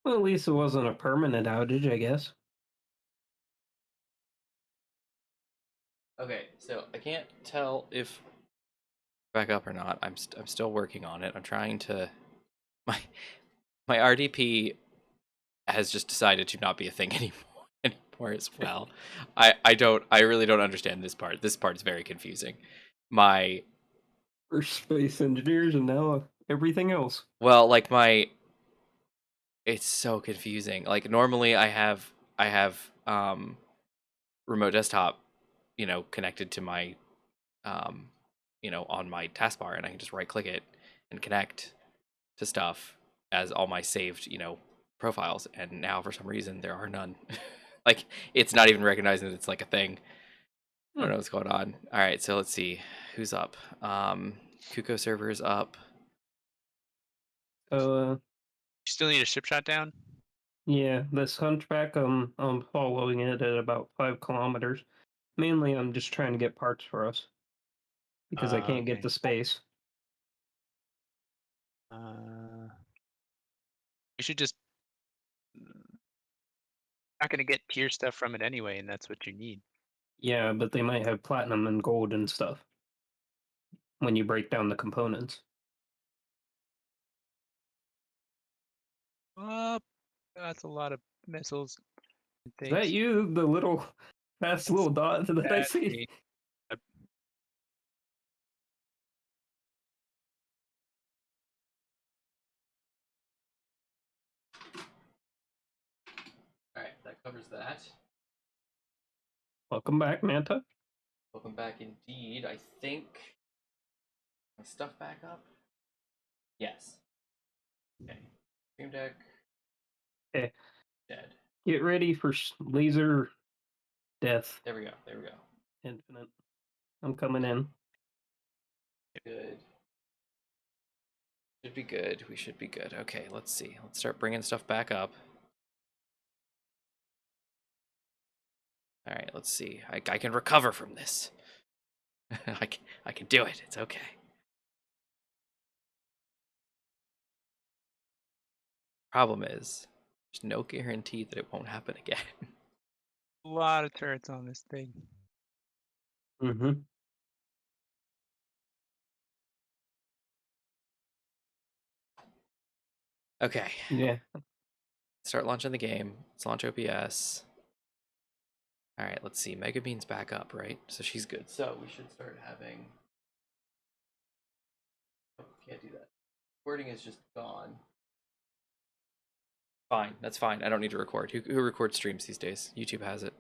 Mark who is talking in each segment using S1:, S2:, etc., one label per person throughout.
S1: Well, at least it wasn't a permanent outage, I guess.
S2: Okay, so I can't tell if back up or not. I'm still working on it. I'm trying to my my RDP has just decided to not be a thing anymore as well. I really don't understand this part. This part's very confusing. My
S1: We're space engineers, and now everything else.
S2: well, like my it's so confusing. Like normally I have remote desktop, connected to my on my taskbar, and I can just right click it and connect to stuff as all my saved, profiles. And now for some reason there are none. Like it's not even recognizing that it's like a thing. I don't
S1: Hmm.
S2: know what's going on. All right, so let's see who's up. Kuko server is up.
S1: So,
S3: You still need a ship shot down?
S1: yeah, this hunchback, I'm following it at about 5 kilometers. Mainly, I'm just trying to get parts for us because I can't get
S3: Okay.
S1: the space.
S3: Uh, you should just not gonna get tier stuff from it anyway, and that's what you need.
S1: Yeah, but they might have platinum and gold and stuff when you break down the components.
S3: Oh, that's a lot of missiles and
S1: Is that
S3: things.
S1: you, the little fast
S3: That's
S1: little dot that I see?
S3: me. Uh,
S2: All right, that covers that.
S1: Welcome back, Manta.
S2: Welcome back indeed. I think my stuff back up. Yes. Okay. Stream deck
S1: Okay,
S2: dead.
S1: get ready for laser death.
S2: There we go. There we go.
S1: Infinite. I'm coming in.
S2: Good. Should be good. We should be good. Okay, let's see. Let's start bringing stuff back up. All right, let's see. I can recover from this. I can do it. It's okay. Problem is, there's no guarantee that it won't happen again.
S3: A lot of turrets on this thing.
S1: Mm-hmm.
S2: Okay,
S1: Yeah.
S2: start launching the game. Let's launch OBS. All right, let's see. Mega Bean's back up, right? So she's good. So we should start having. Oh, can't do that. Recording is just gone. Fine, that's fine. I don't need to record. Who records streams these days? YouTube has it.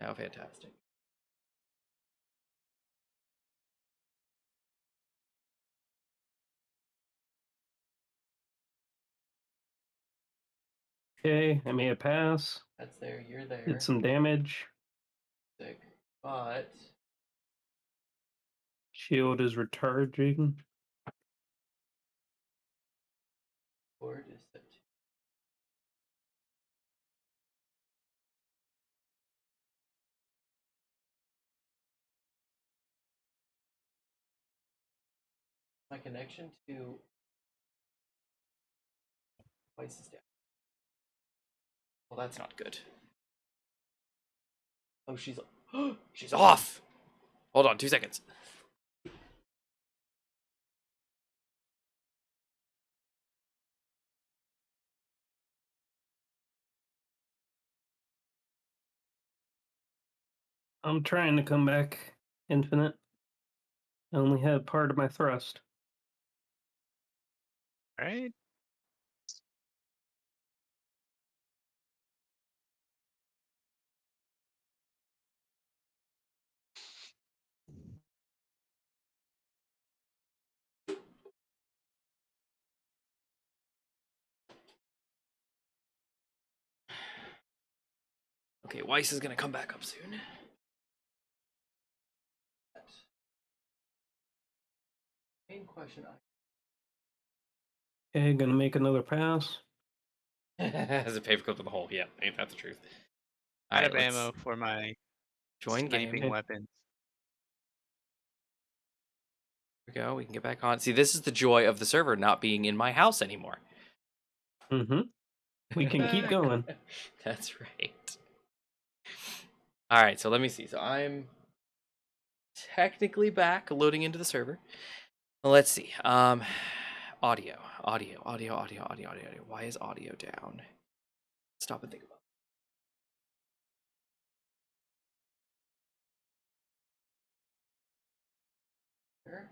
S2: Oh, fantastic.
S1: Okay, I made a pass.
S2: That's there. You're there.
S1: Did some damage.
S2: Sick. But
S1: Shield is recharging.
S2: board is set. My connection to device is down. Well, that's not good. Oh, she's off. Hold on, 2 seconds.
S1: I'm trying to come back. Infinite. I only had part of my thrust.
S3: All right.
S2: Okay, Weiss is gonna come back up soon. Main question
S1: Okay, gonna make another pass.
S2: as a paper clip in the hole. Yeah, ain't that the truth? All
S3: Out
S2: right,
S3: of
S2: let's
S3: ammo for my
S2: join game.
S3: sniping weapons.
S2: we go. We can get back on. See, this is the joy of the server not being in my house anymore.
S1: Mm-hmm. We can keep going.
S2: That's right. All right, so let me see. So I'm technically back loading into the server. Let's see. Audio. Why is audio down? Stop and think about it. Sure.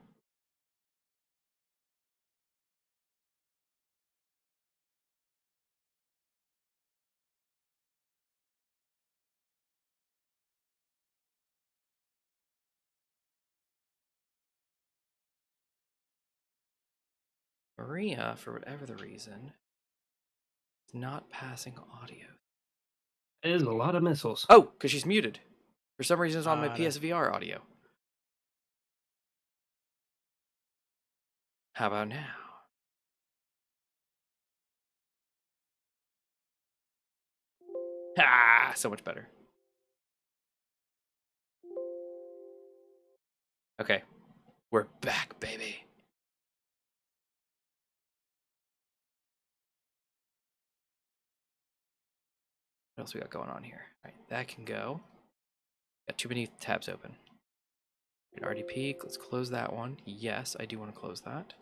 S2: Maria, for whatever the reason, is not passing audio.
S1: It is a lot of missiles.
S2: Oh, because she's muted. For some reason, it's on my
S3: Got it.
S2: PSVR audio. How about now? Ah, so much better. Okay, we're back, baby. What else we got going on here? All right, that can go. Got too many tabs open. RDP, let's close that one. Yes, I do want to close that.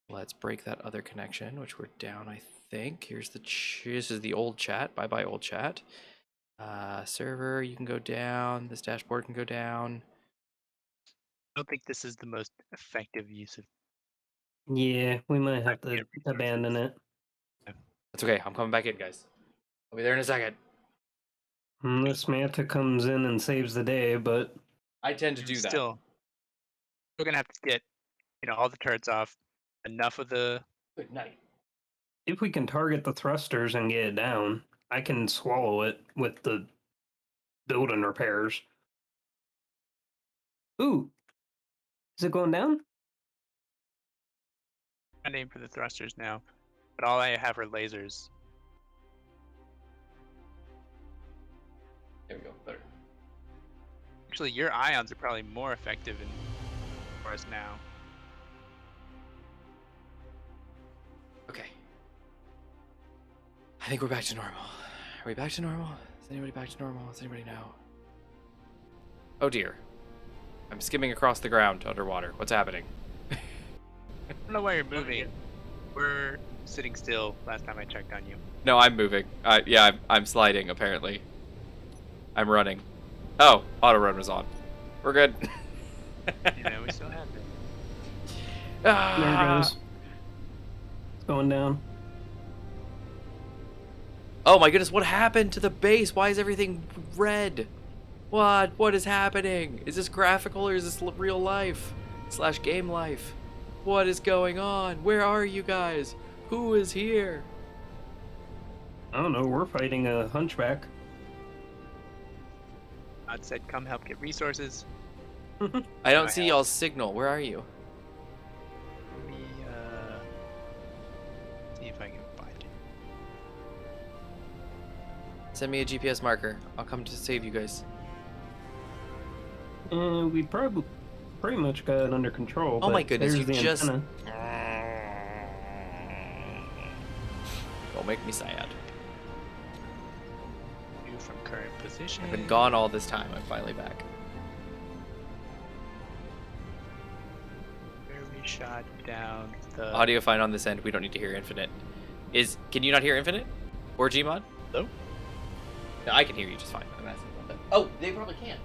S2: Let's break that other connection, which we're down, I think. Here's the this is the old chat. Bye-bye, old chat. Server, you can go down. This dashboard can go down.
S3: I don't think this is the most effective use of.
S1: Yeah, we might have to
S3: Get
S1: abandon it.
S2: That's okay. I'm coming back in, guys. I'll be there in a second.
S1: Unless Manta comes in and saves the day, but
S2: I tend to do that.
S3: Still, we're gonna have to get, all the turrets off. Enough of the.
S2: Good night.
S1: if we can target the thrusters and get it down, I can swallow it with the building repairs. Ooh. Is it going down?
S3: I'm aim for the thrusters now, but all I have are lasers.
S2: There we go. Better.
S3: Actually, your ions are probably more effective for us now.
S2: Okay. I think we're back to normal. Are we back to normal? Is anybody back to normal? Does anybody know? Oh dear. I'm skimming across the ground underwater. What's happening?
S3: I don't know why you're moving. We're sitting still last time I checked on you.
S2: No, I'm moving. Yeah, I'm sliding, apparently. I'm running. Oh, auto run was on. We're good.
S3: We still have it.
S1: There it goes. It's going down.
S2: Oh my goodness, what happened to the base? Why is everything red? What is happening? Is this graphical or is this real life? / game life? What is going on? Where are you guys? Who is here?
S1: I don't know, we're fighting a hunchback.
S3: God said, come help get resources.
S2: I don't see y'all's signal. Where are you?
S3: Let me, see if I can find it.
S2: Send me a GPS marker. I'll come to save you guys.
S1: And we probably pretty much got it under control.
S2: Oh
S1: but
S2: my goodness,
S1: there's
S2: you
S1: the
S2: just...
S1: antenna.
S2: Don't make me sad.
S3: View from current position.
S2: I've been gone all this time. I'm finally back.
S3: Where we shot down the
S2: Audio fine on this end. We don't need to hear Infinite. Can you not hear Infinite? Or Gmod?
S3: Hello?
S2: No, I can hear you just fine. I'm asking about that. Oh, they probably can.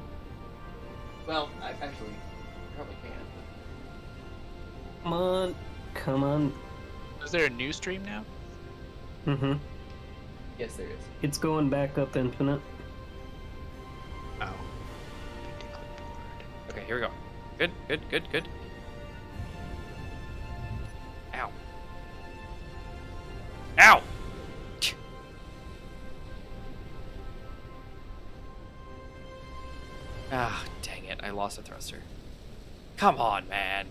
S2: Well, actually, probably can.
S1: Come on. Come on.
S3: Is there a new stream now?
S1: Mm-hmm.
S2: Yes, there is.
S1: It's going back up infinite.
S3: Oh.
S2: Okay, here we go. Good. Ow. Ow! Ah, dang it. I lost a thruster. Come on, man.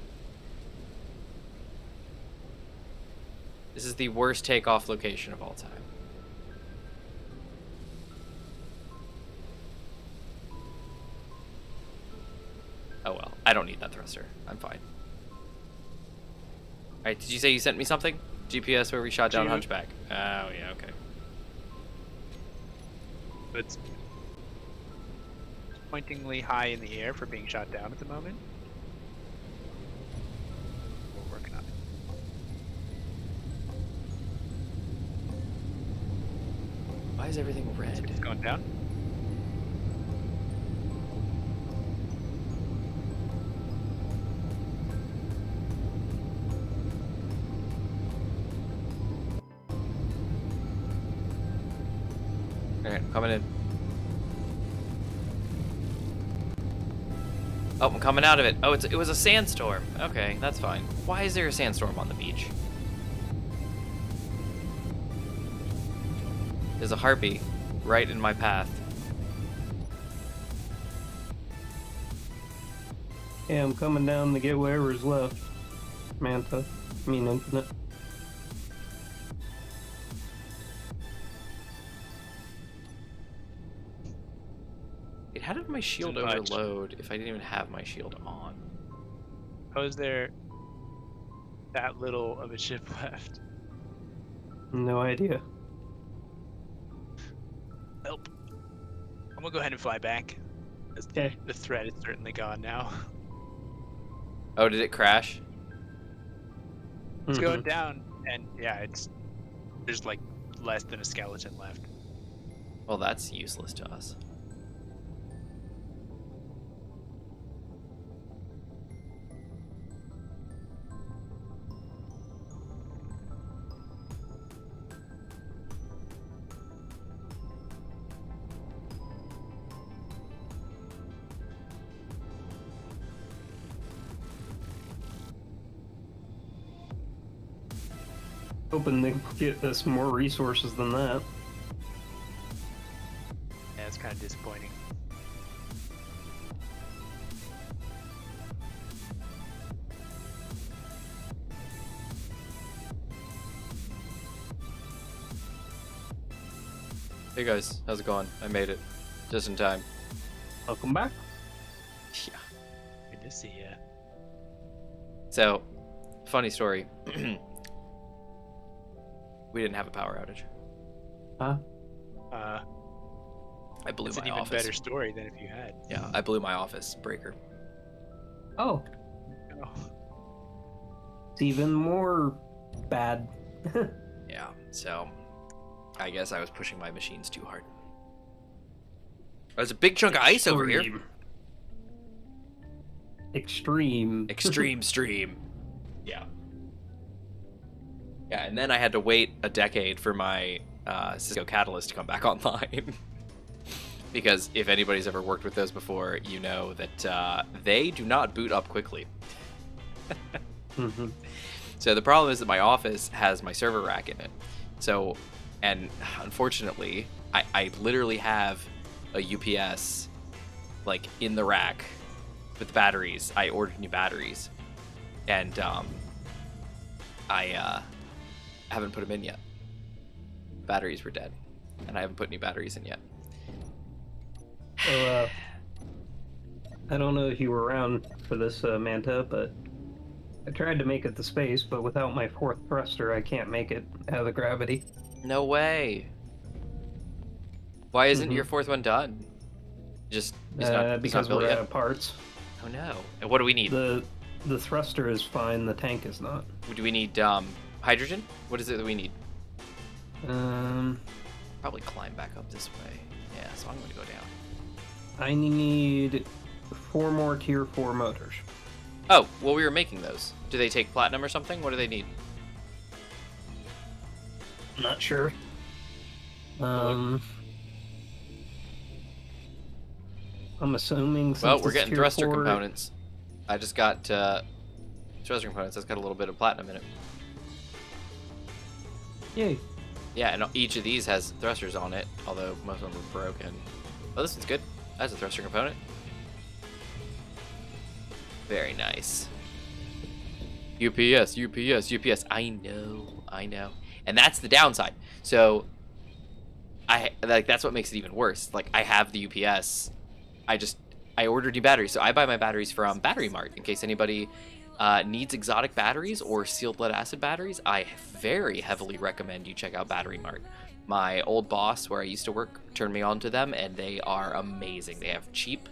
S2: This is the worst takeoff location of all time. Oh well, I don't need that thruster. I'm fine. Alright, did you say you sent me something? GPS where we shot down
S3: Dude.
S2: Hunchback. Oh, yeah, okay.
S3: It's pointingly high in the air for being shot down at the moment. We're working on it.
S2: Why is everything red?
S3: It's going down.
S2: Alright, I'm coming in. Oh, I'm coming out of it. Oh, it was a sandstorm. Okay, that's fine. Why is there a sandstorm on the beach? There's a harpy right in my path.
S1: Yeah, I'm coming down to get whatever's left. Manta. I mean, Infinite.
S2: Wait, how did my shield
S3: Too much.
S2: overload if I didn't even have my shield on?
S3: How is there that little of a ship left?
S1: No idea.
S3: Help. I'm gonna go ahead and fly back.
S1: Okay.
S3: The threat is certainly gone now.
S2: Oh, did it crash?
S3: It's
S1: Mhm.
S3: going down, and yeah, there's like less than a skeleton left.
S2: Well, that's useless to us.
S1: Hoping to get us more resources than that.
S3: Yeah, it's kind of disappointing.
S2: Hey guys, how's it going? I made it. Just in time.
S1: Welcome back.
S2: Yeah.
S3: Good to see ya.
S2: So, funny story. We didn't have a power outage.
S1: Huh?
S2: I blew
S3: It's
S2: my
S3: an even
S2: office.
S3: better story than if you had.
S2: Yeah, I blew my office breaker.
S1: Oh,
S3: Oh.
S1: it's even more bad.
S2: Yeah, so I guess I was pushing my machines too hard. There's a big chunk of ice over here.
S1: Extreme.
S2: Extreme stream. Yeah. Yeah, and then I had to wait a decade for my Cisco Catalyst to come back online. Because if anybody's ever worked with those before, you know that they do not boot up quickly.
S1: Mhm.
S2: So the problem is that my office has my server rack in it. So, and unfortunately, I literally have a UPS like in the rack with batteries. I ordered new batteries, and I haven't put them in yet. Batteries were dead, and I haven't put any batteries in yet.
S1: So, I don't know if you were around for this, Manta, but I tried to make it to space, but without my fourth thruster, I can't make it out of the gravity.
S2: No way. Why isn't
S1: Mhm.
S2: your fourth one done? Just it's not
S1: Because
S2: built
S1: we're
S2: yet?
S1: out of parts.
S2: Oh no. And what do we need?
S1: The thruster is fine, the tank is not.
S2: Do we need hydrogen? What is it that we need? Probably climb back up this way. Yeah, so I'm going to go down.
S1: I need 4 more tier 4 motors.
S2: Oh, well, we were making those. Do they take platinum or something? What do they need?
S1: Not sure. I'm assuming since
S2: Well, we're
S1: it's
S2: getting
S1: tier
S2: thruster
S1: 4,
S2: components. I just got thruster components. That's got a little bit of platinum in it.
S1: Yay.
S2: Yeah, and each of these has thrusters on it, although most of them are broken. Oh, this one's good. That's a thruster component. Very nice. UPS, UPS, UPS. I know. And that's the downside. So, that's what makes it even worse. Like, I have the UPS. I ordered new batteries. So I buy my batteries from Battery Mart in case anybody needs exotic batteries or sealed lead acid batteries, I very heavily recommend you check out Battery Mart. My old boss where I used to work turned me on to them, and they are amazing. They have cheap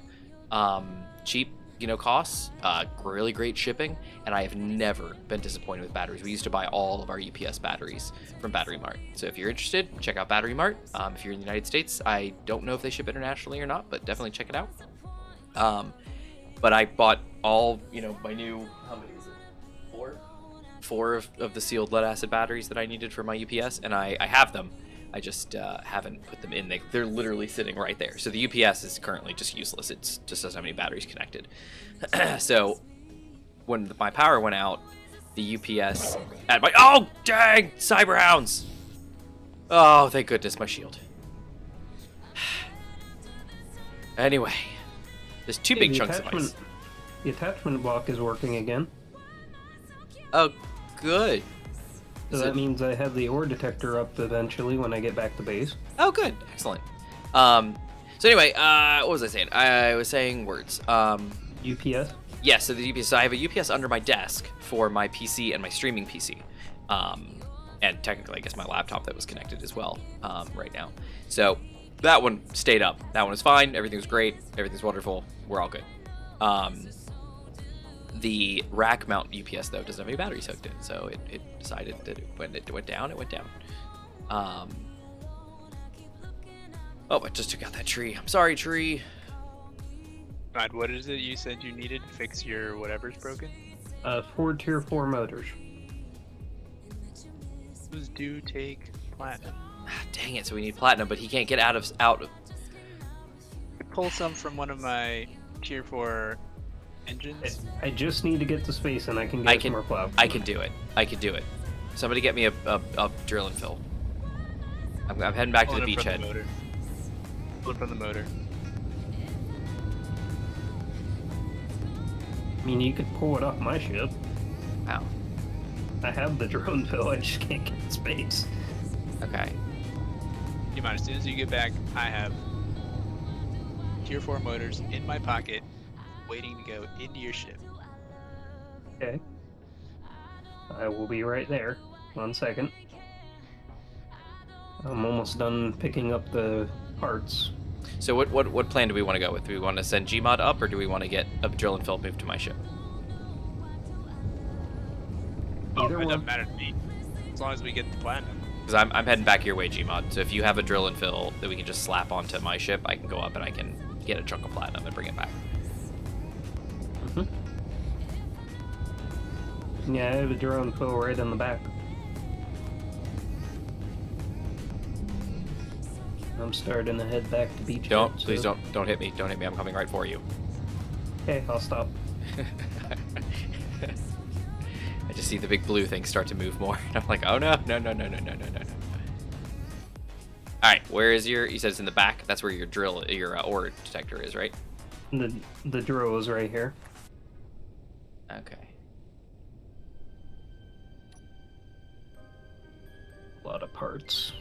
S2: costs, really great shipping, and I have never been disappointed with batteries. We used to buy all of our UPS batteries from Battery Mart. So if you're interested, check out Battery Mart. If you're in the United States, I don't know if they ship internationally or not, but definitely check it out. But I bought all, my new, how many is it? Four of the sealed lead acid batteries that I needed for my UPS, and I have them. I just haven't put them in. They're literally sitting right there. So the UPS is currently just useless. It just doesn't have any batteries connected. So when my power went out, the UPS at my... Oh, dang! Cyberhounds! Oh, thank goodness, my shield. Anyway, there's two big chunks of ice.
S1: The attachment block is working again.
S2: Oh, good.
S1: So that means I have the ore detector up eventually when I get back to base.
S2: Oh, good. Excellent. So anyway, what was I saying? I was saying words.
S1: UPS?
S2: Yes, so the UPS. So I have a UPS under my desk for my PC and my streaming PC. And technically, I guess my laptop that was connected as well right now. So that one stayed up. That one was fine. Everything was great. Everything's wonderful. We're all good. The rack mount UPS, though, doesn't have any batteries hooked in, so it decided that when it went down, it went down. Oh, I just took out that tree. I'm sorry, tree.
S3: God, what is it you said you needed to fix your whatever's broken?
S1: 4 tier 4 motors.
S3: Those do take platinum.
S2: Dang it, so we need platinum, but he can't get out of...
S3: Pull some from one of my tier 4 engines.
S1: I just need to get to space and I can get more plow.
S2: I can do it. Somebody get me a drill and fill. I'm heading back to the beachhead.
S3: Pull it from the motor.
S1: I mean, you could pull it off my ship.
S2: Wow.
S1: I have the drone fill, I just can't get to space.
S2: Okay.
S3: You mind, as soon as you get back, I have tier 4 motors in my pocket, waiting to go into your ship.
S1: Okay. I will be right there. 1 second. I'm almost done picking up the parts.
S2: So what plan do we want to go with? Do we want to send Gmod up, or do we want to get a drill and fill moved to my ship?
S1: Either
S3: it
S1: one.
S3: doesn't matter to me, as long as we get the platinum.
S2: Because I'm heading back your way, Gmod. So if you have a drill and fill that we can just slap onto my ship, I can go up and I can get a chunk of platinum and bring it back.
S1: Yeah, I have a drone fill right in the back. I'm starting to head back to beach.
S2: Please don't hit me. Don't hit me. I'm coming right for you.
S1: Okay, I'll stop.
S2: I just see the big blue thing start to move more. And I'm like, oh no. Alright, where is you said it's in the back? That's where your ore detector is, right?
S1: The drill is right here.
S2: Okay.
S1: A lot of parts.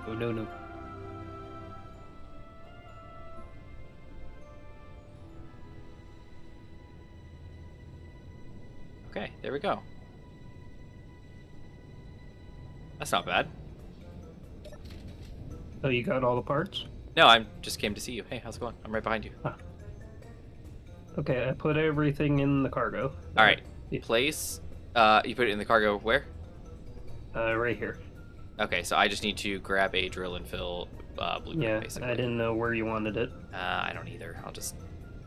S1: Oh, no.
S2: Okay, there we go. That's not bad.
S1: Oh, you got all the parts?
S2: No, I just came to see you. Hey, how's it going? I'm right behind you.
S1: Huh. Okay, I put everything in the cargo.
S2: All right.
S1: Yeah.
S2: Place. You put it in the cargo where?
S1: Right here.
S2: Okay, so I just need to grab a drill and fill blueprint,
S1: Yeah,
S2: basically.
S1: I didn't know where you wanted it.
S2: I don't either. I'll just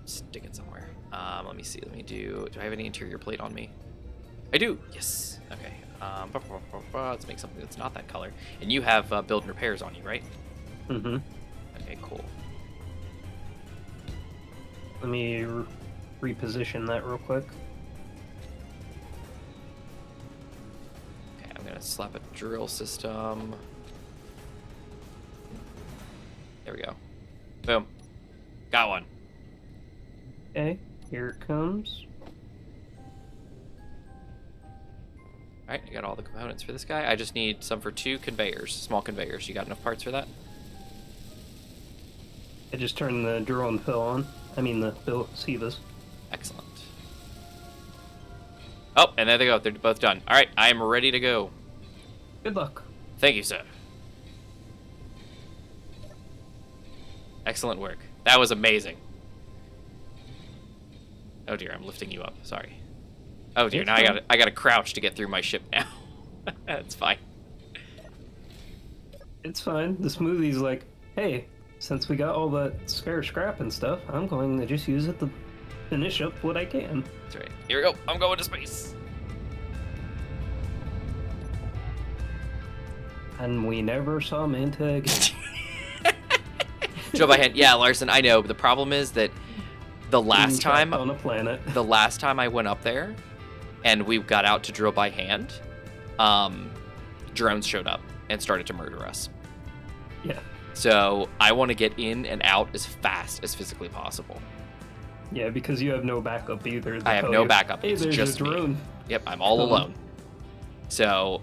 S2: stick it somewhere. Let me see. Do I have any interior plate on me? I do. Yes. Okay. Let's make something that's not that color. And you have build and repairs on you, right?
S1: Mm-hmm.
S2: Okay, cool.
S1: Let me reposition that real quick.
S2: Okay, I'm gonna slap a drill system. There we go. Boom. Got one.
S1: Okay, here it comes.
S2: Alright, I got all the components for this guy. I just need some for 2 conveyors, small conveyors. You got enough parts for that?
S1: I just turned the drill and fill on. I mean the fill sievas.
S2: Excellent. Oh, and there they go. They're both done. Alright, I am ready to go.
S1: Good luck.
S2: Thank you, sir. Excellent work. That was amazing. Oh dear, I'm lifting you up. Sorry. Oh dear, now I gotta crouch to get through my ship now. That's fine.
S1: It's fine. The smoothie's like, hey, since we got all that spare scrap and stuff, I'm going to just use it to finish up what I can.
S2: That's right. Here we go. I'm going to space.
S1: And we never saw Manta again.
S2: Drill by hand. Yeah, Larson, I know. But the problem is that the last time
S1: on a planet.
S2: The last time I went up there and we got out to drill by hand, drones showed up and started to murder us.
S1: Yeah.
S2: So I want to get in and out as fast as physically possible.
S1: Yeah, because you have no backup either.
S2: I have no backup.
S1: Hey,
S2: it's
S1: there's
S2: just
S1: a drone.
S2: me. Yep, I'm all alone. So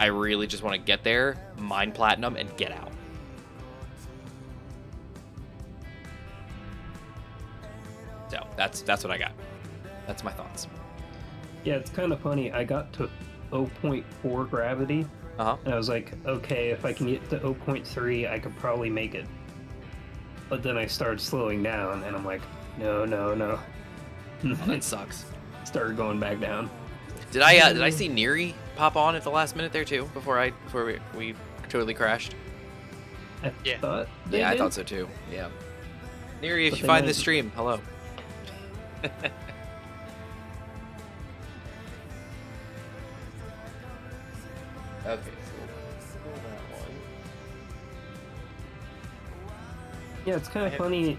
S2: I really just want to get there, mine platinum, and get out. So that's what I got. That's my thoughts.
S1: Yeah, it's kind of funny. I got to 0.4 gravity, and I was like, okay, if I can get to 0.3, I could probably make it. But then I started slowing down, and I'm like, no.
S2: Oh, that sucks.
S1: Started going back down.
S2: Did I see Neri pop on at the last minute there too? Before we totally crashed.
S1: I thought.
S2: Yeah, I thought so too. Yeah. Neri, if you find this stream, hello. Okay, so we'll that one.
S1: Yeah, it's kind of funny,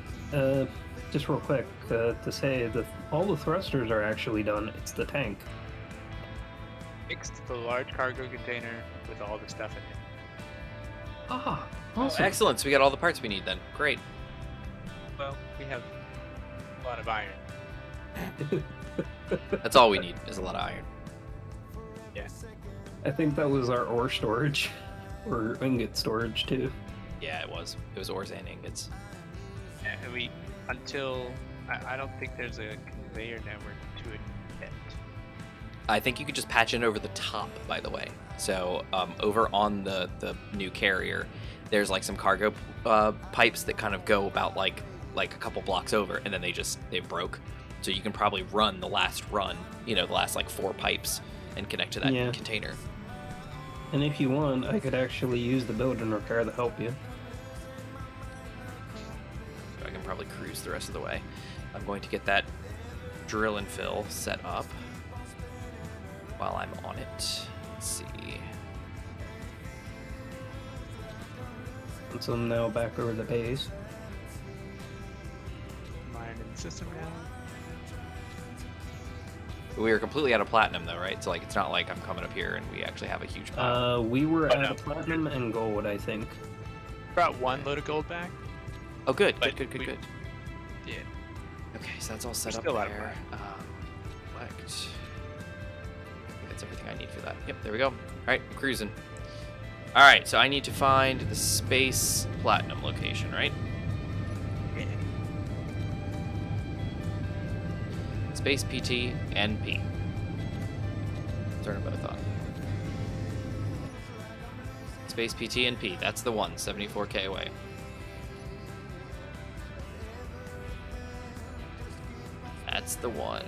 S1: just real quick, to say that all the thrusters are actually done. It's the tank.
S3: Fixed the large cargo container with all the stuff in it.
S1: Ah,
S2: Oh,
S1: awesome.
S2: excellent. So we got all the parts we need then. Great.
S3: Well, we have a lot of iron.
S2: That's all we need is a lot of iron.
S3: Yeah.
S1: I think that was our ore storage, or ingot storage too.
S2: Yeah, it was. It was ores and ingots.
S3: Yeah, and I don't think there's a conveyor network to it yet.
S2: I think you could just patch in over the top, by the way. So over on the new carrier, there's like some cargo pipes that kind of go about like a couple blocks over, and then they broke. So you can probably run the last run, the last like 4 pipes, and connect to that container.
S1: And if you want, I could actually use the building repair to help you.
S2: So I can probably cruise the rest of the way. I'm going to get that drill and fill set up while I'm on it. Let's see.
S1: And so I'm now back over the base.
S3: Mine in the system now.
S2: We are completely out of platinum though, right? So like it's not like I'm coming up here and we actually have a huge pile.
S1: We were at platinum and gold, I think.
S3: Brought 1 load of gold back.
S2: Oh, good.
S3: But
S2: Good.
S3: Yeah.
S2: Okay, so that's all set
S3: We're
S2: up
S3: still out of
S2: there. Select. I think that's everything I need for that. Yep, there we go. All right, I'm cruising. All right, so I need to find the space platinum location, right?
S3: Yeah.
S2: Space PT and P. Turn them both on. Space PT and P. That's the one. 74K away. That's the one.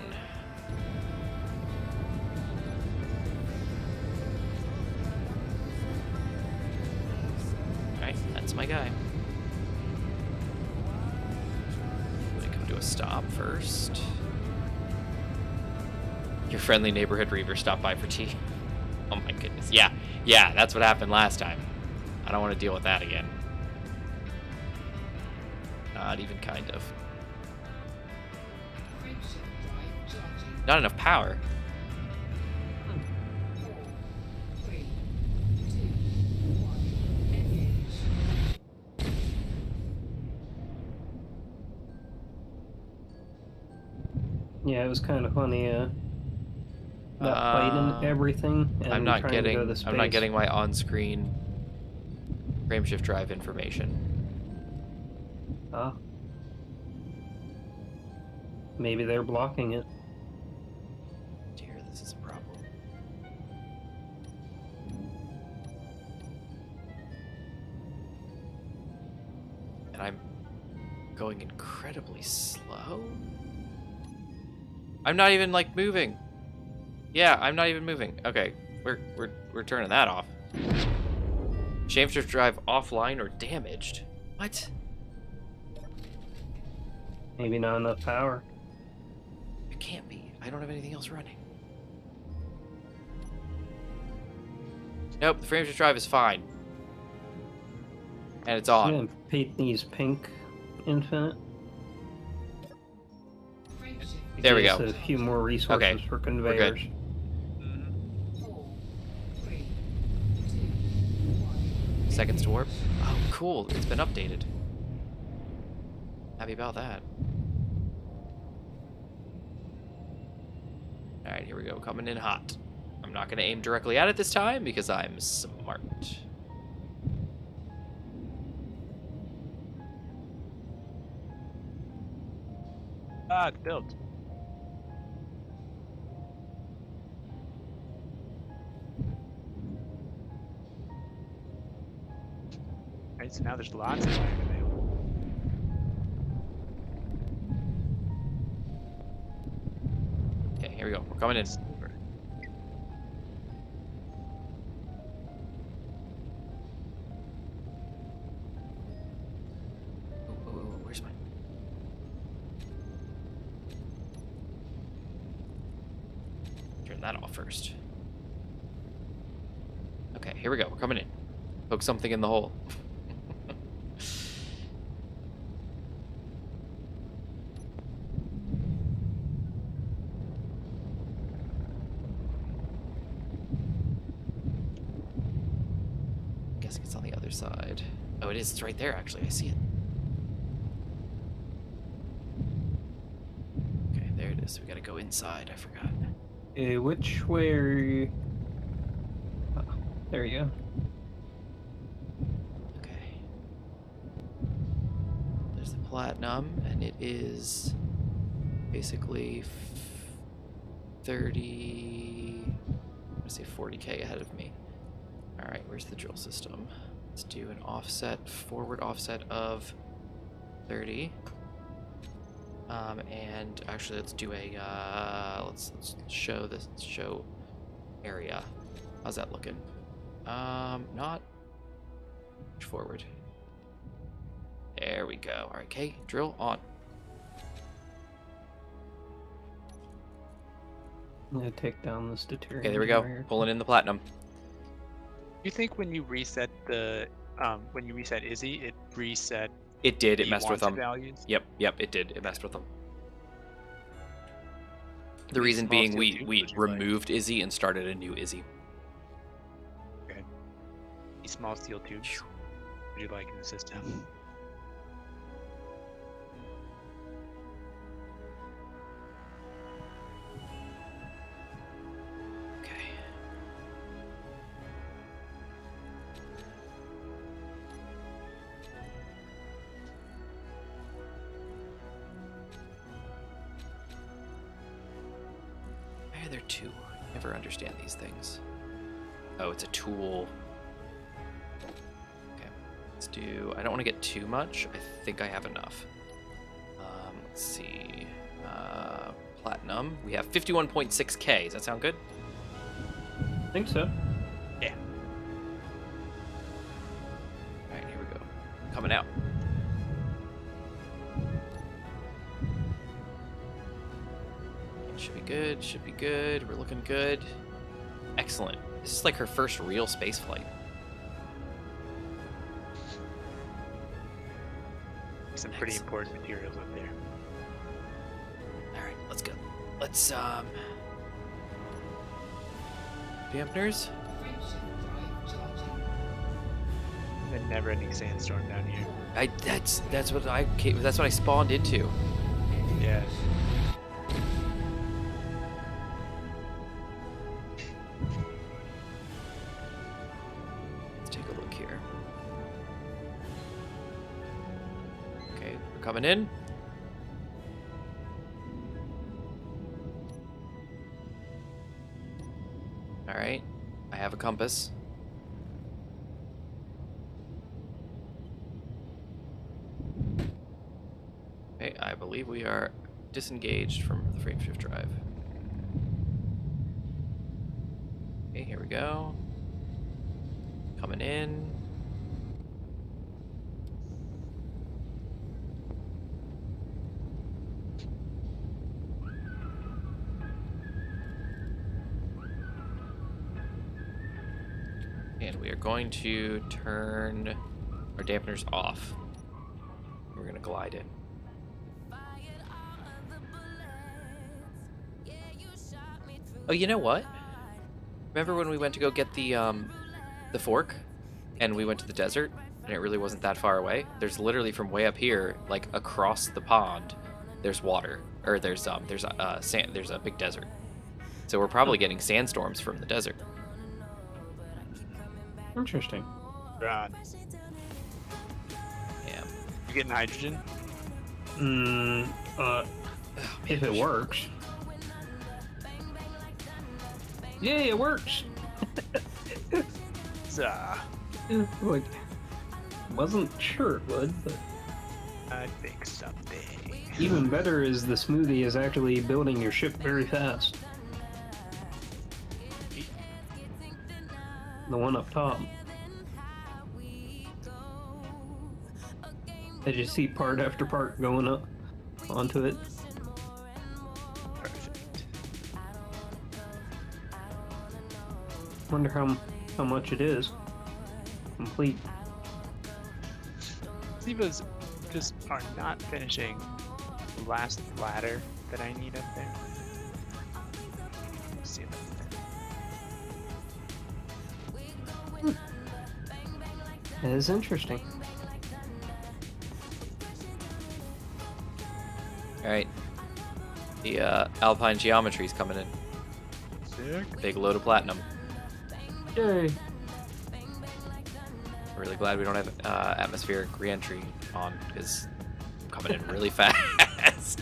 S2: Alright, that's my guy. Let me come to a stop first. Your friendly neighborhood Reaver stopped by for tea. Oh my goodness. Yeah, that's what happened last time. I don't want to deal with that again. Not even kind of. Not enough power.
S1: Yeah, it was kind of funny. that fight and everything. And
S2: I'm not
S1: trying to go to
S2: getting.
S1: space.
S2: I'm not getting my on-screen frameshift drive information.
S1: Ah. Maybe they're blocking it.
S2: Dear, this is a problem. And I'm going incredibly slow. I'm not even like moving. Yeah, I'm not even moving. Okay, we're turning that off. Frameshift drive offline or damaged. What?
S1: Maybe not enough power.
S2: It can't be. I don't have anything else running. Nope, the frameshift drive is fine. And it's on.
S1: I'm gonna paint these pink infinite.
S2: There we go.
S1: A few more resources for conveyors.
S2: Seconds to warp. Oh, cool. It's been updated. Happy about that. Alright, here we go. Coming in hot. I'm not going to aim directly at it this time because I'm smart.
S3: Ah, it's built. Right, so now there's lots of iron available.
S2: Okay, here we go. We're coming in. Ooh, where's my... Turn that off first. Okay, here we go. We're coming in. Poke something in the hole. Guessing it's on the other side. Oh, it is. It's right there, actually. I see it. Okay, there it is. We gotta go inside. I forgot.
S1: Which way are you? Oh, there you go.
S2: Okay. There's the platinum, and it is basically 30... I'm gonna say 40k ahead of me. Alright, where's the drill system? Let's do an offset, forward offset of 30. And actually let's do a, let's show this, show area. How's that looking? Not forward. There we go. Alright, okay, drill on.
S1: I'm gonna take down this deuterium.
S2: Okay, there we go. Pulling in the platinum.
S3: You think when you reset the Izzy, it reset?
S2: It did. It messed with them.
S3: Values?
S2: Yep, it did. It messed with them. The reason being we removed Izzy and started a new Izzy.
S3: Okay. These small steel tubes. Would you like in the system?
S2: Okay. Why are there two? I never understand these things. Oh, it's a tool. Okay, let's do... I don't want to get too much. I think I have enough. Let's see. Platinum. We have 51.6k. Does that sound good?
S1: I think so.
S3: Yeah.
S2: Alright, here we go. Coming out. Should be good, should be good. We're looking good. Excellent. This is like her first real space flight.
S3: Some pretty important materials up there.
S2: Alright, let's go. Let's, dampeners?
S3: The never-ending sandstorm down here.
S2: That's what I spawned into.
S3: Yeah.
S2: coming in. All right, I have a compass. Okay, I believe we are disengaged from the frameshift drive. Okay, here we go. Coming in. And we are going to turn our dampeners off. We're going to glide in. Oh, you know what? Remember when we went to go get the fork, and we went to the desert, and it really wasn't that far away? There's literally from way up here, like across the pond, there's water, or there's sand. There's a big desert. So we're probably getting sandstorms from the desert.
S1: Interesting.
S3: Right.
S2: Yeah.
S3: You getting hydrogen?
S1: If it works. Yeah, it works. Like, wasn't sure it would, but
S3: I think someday.
S1: even better is the smoothie is actually building your ship very fast. The one up top. I just see part after part going up onto it.
S3: Perfect.
S1: Wonder how much it is. Complete.
S3: Zebas just are not finishing the last ladder that I need up there. Let's see if that's there.
S1: It is interesting.
S2: Alright. The Alpine Geometry's coming in.
S3: Sick.
S2: Big load of platinum.
S1: Yay.
S2: Really glad we don't have atmospheric reentry on, because I'm coming in really fast.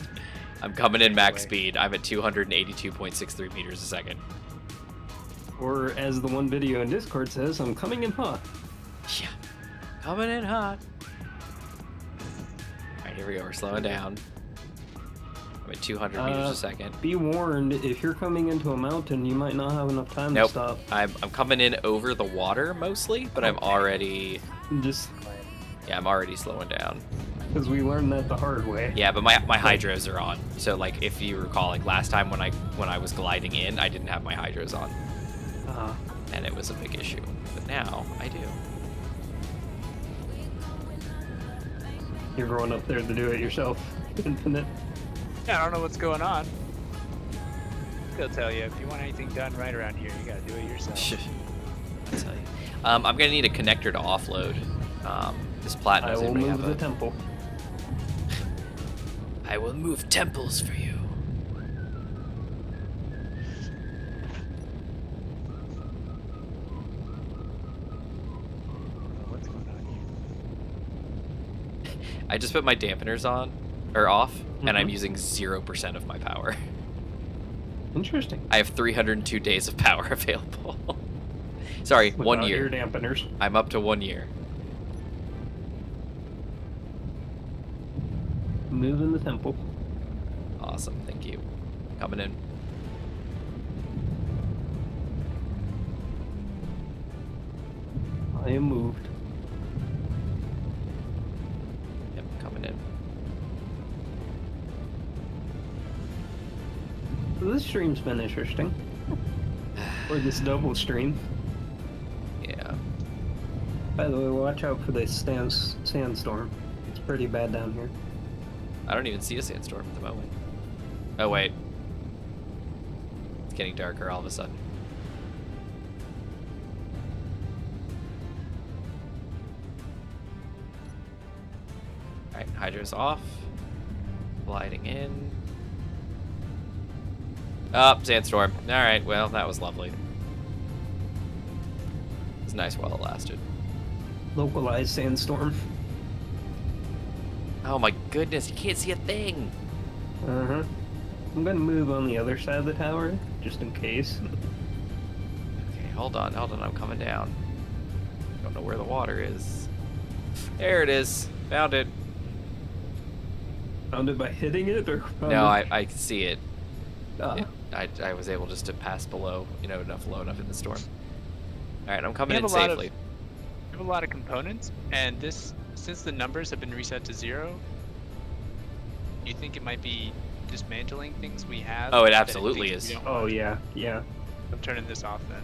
S2: I'm coming in max speed. I'm at 282.63 meters a second.
S1: Or as the one video in Discord says, I'm coming in hot.
S2: Yeah. Coming in hot. Alright, here we go. We're slowing down. I'm at 200 meters a second.
S1: Be warned, if you're coming into a mountain, you might not have enough time
S2: Nope.
S1: to stop.
S2: I'm coming in over the water mostly, but I'm already...
S1: Just
S2: Yeah, I'm already slowing down.
S1: because we learned that the hard way.
S2: Yeah, but my hydros are on. So like, if you recall, like last time when I was gliding in, I didn't have my hydros on, and it was a big issue. But now I do.
S1: You're going up there to do it yourself. Infinite.
S3: Yeah, I don't know what's going on. They'll tell you, if you want anything done right around here, you gotta do it yourself.
S2: I'll tell you. I'm gonna need a connector to offload. This platinum.
S1: I will move the temple.
S2: I will move temples for you.
S3: What's going on here?
S2: I just put my dampeners on, or off, and I'm using 0% of my power.
S1: Interesting.
S2: I have 302 days of power available. Sorry, 1
S1: Without
S2: year.
S1: your dampeners.
S2: I'm up to 1 year.
S1: Moving the temple.
S2: Awesome, thank you. Coming in.
S1: I am moved.
S2: Yep, coming in.
S1: So this stream's been interesting. Or this double stream.
S2: Yeah.
S1: By the way, watch out for this sandstorm. It's pretty bad down here.
S2: I don't even see a sandstorm at the moment. Oh, wait. It's getting darker all of a sudden. Alright, hydro's off. Gliding in. Oh, sandstorm. Alright, well, that was lovely. It was nice while it lasted.
S1: Localized sandstorm.
S2: Oh my goodness, you can't see a thing.
S1: Uh-huh. I'm gonna move on the other side of the tower, just in case.
S2: Okay, hold on, I'm coming down. Don't know where the water is. There it is. Found it.
S1: Found it by hitting it, or
S2: No, I can see it.
S1: Ah.
S2: I was able just to pass below, low enough in the storm. All right, I'm coming
S3: We
S2: in
S3: have a lot
S2: safely.
S3: We have a lot of components, and since the numbers have been reset to 0, do you think it might be dismantling things we have?
S2: Oh, it
S3: that
S2: absolutely
S3: thinks we
S2: is.
S3: don't
S1: Oh
S3: want?
S1: yeah.
S3: I'm turning this off then.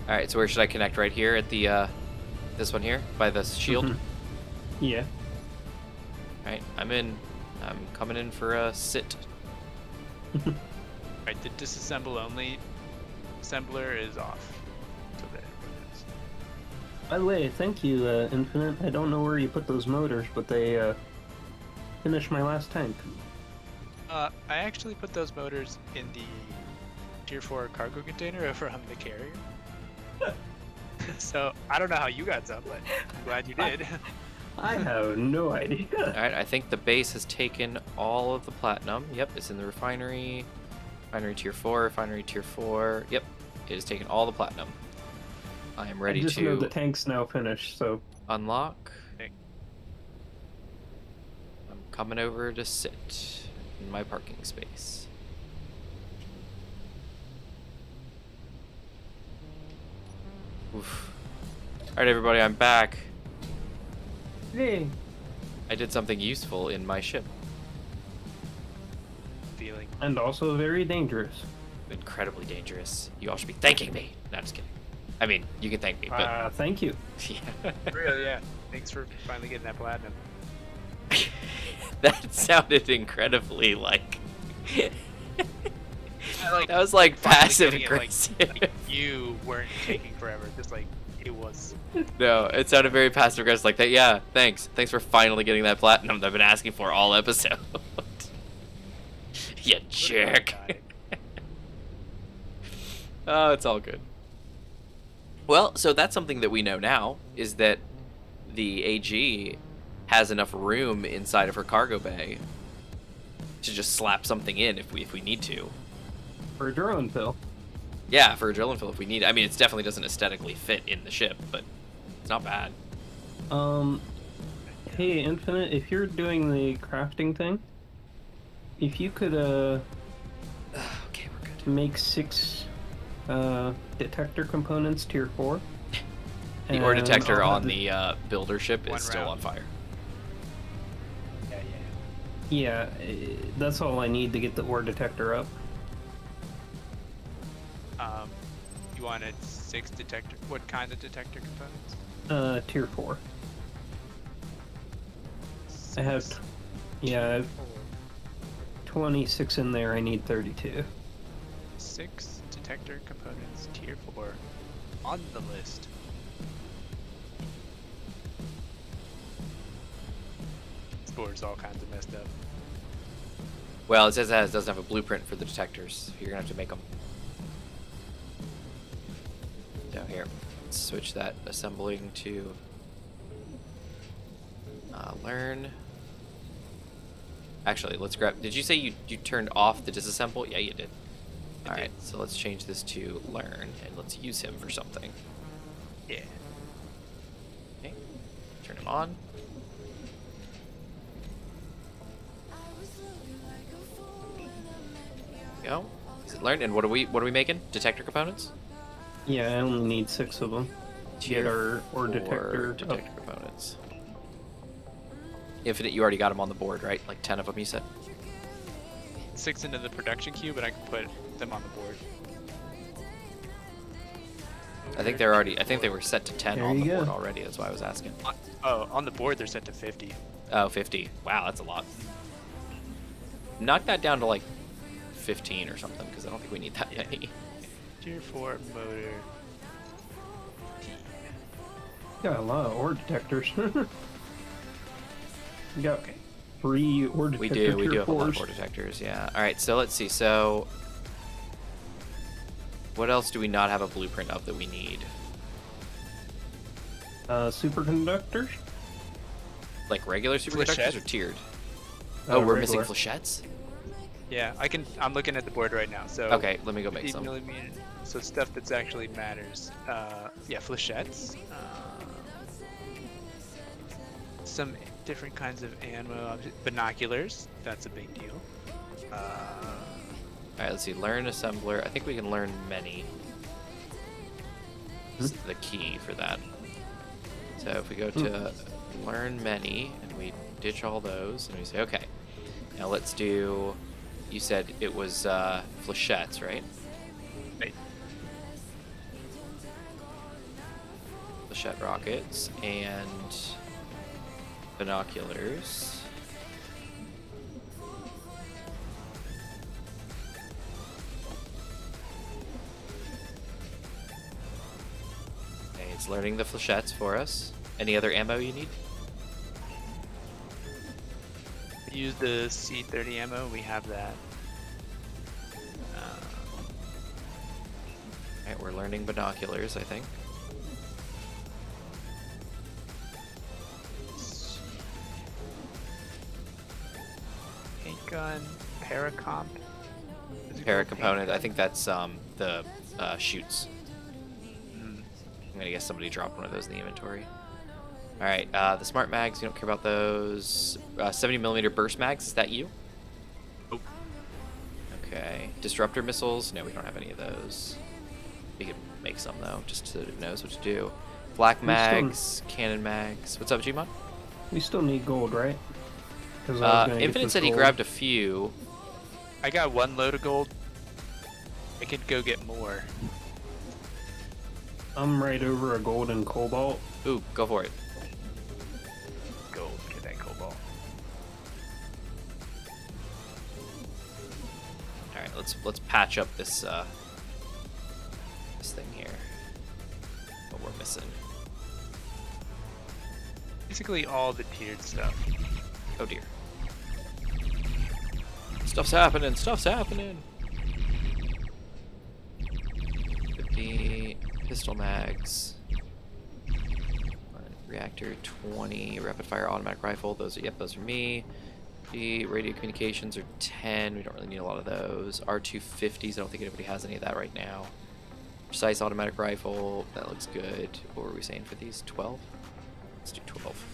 S2: All right, so where should I connect? Right here at the this one here by the shield.
S1: Mhm. Yeah.
S2: All right, I'm coming in for a sit.
S3: Right, the disassemble only assembler is off. So there it is.
S1: By the way, thank you, Infinite. I don't know where you put those motors, but they finished my last tank.
S3: I actually put those motors in the Tier 4 cargo container over on the carrier. So I don't know how you got some, but I'm glad you did.
S1: I have no idea.
S2: All right, I think the base has taken all of the platinum. Yep, it's in the refinery. Refinery tier 4, refinery tier 4. Yep, it has taken all the platinum. I am ready
S1: I just know the
S2: to
S1: tank's now finished, so
S2: unlock.
S3: Okay.
S2: I'm coming over to sit in my parking space. Oof. All right, everybody, I'm back.
S1: hey.
S2: I did something useful in my ship.
S3: Feeling.
S1: And also very dangerous.
S2: Incredibly dangerous. You all should be thanking me. No, I'm just kidding. I mean, you can thank me, but
S1: Thank you.
S2: yeah.
S3: Really, yeah. Thanks for finally getting that platinum.
S2: That sounded incredibly like.
S3: Like,
S2: That was like
S3: finally
S2: passive
S3: getting it,
S2: aggressive.
S3: like you weren't taking forever. Just like it was.
S2: No, it sounded very passive aggressive like that. Yeah, thanks. Thanks for finally getting that platinum that I've been asking for all episode. You jerk. Oh, it's all good. Well, so that's something that we know now, is that the AG has enough room inside of her cargo bay to just slap something in if we need to.
S1: For a drone fill.
S2: Yeah, for a drill and fill if we need it. I mean, it definitely doesn't aesthetically fit in the ship, but it's not bad.
S1: Hey, Infinite, if you're doing the crafting thing, if you could,
S2: Okay, we're good.
S1: make 6, detector components tier 4.
S2: The ore
S1: and
S2: detector
S1: I'll
S2: on
S1: have
S2: the builder ship
S3: One
S2: is still
S3: round.
S2: on fire.
S3: Yeah.
S1: that's all I need to get the ore detector up.
S3: You wanted 6 detector. What kind of detector components?
S1: Tier 4. I have, I have 26 in there. I need 32.
S3: 6 detector components, tier 4, on the list. This board's all kinds of messed up.
S2: Well, it says it doesn't have a blueprint for the detectors. You're gonna have to make them. So here, let's switch that assembling to learn. Actually, let's grab. Did you say you turned off the disassemble? Yeah, you did. All right, so let's change this to learn, and let's use him for something.
S3: Yeah.
S2: Okay, turn him on. Go. Is it learned? And what are we making? Detector components?
S1: Yeah, I only need 6 of them.
S2: Tier
S1: Get our ore
S2: 4
S1: detector.
S2: detector components. Infinite, you already got them on the board, right? Like 10 of them, you said?
S3: 6 into the production queue, but I can put them on the board.
S2: I think they're already. I think they were set to 10
S1: There
S2: on the
S1: you
S2: board
S1: go.
S2: already. That's why I was asking.
S3: Oh, on the board they're set to 50.
S2: Oh, 50. Wow, that's a lot. Knock that down to like 15 or something, because I don't think we need that
S3: Yeah.
S2: many.
S3: Tier 4 motor.
S1: Got a lot of ore detectors. We got 3 ore detector
S2: We do
S1: tier
S2: have a lot of
S1: 4s.
S2: ore detectors, yeah. All right, so let's see. So, what else do we not have a blueprint of that we need?
S1: Superconductors?
S2: Like regular superconductors or tiered?
S1: Oh,
S2: we're
S1: regular.
S2: missing flechettes?
S3: Yeah, I'm looking at the board right now. So
S2: Okay, let me go make
S3: 50
S2: some.
S3: millimeter, so stuff that's actually matters. Yeah, flechettes. Some different kinds of ammo. Binoculars. That's a big deal.
S2: Alright, let's see. Learn assembler. I think we can learn many. This is the key for that. So if we go to learn many and we ditch all those and we say, okay, now let's do, you said it was flechettes, right?
S3: Right.
S2: Flechette rockets and binoculars. Okay, it's learning the flechettes for us. Any other ammo you need?
S3: Use the C30 ammo. We have that.
S2: Alright, we're learning binoculars, I think.
S3: Paint gun, paracomp.
S2: Paracomponent, I think that's the chutes.
S3: Mm.
S2: I'm gonna guess somebody dropped one of those in the inventory. Alright, the smart mags, you don't care about those. 70mm burst mags, is that you?
S3: Nope.
S2: Okay. Disruptor missiles, no, we don't have any of those. We could make some though, just so it knows what to do. Black mags, cannon mags. What's up, Gmon?
S1: We still need gold, right?
S2: Infinite said he grabbed a few.
S3: I got 1 load of gold. I could go get more.
S1: I'm right over a gold and cobalt.
S2: Ooh, go for it.
S3: Gold, get that cobalt.
S2: Alright, let's patch up this this thing here. What we're missing.
S3: Basically all the tiered stuff.
S2: Oh dear. Stuff's happening, stuff's happening. 50 pistol mags. Reactor 20, rapid fire automatic rifle. Those are those are me. The radio communications are 10. We don't really need a lot of those. R250s, I don't think anybody has any of that right now. Precise automatic rifle, that looks good. What were we saying for these? 12? Let's do 12.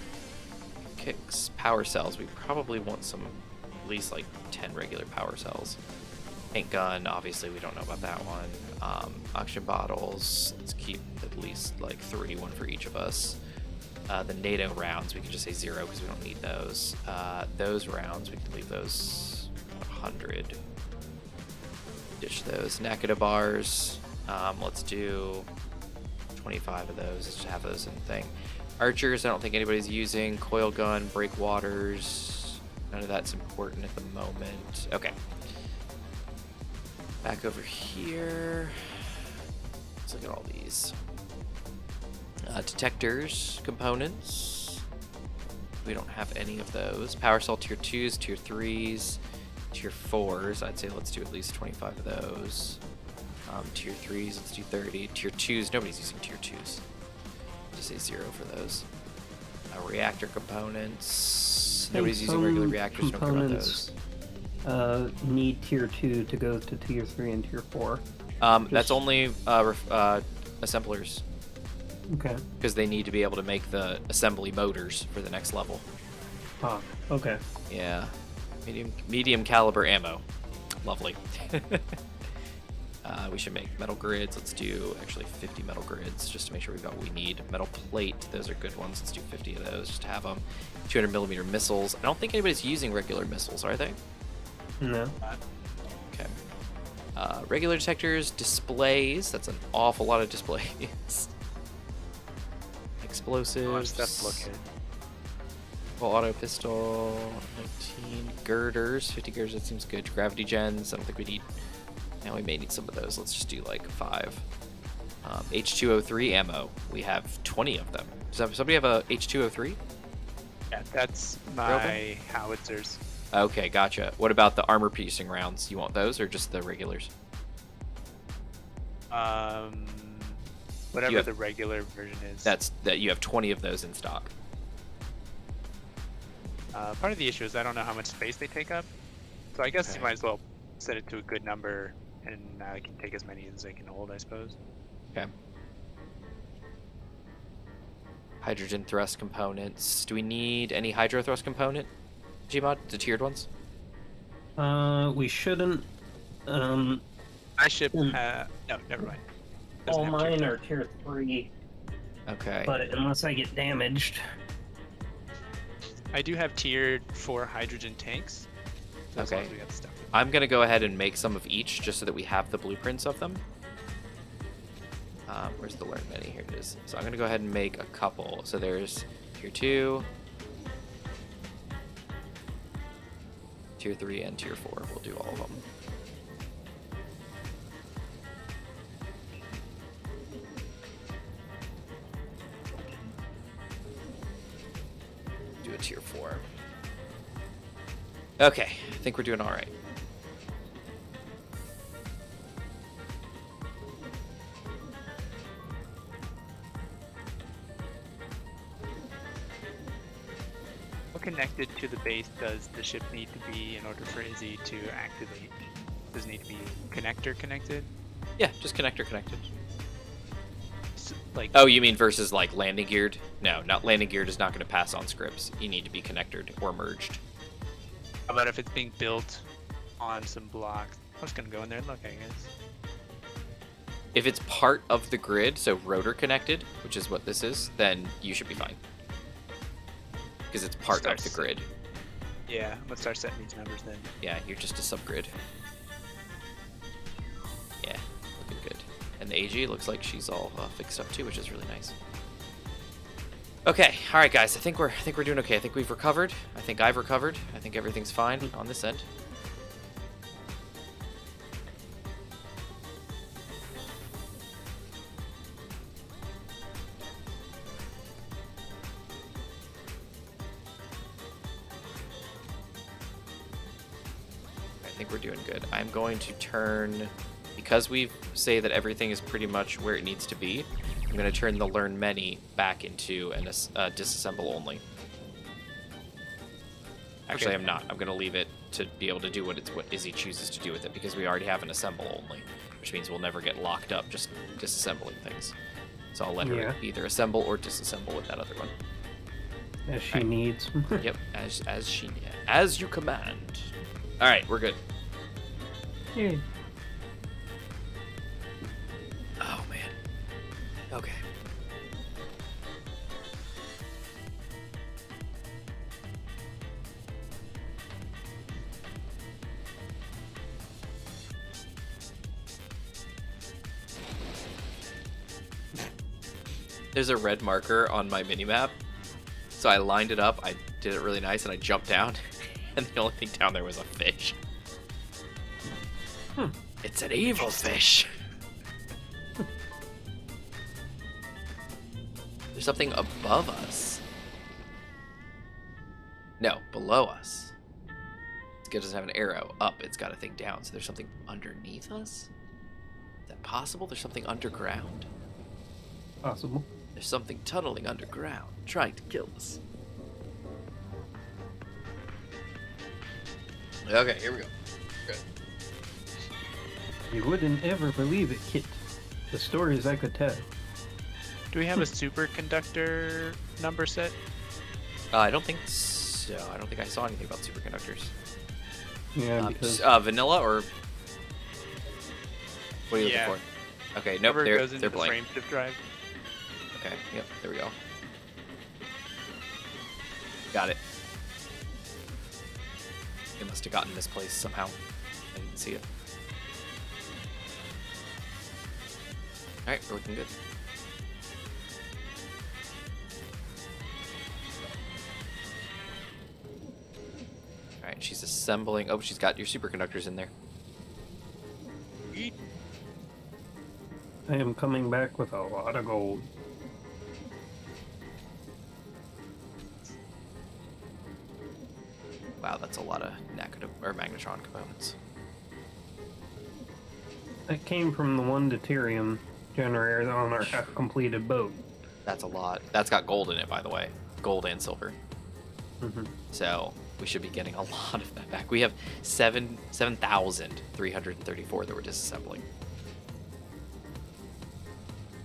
S2: Kicks, power cells. We probably want some, at least like 10 regular power cells. Paint gun, obviously we don't know about that one. Oxygen bottles, let's keep at least like 3, one for each of us. The NATO rounds, we can just say 0 because we don't need those. Those rounds, we can leave those 100. Ditch those. Nakata bars, let's do 25 of those, just to have those in the thing. Archers, I don't think anybody's using. Coil gun, breakwaters, none of that's important at the moment. Okay. Back over here. Let's look at all these. Detectors, components. We don't have any of those. Power cell tier 2s, tier 3s, tier 4s. I'd say let's do at least 25 of those. Tier 3s, let's do 30. Tier 2s, nobody's using tier 2s. Just say 0 for those. Reactor components. Nobody's using regular reactors, don't care about those.
S1: Need tier 2 to go to tier 3 and tier 4.
S2: That's only assemblers.
S1: Okay.
S2: Because they need to be able to make the assembly motors for the next level.
S1: Ah, okay.
S2: Yeah. Medium caliber ammo. Lovely. We should make metal grids. Let's do actually 50 metal grids just to make sure we've got what we need. Metal plate. Those are good ones. Let's do 50 of those just to have them. 200mm missiles. I don't think anybody's using regular missiles, are they?
S1: No.
S2: Okay. Regular detectors, displays. That's an awful lot of displays. Explosives.
S3: A lot of stuff to look at.
S2: Full auto pistol. 19 girders. 50 girders. That seems good. Gravity gens. I don't think we need. Now we may need some of those. Let's just do like 5. H203 ammo. We have 20 of them. Does somebody have a H203?
S3: Yeah, that's my howitzers.
S2: Okay, gotcha. What about the armor-piercing rounds? You want those or just the regulars?
S3: Whatever the regular version is.
S2: That you have 20 of those in stock.
S3: Part of the issue is I don't know how much space they take up, so I guess
S2: Okay.
S3: you might as well set it to a good number, and I can take as many as I can hold, I suppose.
S2: Okay. Hydrogen thrust components. Do we need any hydro thrust component? Gmod, the tiered ones?
S1: We shouldn't.
S3: My ship,
S1: Hmm.
S3: no, never mind.
S1: All
S3: Doesn't have tier
S1: mine
S3: two.
S1: are tier 3,
S2: Okay.
S1: but unless I get damaged.
S3: I do have tiered 4 hydrogen tanks. So as long
S2: Okay.
S3: as we got the stuff.
S2: I'm going to go ahead and make some of each just so that we have the blueprints of them. Where's the learn many? Here it is. So I'm going to go ahead and make a couple. So there's tier 2, tier 3, and tier 4. We'll do all of them. Do a tier 4. Okay, I think we're doing all right.
S3: What connected to the base does the ship need to be in order for Izzy to activate? Does it need to be connector connected?
S2: Yeah, just connector connected.
S3: Like,
S2: Oh, you mean versus like landing geared? No, not landing geared is not going to pass on scripts. You need to be connected or merged.
S3: how about if it's being built on some blocks? I was gonna go in there and look, I guess.
S2: If it's part of the grid, so rotor connected, which is what this is, then you should be fine. Because it's part of the grid.
S3: Yeah, I'm gonna start setting these numbers then.
S2: Yeah, you're just a subgrid. Yeah, looking good. And the AG looks like she's all fixed up too, which is really nice. Okay, all right, guys. I think we're doing okay. I think we've recovered. I think I've recovered. I think everything's fine on this end. I think we're doing good. I'm going to turn, because we say that everything is pretty much where it needs to be, I'm going to turn the learn many back into an disassemble only. Actually,
S3: Okay.
S2: I'm not. I'm going to leave it to be able to do what Izzy chooses to do with it, because we already have an assemble only, which means we'll never get locked up just disassembling things. So I'll let her
S1: Yeah.
S2: either assemble or disassemble with that other one.
S1: As she
S2: Right.
S1: needs.
S2: Yep, as you command. All right, we're good.
S1: Yay.
S2: Oh man. Okay. There's a red marker on my minimap, so I lined it up. I did it really nice, and I jumped down, and the only thing down there was a fish. It's an evil fish. There's something above us. No, below us. It doesn't have an arrow up. It's got a thing down. So there's something underneath us? Is that possible? There's something underground?
S1: Possible.
S2: There's something tunneling underground, trying to kill us. Okay, here we go. Good.
S1: You wouldn't ever believe it, Kit. The stories I could tell.
S3: Do we have a superconductor number set?
S2: I don't think so. I don't think I saw anything about superconductors.
S1: Yeah, because
S2: Vanilla or what are you
S3: Yeah.
S2: looking for? Okay, nope,
S3: Whatever
S2: they're
S3: goes into the
S2: blank.
S3: frame shift drive.
S2: Okay, yep, there we go. Got it. It must have gotten misplaced somehow. I didn't see it. Alright, we're looking good. Alright, she's assembling. Oh, she's got your superconductors in there.
S1: I am coming back with a lot of gold.
S2: Wow, that's a lot of magnetron components.
S1: That came from the one deuterium generator on our half-completed boat.
S2: That's a lot. That's got gold in it, by the way. Gold and silver. So we should be getting a lot of that back. We have 7,334 that we're disassembling.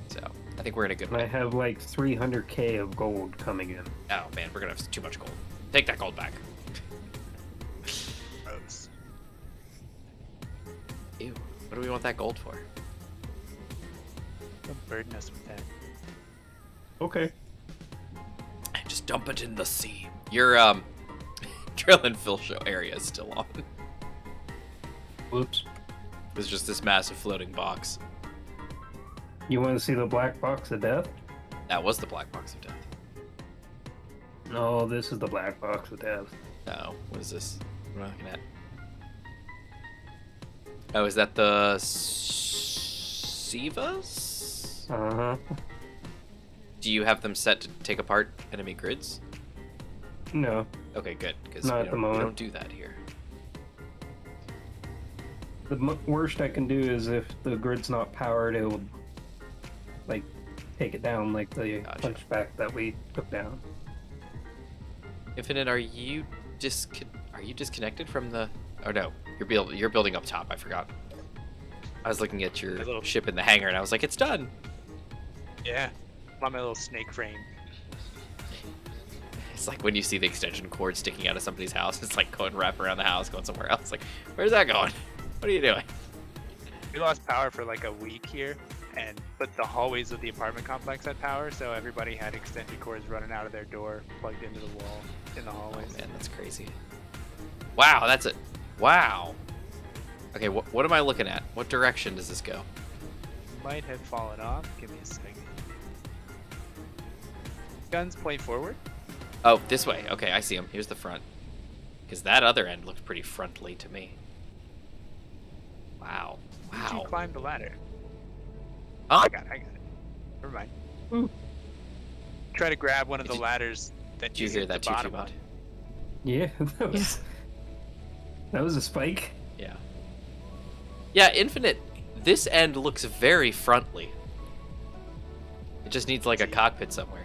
S2: So I think we're in a good way.
S1: I have like 300k of gold coming in.
S2: Oh man, we're gonna have too much gold. Take that gold back.
S3: Gross.
S2: Ew. What do we want that gold for?
S3: Don't burden us with that.
S1: Okay.
S2: Just dump it in the sea. Your drill and fill show area is still on.
S1: Whoops.
S2: It's just this massive floating box.
S1: You want to see the black box of death?
S2: That was the black box of death.
S1: No, this is the black box of death.
S2: No, what is this? What am I looking at? Oh, is that the Sivas?
S1: Uh-huh.
S2: Do you have them set to take apart enemy grids?
S1: No.
S2: Okay, good, because
S1: Not
S2: we
S1: at the
S2: don't
S1: moment.
S2: do that here.
S1: The worst I can do is if the grid's not powered, it will, like, take it down like the punchback that we took down.
S2: Infinite, are you disconnected from the? Oh no, you're building up top. I forgot. I was looking at your
S3: little
S2: ship in the hangar, and I was like, it's done.
S3: Yeah. I'm on my little snake frame.
S2: It's like when you see the extension cord sticking out of somebody's house. It's like going wrap around the house, going somewhere else. Like, where's that going? What are you doing?
S3: We lost power for like a week here, but the hallways of the apartment complex had power, so everybody had extension cords running out of their door, plugged into the wall in the hallways.
S2: Oh, man, that's crazy. Wow, that's it. Wow. Okay, what am I looking at? What direction does this go?
S3: Might have fallen off. Give me a second. Guns point forward.
S2: Oh, this way. Okay, I see him. Here's the front. Because that other end looked pretty frontally to me. Wow.
S3: Did
S2: Wow.
S3: you climb the ladder?
S2: Huh?
S3: I got it. Never mind.
S1: Ooh.
S3: Try to grab one of the ladders that
S2: Did you hear that,
S3: the bottom
S2: Choo-Choo
S3: on.
S1: Yeah, that was a spike.
S2: Yeah. Yeah, Infinite, this end looks very frontly. It just needs like a cockpit somewhere.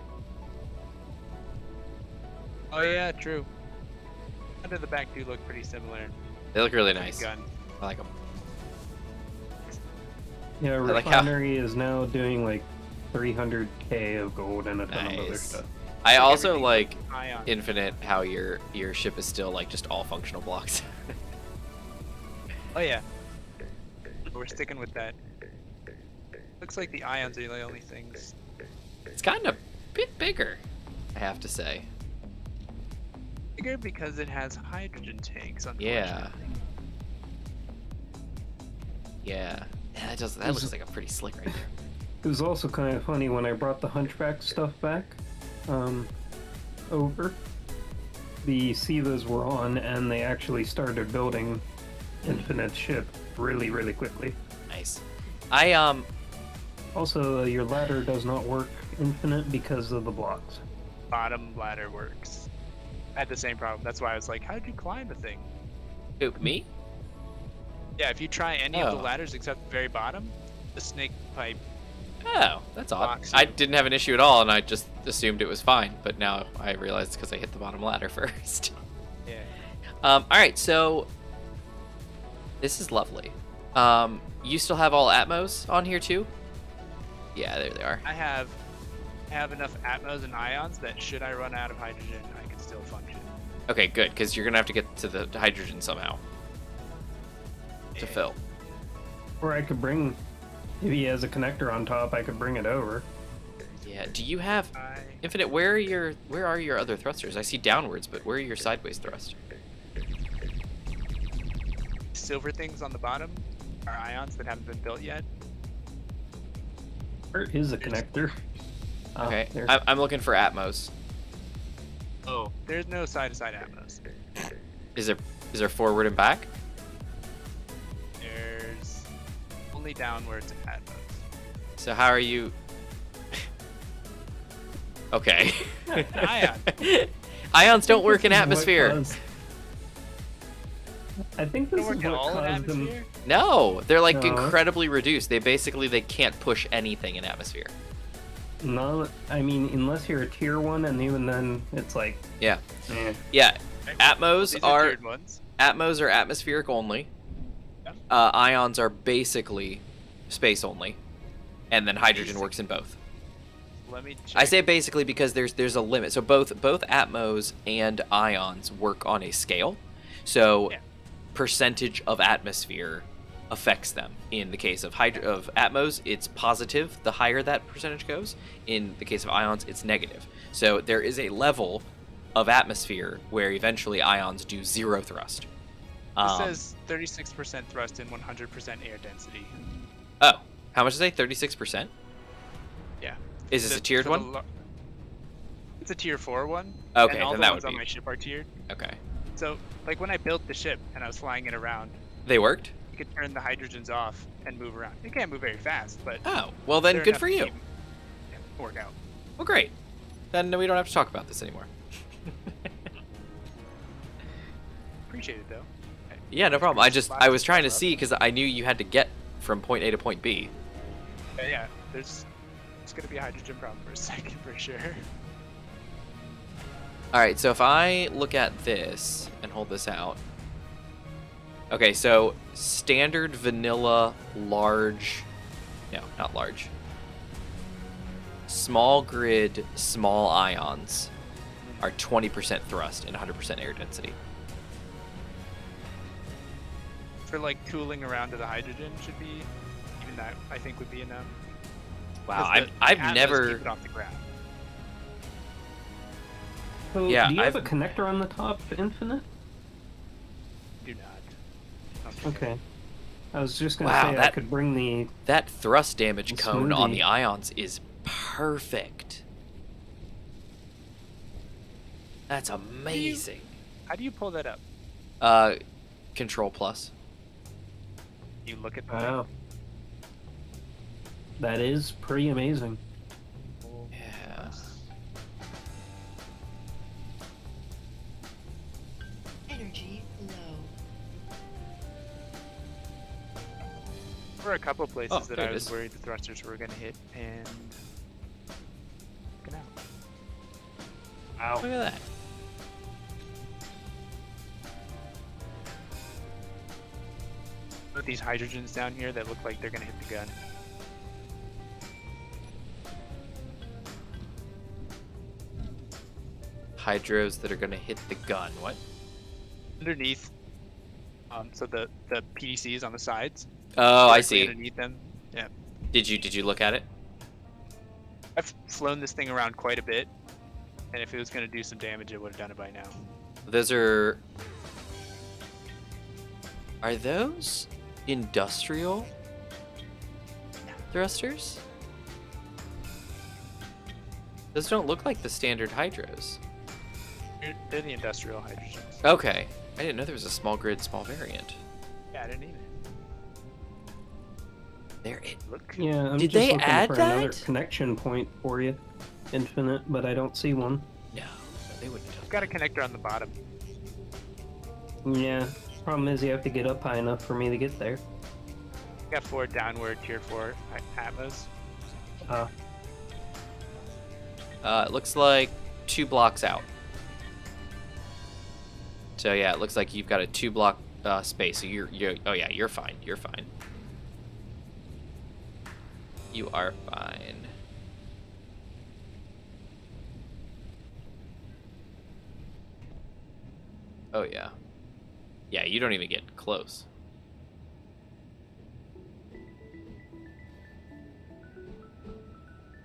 S3: Oh yeah, true. Under the back do look pretty similar.
S2: They look really
S3: Like a
S2: nice.
S3: gun.
S2: I like them.
S1: Yeah,
S2: like how-
S1: refinery is now doing like 300k of gold and a ton of other
S2: Nice.
S1: stuff.
S2: I also
S3: everything
S2: like
S3: Ion.
S2: Infinite how your ship is still like just all functional blocks.
S3: Oh yeah. We're sticking with that. Looks like the ions are the only things.
S2: It's gotten a bit bigger, I have to say.
S3: Bigger because it has hydrogen tanks,
S2: Yeah.
S3: unfortunately.
S2: Yeah. Yeah, that looks like a pretty slick right there.
S1: It was also kind of funny when I brought the Hunchback stuff back over. The Sivas were on, and they actually started building Infinite ship really, really quickly.
S2: Nice.
S1: Also, your ladder does not work Infinite because of the blocks.
S3: Bottom ladder works. I had the same problem. That's why I was like, how did you climb the thing?
S2: Who, me?
S3: Yeah, if you try any of the
S2: Oh.
S3: ladders except the very bottom, the snake pipe.
S2: Oh, that's odd.
S3: Box.
S2: I didn't have an issue at all, and I just assumed it was fine. But now I realize it's because I hit the bottom ladder first.
S3: Yeah.
S2: All right, so this is lovely. You still have all Atmos on here too? Yeah, there they are.
S3: I have enough Atmos and ions that should I run out of hydrogen, I can still function.
S2: Okay, good, because you're gonna have to get to the hydrogen somehow to
S3: Yeah.
S2: fill.
S1: Or I could bring, if he has a connector on top, I could bring it over.
S2: Yeah. Do you have
S3: I
S2: Infinite? Where are your other thrusters? I see downwards, but where are your sideways thrust?
S3: silver things on the bottom are ions that haven't been built yet.
S1: Where is the connector? Ah,
S2: Okay,
S1: there.
S2: I'm looking for Atmos.
S3: Oh, there's no side-to-side Atmos.
S2: Is there forward and back?
S3: There's only downwards Atmos.
S2: So how are you? Okay.
S3: Ion.
S2: Ions don't work in
S1: This is what
S2: atmosphere.
S1: caused- I think
S3: They
S1: this
S3: don't
S1: is
S3: work at
S1: what
S3: all in
S1: caused them.
S3: atmosphere?
S2: No, they're like
S1: No.
S2: incredibly reduced. They can't push anything in atmosphere.
S1: No, I mean, unless you're a tier 1, and even then, it's like...
S2: Yeah.
S1: Eh.
S2: Yeah. Atmos are
S3: tiered ones.
S2: Atmos are atmospheric only.
S3: Yep.
S2: Ions are basically space only. And then hydrogen works in both.
S3: Let me check.
S2: I say basically because there's a limit. So both Atmos and ions work on a scale. So percentage of atmosphere affects them. In the case of Atmos, it's positive the higher that percentage goes. In the case of ions, it's negative. So there is a level of atmosphere where eventually ions do 0 thrust.
S3: It says 36% thrust and 100% air density.
S2: Oh, how much is it? 36%?
S3: Yeah.
S2: Is this a tiered one?
S3: It's a tier 4 one.
S2: Okay,
S3: and all
S2: then
S3: the
S2: that
S3: ones
S2: would
S3: on
S2: be...
S3: my ship are tiered.
S2: Okay.
S3: So, like when I built the ship and I was flying it around,
S2: They worked?
S3: you could turn the hydrogens off and move around. You can't move very fast, but
S2: Oh, well then
S3: they're
S2: good
S3: enough
S2: for
S3: to
S2: you.
S3: work out.
S2: Well, great. Then we don't have to talk about this anymore.
S3: Appreciate it though.
S2: Yeah, no problem. I was trying to see because I knew you had to get from point A to point B.
S3: Yeah, it's gonna be a hydrogen problem for a second for sure.
S2: All right, so if I look at this and hold this out. Okay, so standard vanilla large, no, not large. Small grid, small ions are 20% thrust and 100% air density.
S3: For like cooling around to the hydrogen should be, even that I think would be enough.
S2: Wow,
S3: 'Cause the
S2: I've
S3: atoms
S2: never.
S3: keep it off the ground.
S1: So,
S2: Yeah,
S1: do you have a connector on the top, Infinite?
S3: Do not.
S1: Okay. I was just gonna
S2: Wow,
S1: say I could bring the...
S2: That thrust damage cone on
S1: Smoothie.
S2: the ions is perfect. That's amazing.
S3: How do you pull that up?
S2: Control plus.
S3: You look at the
S1: Wow. That is pretty amazing.
S2: Yeah.
S4: Energy low.
S3: There were a couple places
S2: Oh,
S3: that
S2: there
S3: I
S2: it
S3: was
S2: is.
S3: worried the thrusters were gonna hit, and looking out.
S2: Look at that.
S3: With these hydrogens down here that look like they're gonna hit the gun.
S2: Hydros that are gonna hit the gun. What?
S3: Underneath, so the PDCs on the sides.
S2: Oh, I
S3: directly
S2: see.
S3: Underneath them. Yeah.
S2: Did you look at it?
S3: I've flown this thing around quite a bit, and if it was gonna do some damage, it would have done it by now.
S2: Those are. Are those industrial thrusters? Those don't look like the standard hydros.
S3: They're the industrial hydrogens.
S2: Okay. I didn't know there was a small grid, small variant.
S3: Yeah, I didn't either.
S2: There it.
S3: Look.
S1: Yeah, I'm
S2: Did
S1: just
S2: they
S1: looking
S2: add
S1: for another
S2: that?
S1: connection point for you, Infinite, but I don't see one.
S2: No, they wouldn't have.
S3: Got a connector on the bottom.
S1: Yeah, problem is you have to get up high enough for me to get there.
S3: Got 4 downward tier 4 Atmos.
S2: It looks like 2 blocks out. So yeah, it looks like you've got a 2 block space. So you're oh yeah, you're fine. You're fine. You are fine. Oh yeah. Yeah, you don't even get close.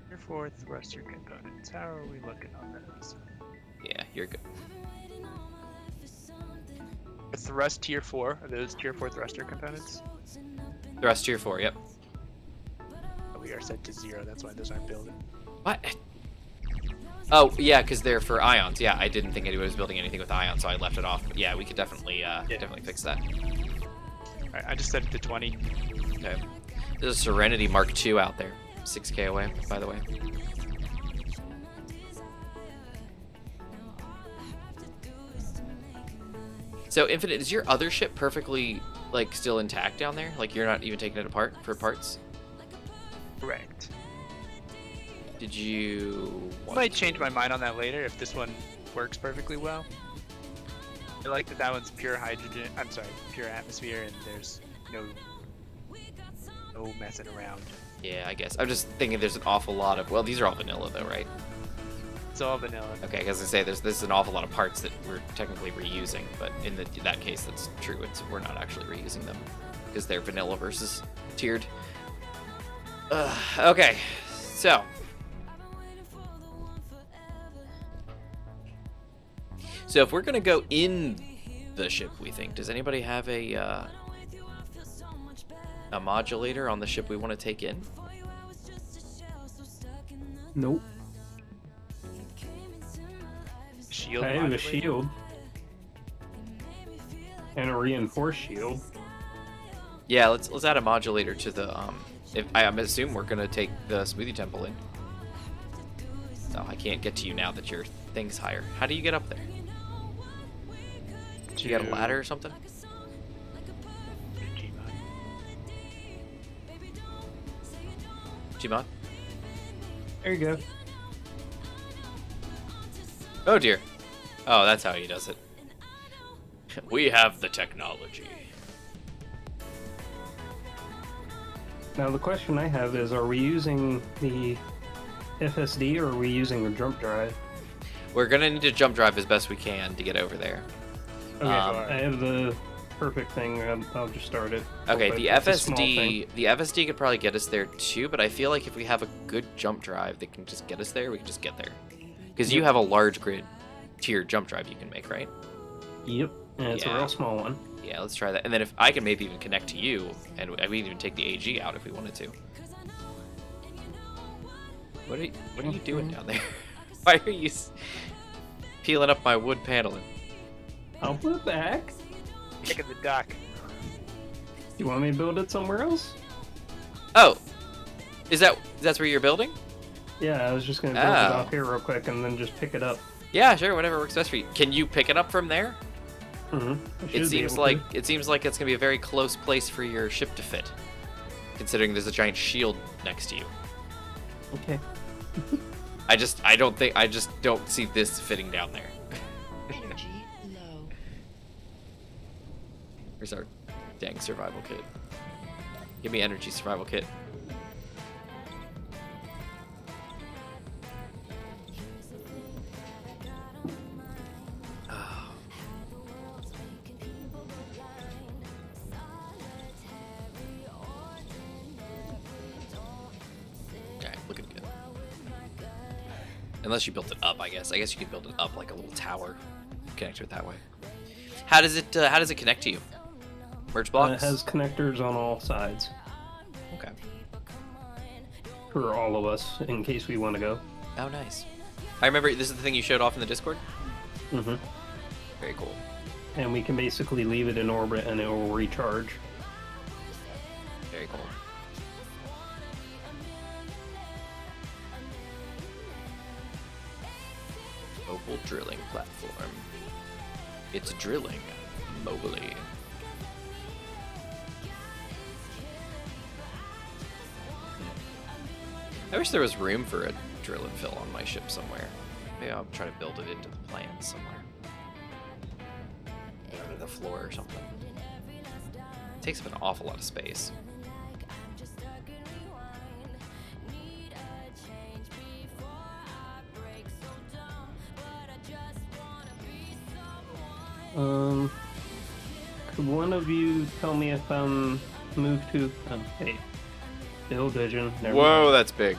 S3: Tier 4 thruster components. How are we looking on those?
S2: Yeah, you're good.
S3: The thrust tier 4, are those tier 4 thruster components?
S2: Thrust tier 4, yep.
S3: We are set to 0, that's why those aren't building.
S2: What? Oh, yeah, because they're for ions. Yeah, I didn't think anybody was building anything with ions, so I left it off. But yeah, we could definitely definitely fix that.
S3: Alright, I just set it to 20.
S2: Okay. There's a Serenity Mark II out there. 6K away, by the way. So, Infinite, is your other ship perfectly, like, still intact down there? Like, you're not even taking it apart for parts?
S3: Correct.
S2: Did you?
S3: Might change my mind on that later if this one works perfectly well. I like that one's pure hydrogen. I'm sorry, pure atmosphere, and there's no messing around.
S2: Yeah, I guess. I'm just thinking there's an awful lot of. Well, these are all vanilla though, right?
S3: It's all vanilla.
S2: Okay, I was gonna say there's an awful lot of parts that we're technically reusing, but in that case, that's true. We're not actually reusing them because they're vanilla versus tiered. Okay, so. So if we're gonna go in the ship, we think, does anybody have a modulator on the ship we want to take in?
S1: Nope.
S3: Shield.
S1: I have a
S3: modulator?
S1: shield. And a reinforced shield.
S2: Yeah, let's add a modulator to the if I assume we're gonna take the Smoothie Temple in. So I can't get to you now that your thing's higher. How do you get up there? Do you got a ladder or something? Gmod?
S1: There you go.
S2: Oh dear. Oh, that's how he does it. We have the technology.
S1: Now the question I have is, are we using the FSD or are we using the jump drive?
S2: We're gonna need to jump drive as best we can to get over there.
S1: Okay, I have the perfect thing. I'll just start it.
S2: Okay,
S1: But
S2: the
S1: it's a small thing.
S2: FSD could probably get us there too, but I feel like if we have a good jump drive that can just get us there, we can just get there. Because you have a large grid tier jump drive you can make, right?
S1: Yep, and it's a
S2: Yeah.
S1: real small one.
S2: Yeah, let's try that. And then if I can maybe even connect to you, and we can even take the AG out if we wanted to. What are you doing down there? Why are you peeling up my wood paneling?
S1: I'll put it back.
S3: Look at the dock.
S1: You want me to build it somewhere else?
S2: Oh, that's where you're building?
S1: Yeah, I was just gonna build it
S2: Oh.
S1: off here real quick and then just pick it up.
S2: Yeah, sure, whatever works best for you. Can you pick it up from there?
S1: Mm-hmm.
S2: It seems like it's gonna be a very close place for your ship to fit, considering there's a giant shield next to you.
S1: Okay.
S2: I just don't see this fitting down there.
S4: Energy low.
S2: Where's our dang survival kit? Give me energy survival kit. Oh. Alright, looking good. Unless you built it up, I guess. I guess you could build it up like a little tower. Connect it that way. How does it connect to you? Merge blocks?
S1: It has connectors on all sides
S2: Okay.
S1: for all of us in case we want to go.
S2: Oh, nice. I remember this is the thing you showed off in the Discord?
S1: Mm-hmm.
S2: Very cool.
S1: And we can basically leave it in orbit and it will recharge.
S2: Very cool. Mobile drilling platform. It's drilling mobily. I wish there was room for a drill and fill on my ship somewhere. Maybe I'll try to build it into the plans somewhere. Under the floor or something. It takes up an awful lot of space.
S1: Could one of you tell me if I'm moved to? Hey, Bill Vision.
S2: Whoa, that's big.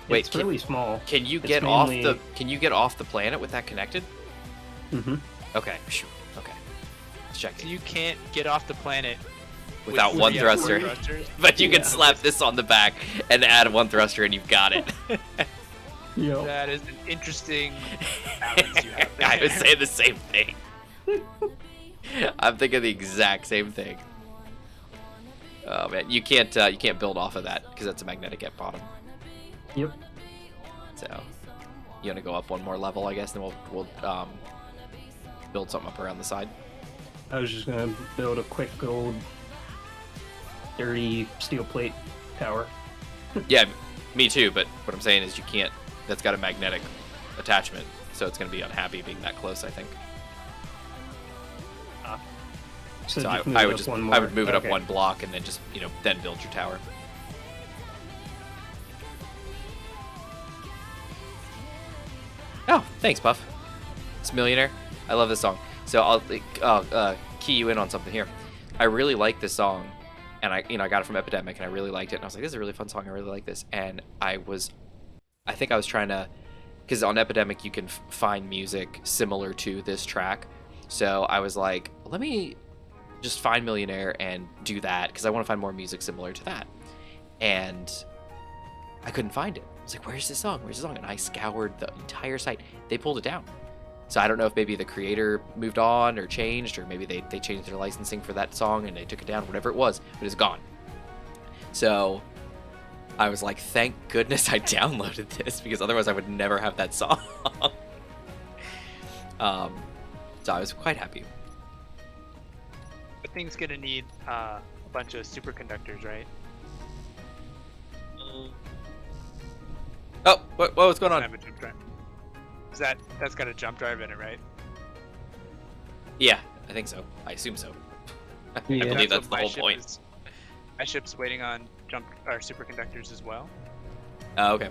S2: Wait,
S1: It's really small.
S2: Can you
S1: It's
S2: get
S1: mainly-
S2: Can you get off the planet with that connected?
S1: Mm-hmm.
S2: Okay, phew, okay. Let's check
S3: So
S2: it.
S3: you can't get off the planet
S2: Without
S3: with
S2: one
S3: three
S2: thruster.
S3: thrusters?
S2: But you can
S1: Yeah.
S2: slap this on the back and add one thruster and you've got it.
S1: Yep.
S3: That is an interesting balance you have there.
S2: I would say the same thing. I'm thinking the exact same thing. Oh man, you can't build off of that because that's a magnetic at bottom.
S1: Yep.
S2: So you want to go up one more level, I guess, and we'll build something up around the side.
S1: I was just gonna build a quick old dirty steel plate tower.
S2: Yeah, Me too, but what I'm saying is you can't. That's got a magnetic attachment, so it's going to be unhappy being that close, I think. So I would move it up one block and then just, then build your tower. Oh, thanks, Puff. It's Millionaire. I love this song. So I'll key you in on something here. I really like this song, and I got it from Epidemic, and I really liked it. And I was like, this is a really fun song. I really like this. And I think I was trying to, because on Epidemic you can find music similar to this track. So I was like, let me just find Millionaire and do that, because I want to find more music similar to that. And I couldn't find it. I was like, where's this song? Where's the song? And I scoured the entire site. They pulled it down. So I don't know if maybe the creator moved on or changed, or maybe they changed their licensing for that song and they took it down, whatever it was, but it's gone. So I was like, thank goodness I downloaded this, because otherwise I would never have that song. So I was quite happy.
S3: The thing's gonna need a bunch of superconductors, right?
S2: Oh, what's going on?
S3: Have a jump drive. That's got a jump drive in it, right?
S2: Yeah, I think so. I assume so. I believe that's the whole point.
S3: My ship's waiting on superconductors as well.
S2: Oh, okay.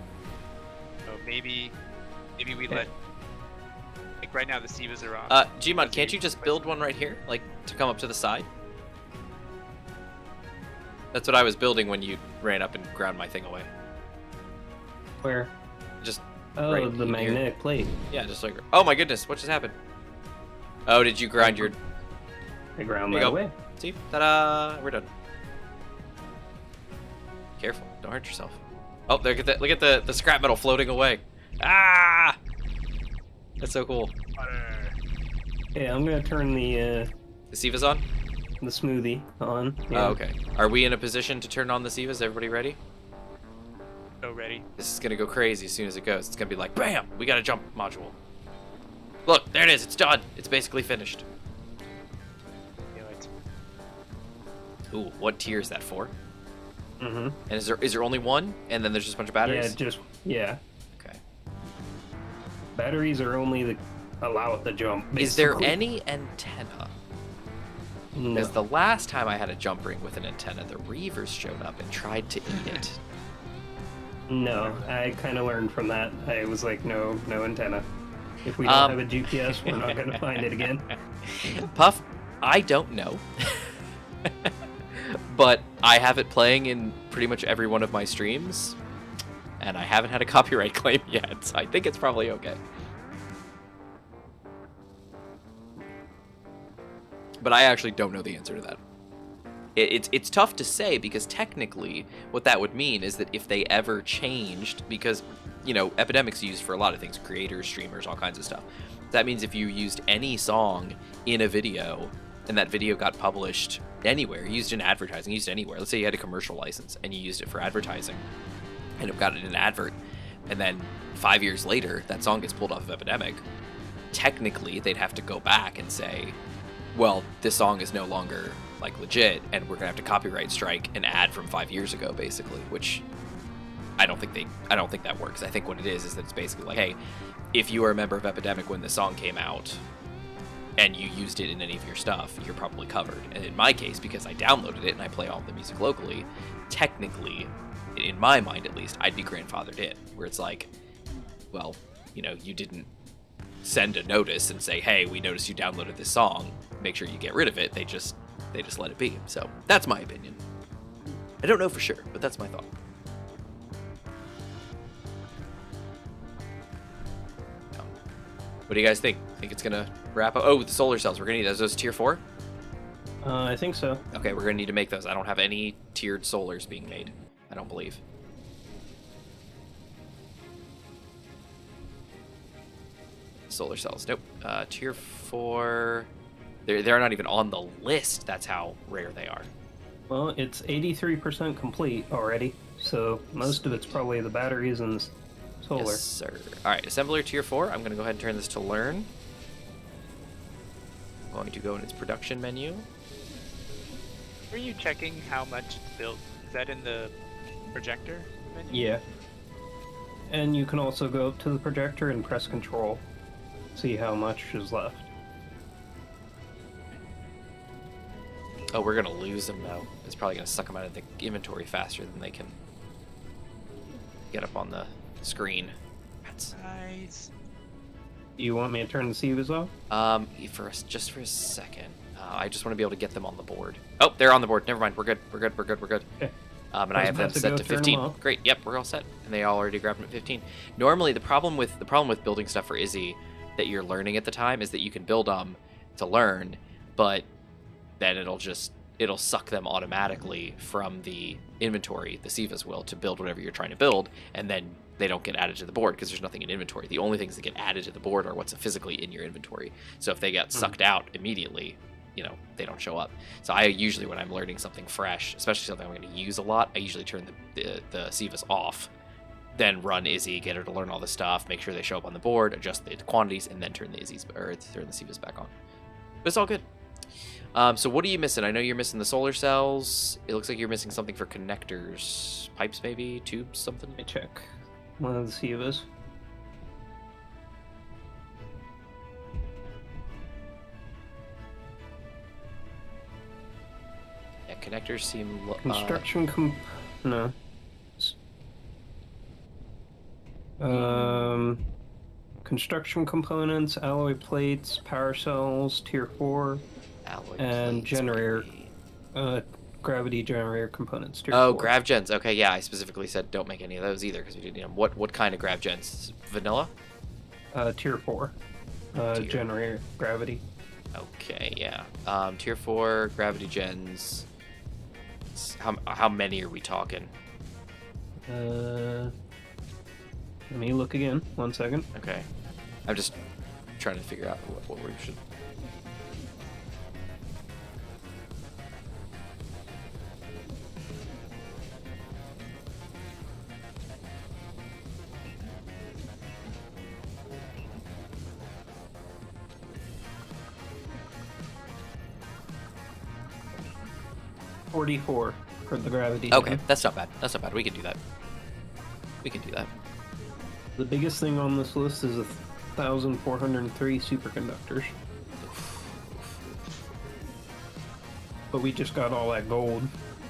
S3: So maybe we let. Like right now, the Sivas are on.
S2: Gmod, can't you just build one right here, like to come up to the side? That's what I was building when you ran up and ground my thing away.
S1: Where?
S2: Just.
S1: Oh,
S2: right
S1: the magnetic plate.
S2: Yeah, just like. Oh my goodness, what just happened? Oh, did you grind your?
S1: I ground that away.
S2: See, ta-da! We're done. Careful, don't hurt yourself. Oh, look at the scrap metal floating away. Ah! That's so cool.
S1: Yeah, I'm gonna turn the
S2: Sivas on?
S1: The smoothie on. Yeah.
S2: Oh, okay. Are we in a position to turn on the Sivas? Everybody ready?
S3: So ready.
S2: This is gonna go crazy as soon as it goes. It's gonna be like, BAM! We got a jump module. Look, there it is. It's done. It's basically finished.
S3: Feel it.
S2: Ooh, what tier is that for?
S1: Mm-hmm.
S2: And is there only one? And then there's just a bunch of batteries?
S1: Yeah.
S2: Okay.
S1: Batteries are only allow it to jump. Basically.
S2: Is there any antenna?
S1: No.
S2: Because the last time I had a jump ring with an antenna, the Reavers showed up and tried to eat it.
S1: No, I kind of learned from that. I was like, no antenna. If we don't have a GPS, we're not going to find it again.
S2: Puff, I don't know. But I have it playing in pretty much every one of my streams, and I haven't had a copyright claim yet, so I think it's probably okay. But I actually don't know the answer to that. It's tough to say, because technically what that would mean is that if they ever changed, because, Epidemic's used for a lot of things, creators, streamers, all kinds of stuff. That means if you used any song in a video and that video got published anywhere, used in advertising, used anywhere. Let's say you had a commercial license and you used it for advertising and it got it in an advert, and then 5 years later that song gets pulled off of Epidemic, technically they'd have to go back and say, well, this song is no longer legit, and we're gonna have to copyright strike an ad from 5 years ago, basically. Which I don't think that works. I think what it is that it's basically like, hey, if you are a member of Epidemic when the song came out and you used it in any of your stuff, you're probably covered. And in my case, because I downloaded it and I play all the music locally, technically, in my mind at least, I'd be grandfathered in. Where it's like, well, you didn't send a notice and say, hey, we noticed you downloaded this song, make sure you get rid of it. They just let it be. So that's my opinion. I don't know for sure, but that's my thought. What do you guys think? Think it's gonna wrap up? Oh, the solar cells. We're gonna need those tier 4?
S1: I think so.
S2: Okay, we're gonna need to make those. I don't have any tiered solars being made, I don't believe. Solar cells. Nope. Tier 4. They're not even on the list. That's how rare they are.
S1: Well, it's 83% complete already, so most of it's probably the batteries and solar.
S2: Yes, sir. All right, assembler tier 4. I'm going to go ahead and turn this to learn. I'm going to go in its production menu.
S3: Were you checking how much it's built? Is that in the projector menu?
S1: Yeah. And you can also go up to the projector and press control. See how much is left.
S2: Oh, we're gonna lose them though. It's probably gonna suck them out of the inventory faster than they can get up on the screen. That's
S3: Nice.
S1: You want me to turn the Sivas off?
S2: just for a second. I just want to be able to get them on the board. Oh, they're on the board. Never mind. We're good. We're good.
S1: Okay.
S2: And I have them set to 15. Great. Yep, we're all set. And they all already grabbed them at 15. Normally, the problem with building stuff for Izzy that you're learning at the time is that you can build them to learn, but then it'll suck them automatically from the inventory. The Sivas will to build whatever you're trying to build, and then they don't get added to the board because there's nothing in inventory. The only things that get added to the board are what's physically in your inventory. So if they get sucked out immediately, they don't show up. So I usually, when I'm learning something fresh, especially something I'm going to use a lot, I usually turn the Sivas off, then run Izzy, get her to learn all the stuff, make sure they show up on the board, adjust the quantities, and then turn the Sivas back on. But it's all good. So what are you missing? I know you're missing the solar cells. It looks like you're missing something for connectors, pipes maybe, tubes, something.
S1: Let me check. One of the Sivas.
S2: Yeah, connectors seem
S1: Construction no. Construction components, alloy plates, power cells, tier 4,
S2: alloy
S1: and
S2: plates,
S1: generator,
S2: maybe.
S1: gravity generator components. Tier
S2: Oh,
S1: 4.
S2: grav gens. Okay, yeah, I specifically said don't make any of those either because we didn't need them. What kind of grav gens? Vanilla?
S1: Tier 4. Generator gravity.
S2: Okay, yeah. Tier 4 gravity gens. How many are we talking?
S1: Let me look again. 1 second.
S2: Okay. I'm just trying to figure out what we should.
S1: $44 for the gravity.
S2: Okay,
S1: gen.
S2: that's not bad. That's not bad. We can do that. We can do that.
S1: The biggest thing on this list is 1,403 superconductors. But we just got all that gold.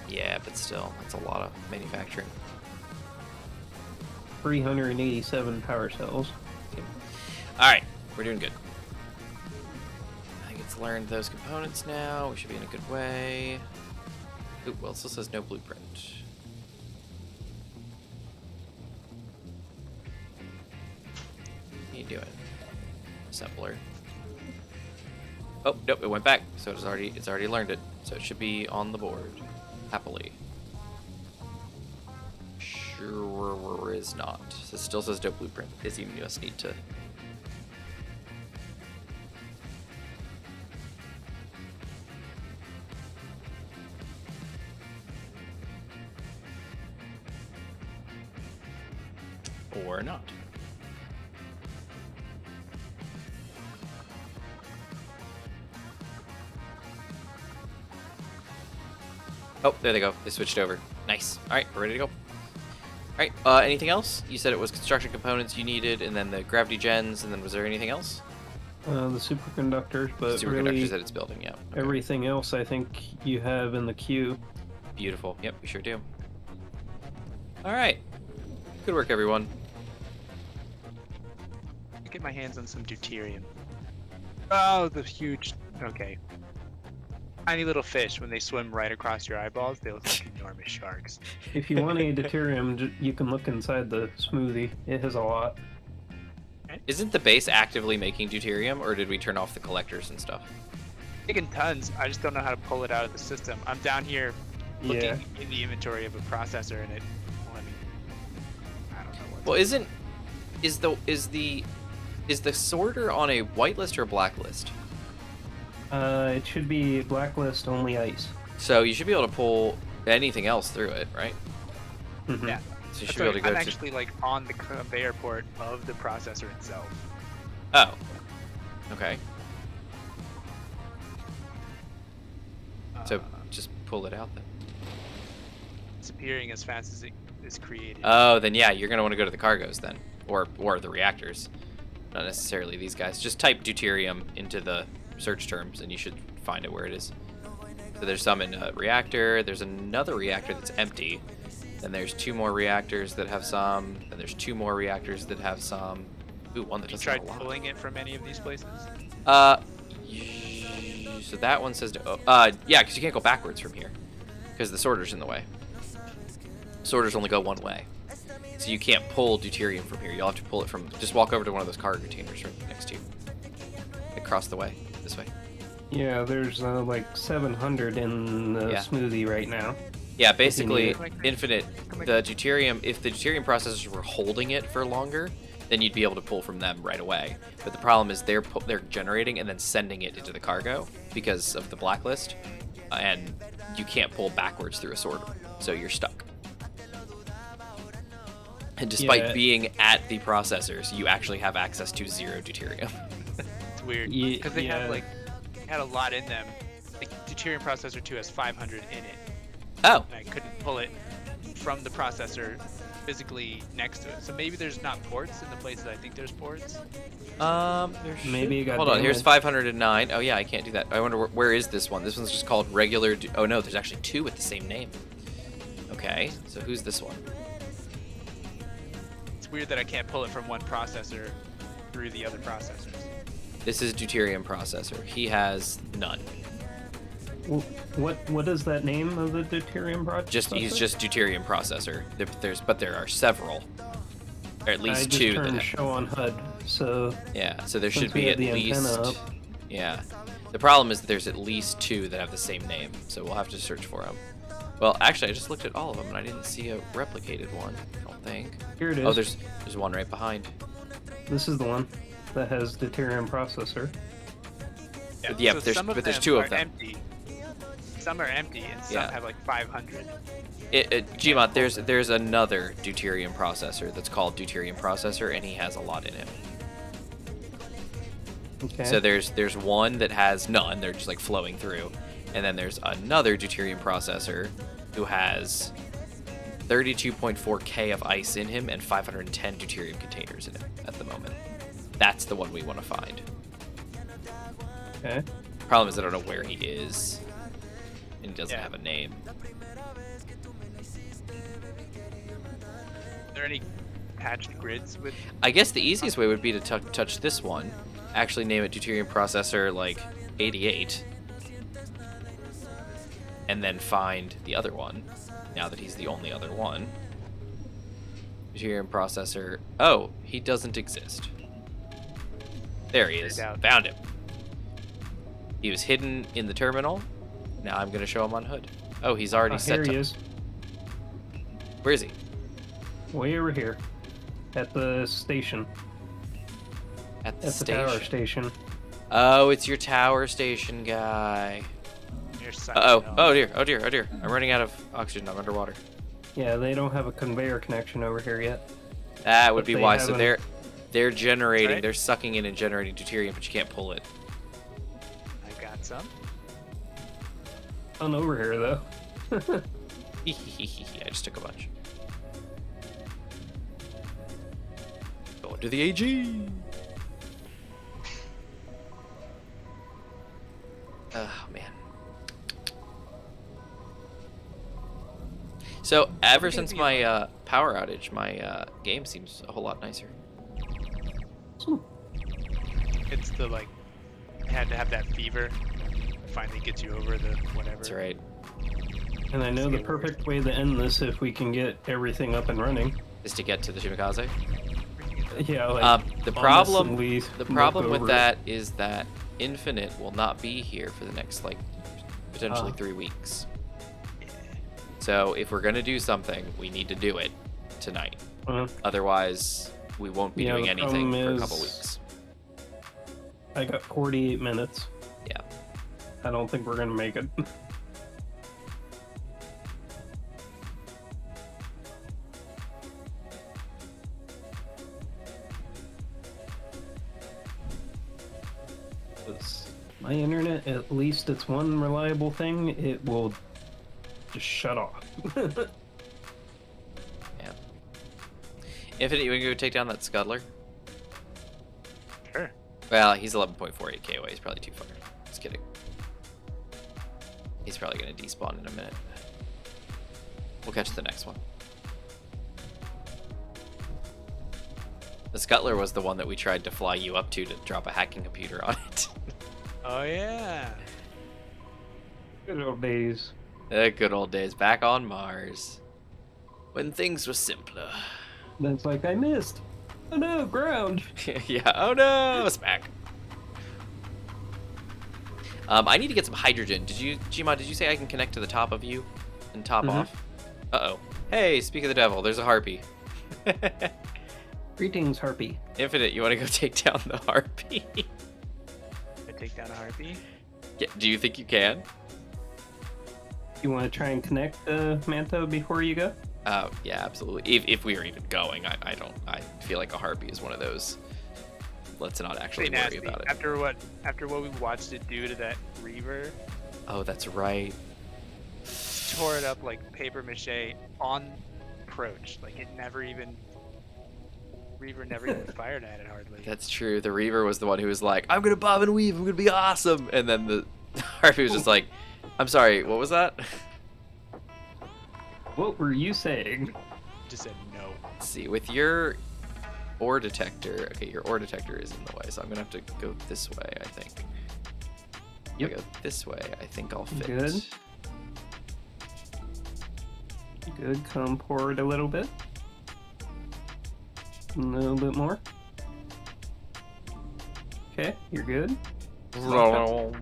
S2: Yeah, but still, that's a lot of manufacturing.
S1: 387 power cells.
S2: Alright, we're doing good. I think it's learned those components now. We should be in a good way. Ooh, well, it still says no blueprint. What are you doing? Assembler. Oh, nope, it went back. So it's already learned it. So it should be on the board. Happily. Sure is not. So it still says no blueprint. Izzy must need to. Or not. Oh, there they go. They switched over. Nice. All right, we're ready to go. All right. Anything else? You said it was construction components you needed, and then the gravity gens, and then was there anything else?
S1: The superconductors, but
S2: Superconductors
S1: really
S2: that it's building. Yeah. Okay.
S1: everything else I think you have in the queue.
S2: Beautiful. Yep, we sure do. All right. Good work, everyone.
S3: Get my hands on some deuterium. Oh, the huge. Okay. Tiny little fish, when they swim right across your eyeballs, they look like enormous sharks.
S1: If you want any deuterium, you can look inside the smoothie. It has a lot.
S2: Isn't the base actively making deuterium, or did we turn off the collectors and stuff?
S3: Taking tons. I just don't know how to pull it out of the system. I'm down here looking in the inventory of a processor, and it. Well, I mean, I don't know what.
S2: Well, is the sorter on a whitelist or a blacklist?
S1: It should be blacklist only ice.
S2: So you should be able to pull anything else through it, right?
S1: Mm-hmm.
S3: Yeah.
S2: So you should be able to go
S3: I'm
S2: to.
S3: actually like on the conveyor port of the processor itself.
S2: Oh. Okay. So just pull it out then.
S3: disappearing as fast as it is created.
S2: Oh, then yeah, you're gonna want to go to the cargoes then, or the reactors. Not necessarily these guys. Just type deuterium into the search terms, and you should find it where it is. So there's some in a reactor. There's another reactor that's empty. Then there's 2 more reactors that have some. Then there's 2 more reactors that have some. Ooh, one that
S3: You
S2: doesn't
S3: tried
S2: have a lot.
S3: pulling it from any of these places?
S2: So that one says yeah, because you can't go backwards from here, because the sorter's in the way. Sorters only go one way, so you can't pull deuterium from here. You'll have to pull it from. Just walk over to one of those cargo containers right next to you. Across the way, this way.
S1: Yeah, there's like 700 in the
S2: Yeah.
S1: smoothie right now.
S2: Yeah, basically
S3: it.
S2: infinite. The deuterium. If the deuterium processors were holding it for longer, then you'd be able to pull from them right away. But the problem is they're generating and then sending it into the cargo because of the blacklist, and you can't pull backwards through a sorter, so you're stuck. And despite being at the processors, you actually have access to 0 deuterium.
S3: It's weird because they had a lot in them. The deuterium processor 2 has 500 in it.
S2: Oh,
S3: And I couldn't pull it from the processor physically next to it. So maybe there's not ports in the places I think there's ports.
S1: Maybe it got
S2: hold on. Here's
S1: damaged.
S2: 509. Oh yeah, I can't do that. I wonder where is this one. This one's just called regular. Oh no, there's actually 2 with the same name. Okay, so who's this one?
S3: It's weird that I can't pull it from one processor through the other processors.
S2: This is deuterium processor. He has none.
S1: What is that name of the deuterium project?
S2: He's just deuterium processor. But there are several, or at least
S1: I just
S2: 2
S1: turned
S2: that have,
S1: show on HUD, so
S2: yeah. So there
S1: since
S2: should
S1: we
S2: be
S1: had
S2: at
S1: the
S2: least
S1: antenna up.
S2: yeah. The problem is that there's at least 2 that have the same name, so we'll have to search for them. Well, actually, I just looked at all of them and I didn't see a replicated one. I don't think.
S1: Here it is.
S2: Oh, there's one right behind.
S1: This is the one that has deuterium processor.
S2: Yeah,
S3: so
S2: but there's-
S3: some
S2: but there's 2 of
S3: are
S2: them.
S3: Empty. Some are empty and some
S2: Yeah.
S3: have like 500.
S2: Gmod, there's another deuterium processor that's called deuterium processor, and he has a lot in him.
S1: Okay.
S2: So there's one that has none, they're just like flowing through, and then there's another deuterium processor who has 32.4K of ice in him and 510 deuterium containers in him at the moment. That's the one we want to find.
S1: Okay.
S2: Problem is I don't know where he is, and he doesn't
S3: Yeah.
S2: have a name.
S3: Are there any patched grids with?
S2: I guess the easiest way would be to touch this one, actually name it deuterium processor like 88, and then find the other one, now that he's the only other one. Deuterium processor, oh, he doesn't exist. There he is,
S3: Figured out.
S2: found him. He was hidden in the terminal, now I'm going to show him on HUD. Oh, he's already set
S1: Here
S2: to...
S1: he is,
S2: Where is he?
S1: way over here, at the station,
S2: At the
S1: at the
S2: station.
S1: tower station.
S2: Oh, it's your tower station guy.
S3: Your
S2: Oh dear. I'm running out of oxygen. I'm underwater.
S1: Yeah, they don't have a conveyor connection over here yet.
S2: That would
S1: But
S2: be
S1: they
S2: why. So
S1: haven't-
S2: they're generating,
S3: Right.
S2: they're sucking in and generating deuterium, but you can't pull it.
S3: I got some.
S1: On over here though.
S2: I just took a bunch. Going to the AG. Oh man. So ever since my power outage, my game seems a whole lot nicer.
S3: It's the like, I had to have that fever. Finally gets you over the whatever.
S2: That's right.
S1: And I know the perfect way to end this, if we can get everything up and running.
S2: Is to get to the Shimakaze.
S1: Yeah, like
S2: The
S1: on this
S2: problem,
S1: and we
S2: the
S1: look
S2: problem with
S1: over
S2: that is that Infinite will not be here for the next like potentially
S1: Ah.
S2: 3 weeks. So if we're gonna do something, we need to do it tonight. Otherwise, we won't be
S1: Yeah,
S2: doing
S1: the
S2: anything
S1: problem
S2: for a couple
S1: is-
S2: weeks.
S1: I got 48 minutes.
S2: Yeah.
S1: I don't think we're gonna make it. My internet, at least it's one reliable thing, it will just shut off.
S2: Infinite, you want to go take down that Scuttler?
S3: Sure.
S2: Well, he's 11.48k away. He's probably too far. Just kidding. He's probably going to despawn in a minute. We'll catch the next one. The Scuttler was the one that we tried to fly you up to drop a hacking computer on it.
S3: Oh yeah.
S1: Good old days.
S2: The good old days back on Mars. When things were simpler.
S1: That's like I missed. Oh no, ground.
S2: Yeah, oh no, smack. I need to get some hydrogen. Gmod, did you say I can connect to the top of you and top off? Uh-oh. Hey, speak of the devil, there's a harpy.
S1: Greetings, Harpy.
S2: Infinite, you want to go take down the harpy?
S3: I take down a harpy.
S2: Yeah, do you think you can?
S1: You want to try and connect Manta before you go?
S2: Yeah, absolutely. If we are even going, I feel like a harpy is one of those. Let's not actually worry about it.
S3: After what we watched it do to that Reaver.
S2: Oh, that's right.
S3: Tore it up like paper mache on approach. Like Reaver never even fired at it hardly.
S2: That's true. The Reaver was the one who was like, I'm gonna bob and weave, I'm gonna be awesome. And then the harpy was just like, I'm sorry, what was that?
S1: What were you saying?
S3: Just said no.
S2: Let's see, with your ore detector, okay, your ore detector is in the way, so I'm gonna have to go this way, I think. If I go this way, I think I'll fit.
S1: Good. Good, come forward a little bit. A little bit more. Okay, you're good.
S2: Alright,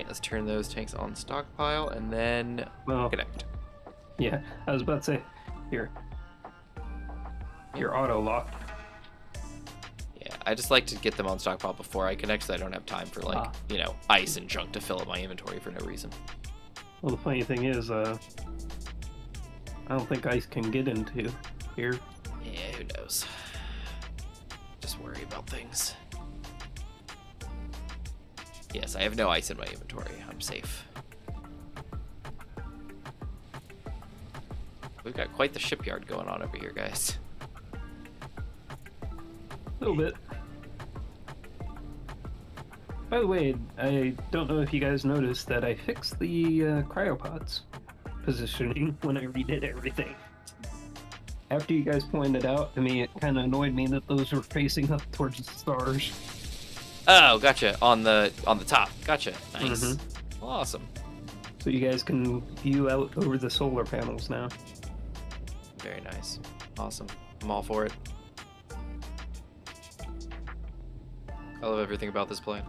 S2: let's turn those tanks on stockpile and then connect.
S1: Yeah, I was about to say, you're auto locked.
S2: Yeah, I just like to get them on stockpile before I connect so I don't have time for ice and junk to fill up my inventory for no reason.
S1: Well, the funny thing is, I don't think ice can get into here.
S2: Yeah, who knows? Just worry about things. Yes, I have no ice in my inventory. I'm safe. We've got quite the shipyard going on over here, guys.
S1: A little bit. By the way, I don't know if you guys noticed that I fixed the cryopods positioning when I redid everything. After you guys pointed out to me, it kind of annoyed me that those were facing up towards the stars.
S2: Oh, gotcha. On the top. Gotcha. Nice.
S1: Mm-hmm.
S2: Awesome.
S1: So you guys can view out over the solar panels now.
S2: Very nice. Awesome. I'm all for it. I love everything about this plane.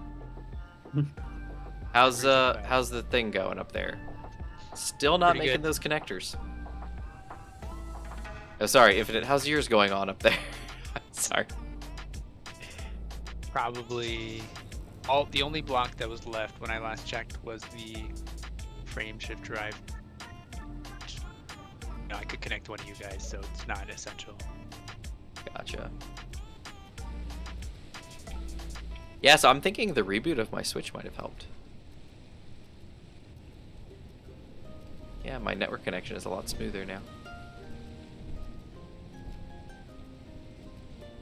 S2: How's the thing going up there? Still not
S3: Pretty
S2: making
S3: good.
S2: those connectors. Oh, sorry, Infinite. How's yours going on up there? Sorry.
S3: Probably the only block that was left when I last checked was the frame shift drive. No, I could connect one of you guys, so it's not essential.
S2: Gotcha. Yeah, so I'm thinking the reboot of my Switch might have helped. Yeah, my network connection is a lot smoother now.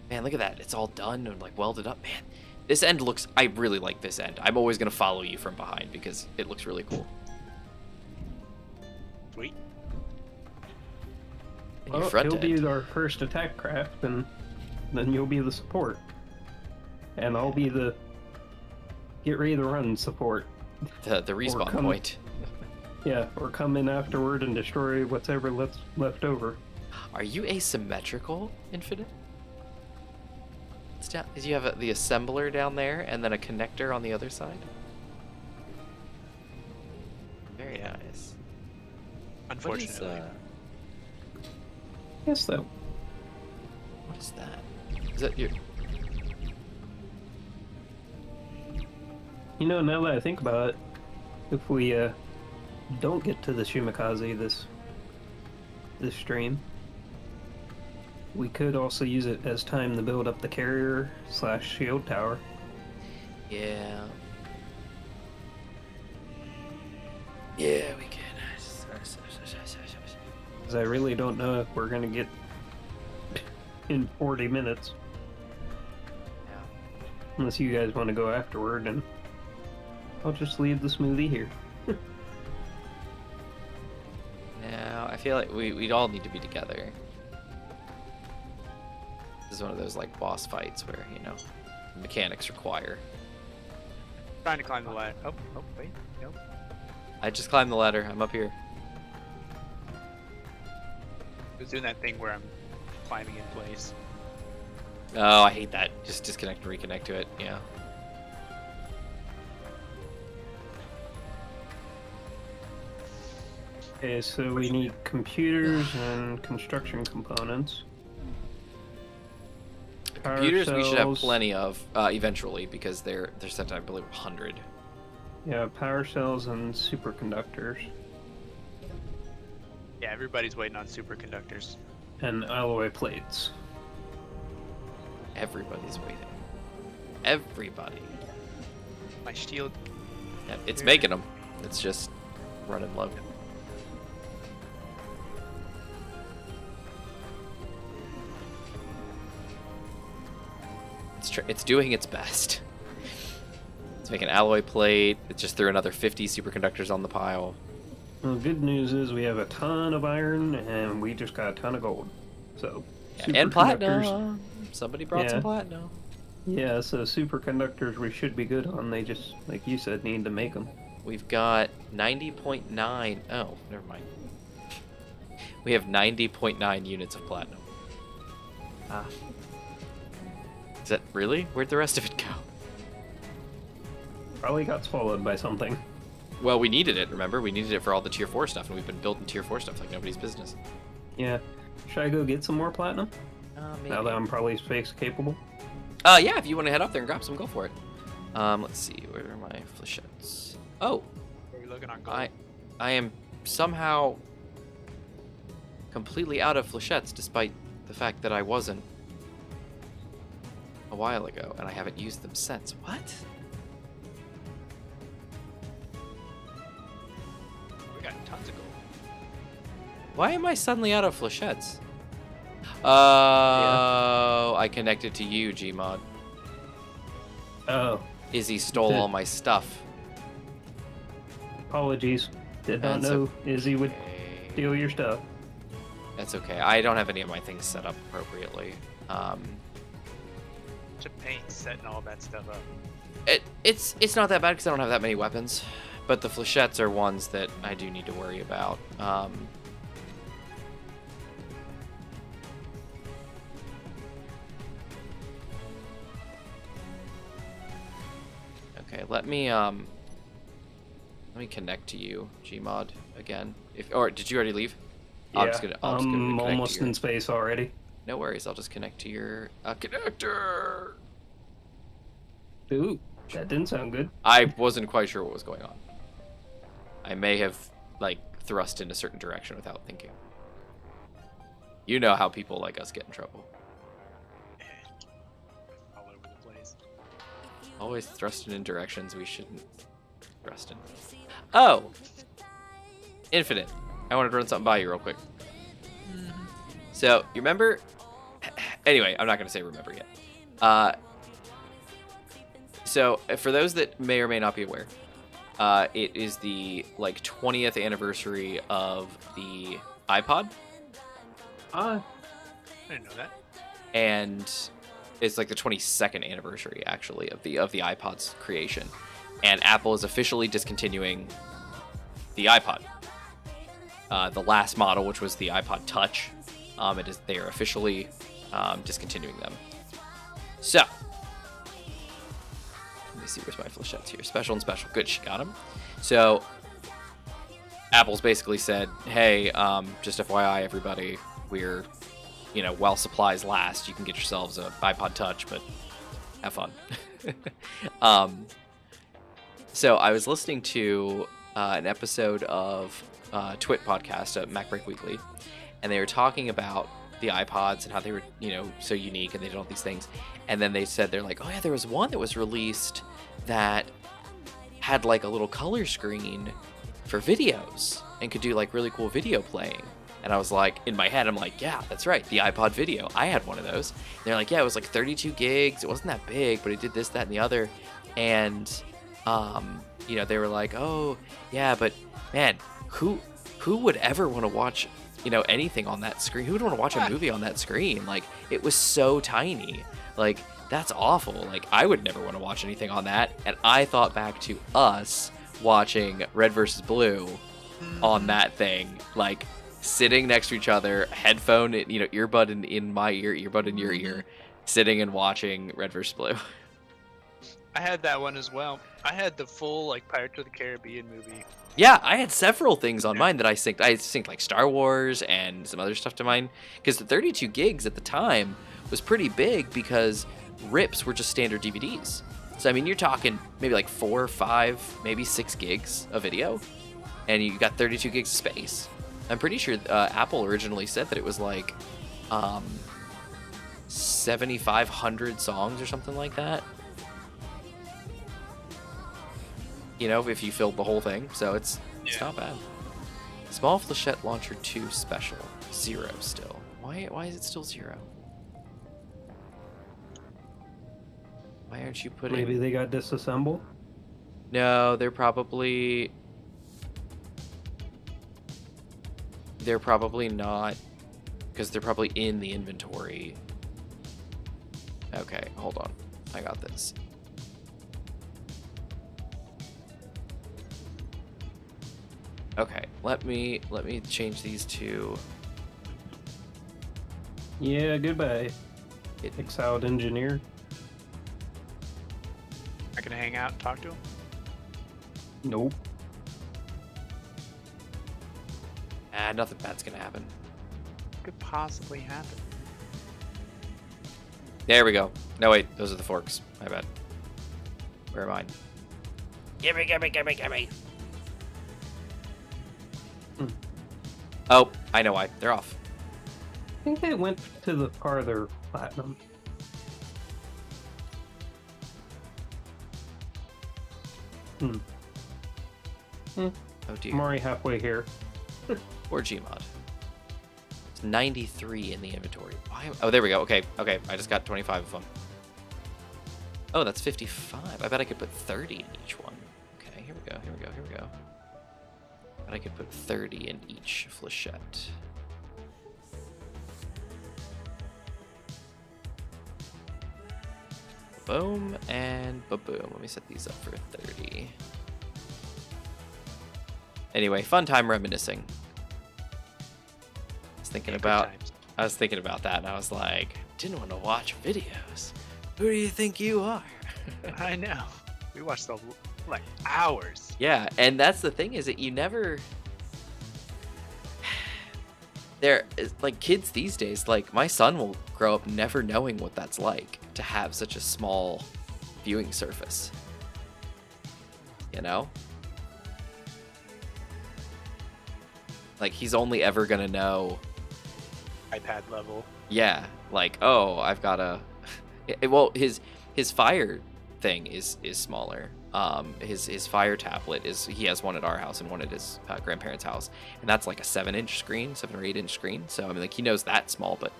S2: Man, look at that. It's all done and like welded up. Man, this end looks... I really like this end. I'm always going to follow you from behind because it looks really cool.
S3: Sweet.
S2: And your
S1: Well,
S2: front
S1: he'll
S2: end.
S1: be our first attack craft, and then you'll be the support. And I'll be the get ready to run support.
S2: The respawn point.
S1: Yeah, or come in afterward and destroy whatever left over.
S2: Are you asymmetrical, Infinite? It's down, you have the assembler down there and then a connector on the other side? Very nice.
S3: Unfortunately.
S1: Yes, though.
S2: What is that? Is that your...
S1: You know, now that I think about it, if we don't get to the Shimakaze this stream, we could also use it as time to build up the carrier / shield tower.
S2: Yeah. Yeah, we can.
S1: Because I really don't know if we're gonna get in 40 minutes.
S2: Yeah.
S1: Unless you guys want to go afterward, and I'll just leave the smoothie here.
S2: No, I feel like we'd all need to be together. This is one of those like boss fights where, you know, mechanics require.
S3: Trying to climb the ladder. Oh, wait. Nope.
S2: I just climbed the ladder. I'm up here.
S3: I was doing that thing where I'm climbing in place.
S2: Oh, I hate that. Just disconnect and reconnect to it. Yeah.
S1: Okay, so we need computers and construction components. Power
S2: Computers we should have
S1: cells.
S2: plenty of eventually because they're set to, I believe, 100.
S1: Yeah, power cells and superconductors.
S3: Yeah, everybody's waiting on superconductors.
S1: And alloy plates.
S2: Everybody's waiting. Everybody.
S3: My shield.
S2: Yeah, it's making them. It's just running low. It's doing its best. It's making an alloy plate. It just threw another 50 superconductors on the pile.
S1: Well, the good news is we have a ton of iron, and we just got a ton of gold. So,
S2: Yeah, and
S1: superconductors-
S2: platinum. Somebody brought some platinum.
S1: Yeah, so superconductors we should be good on. They just, like you said, need to make them.
S2: We've got 90.9. Oh, never mind. We have 90.9 units of platinum. Ah. Is that really? Where'd the rest of it go?
S1: Probably got swallowed by something.
S2: Well, we needed it, remember? We needed it for all the tier 4 stuff, and we've been building tier 4 stuff like nobody's business.
S1: Yeah. Should I go get some more platinum?
S2: Maybe.
S1: Now that I'm probably space capable?
S2: Yeah, if you want to head up there and grab some, go for it. Let's see, where are my flechettes? Oh,
S3: Are we looking on gold?
S2: I am somehow completely out of flechettes, despite the fact that I wasn't a while ago, and I haven't used them since. What?
S3: We got tons of gold.
S2: Why am I suddenly out of flechettes? Oh, I connected to you, Gmod.
S1: Oh,
S2: Izzy stole all my stuff.
S1: apologies. Did not
S2: That's
S1: know Izzy would
S2: okay.
S1: steal your stuff.
S2: That's okay. I don't have any of my things set up appropriately.
S3: Just paint setting all that stuff up.
S2: It's not that bad because I don't have that many weapons, but the flechettes are ones that I do need to worry about. Okay, let me connect to you, Gmod, again. Or did you already leave?
S1: Yeah,
S2: I'm just gonna reconnect
S1: almost
S2: to your...
S1: in space already.
S2: No worries, I'll just connect to your connector.
S1: Ooh, that didn't sound good.
S2: I wasn't quite sure what was going on. I may have like thrust in a certain direction without thinking. You know how people like us get in trouble.
S3: All over the place.
S2: Always thrusting in directions we shouldn't thrust in. Oh! Infinite. I wanted to run something by you real quick. So, you remember? Anyway, I'm not going to say remember yet. So, for those that may or may not be aware, it is the like 20th anniversary of the iPod.
S3: I didn't know that.
S2: And it's like the 22nd anniversary actually of the iPod's creation, and Apple is officially discontinuing the iPod. The last model, which was the iPod Touch, they are officially discontinuing them. So let me see, where's my flechettes here? Special and special. Good, she got them. So Apple's basically said, hey, just FYI, everybody, we're, while supplies last, you can get yourselves a iPod Touch, but have fun. So I was listening to an episode of Twit podcast at Mac Break Weekly, and they were talking about the iPods and how they were, so unique, and they did all these things. And then they said, they're like, oh yeah, there was one that was released that had like a little color screen for videos and could do like really cool video playing. And And I was like, in my head, I'm like, yeah, that's right, the iPod Video. I had one of those. And they're like, yeah, it was like 32 gigs. It wasn't that big, but it did this, that, and the other. And, you know, they were like, oh, yeah, but man, who would ever want to watch, you know, anything on that screen? Who would want to watch a movie on that screen? Like, it was so tiny. Like, that's awful. Like, I would never want to watch anything on that. And I thought back to us watching Red versus Blue on that thing, like sitting next to each other, headphone, you know, earbud in my ear, earbud in your ear, sitting and watching Red versus Blue.
S3: I had that one as well. I had the full like Pirates of the Caribbean movie.
S2: Yeah, I had several things on mine that I synced. I synced like Star Wars and some other stuff to mine, because the 32 gigs at the time was pretty big because rips were just standard DVDs. So I mean, you're talking maybe like 4 or 5, maybe 6 gigs of video, and you got 32 gigs of space. I'm pretty sure Apple originally said that it was like 7,500 songs or something like that. You know, if you filled the whole thing, so it's not bad. Small Flechette Launcher 2 Special, 0 still. Why is it still 0? Why aren't you putting?
S1: Maybe they got disassembled.
S2: No, they're probably not, because they're probably in the inventory. Okay, hold on, I got this. Okay, let me change these to.
S1: Yeah, goodbye. Exiled engineer.
S3: I can hang out and talk to him.
S1: Nope.
S2: Nothing bad's gonna happen.
S3: What could possibly happen?
S2: There we go. No wait, those are the forks. My bad. Where are mine? Gimme. Oh, I know why. They're off.
S1: I think they went to the farther platinum.
S2: Oh dear.
S1: I'm already halfway here.
S2: Or Gmod. It's 93 in the inventory. Why? Oh, there we go. Okay. I just got 25 of them. Oh, that's 55. I bet I could put 30 in each one. Okay, here we go. I bet I could put 30 in each flechette. Boom and ba-boom. Let me set these up for 30. Anyway, fun time reminiscing. I was thinking about that, and I was like, didn't want to watch videos. Who do you think you are?
S3: I know. We watched like hours.
S2: Yeah, and that's the thing, is that you never. There, like, kids these days, like, my son will grow up never knowing what that's like to have such a small viewing surface. You know? Like, he's only ever gonna know
S3: iPad level.
S2: Yeah, like, oh, I've got a. Well, his Fire thing is smaller. His Fire tablet he has one at our house and one at his grandparents' house, and that's like a 7-inch screen, 7 or 8-inch screen. So I mean, like, he knows that small, but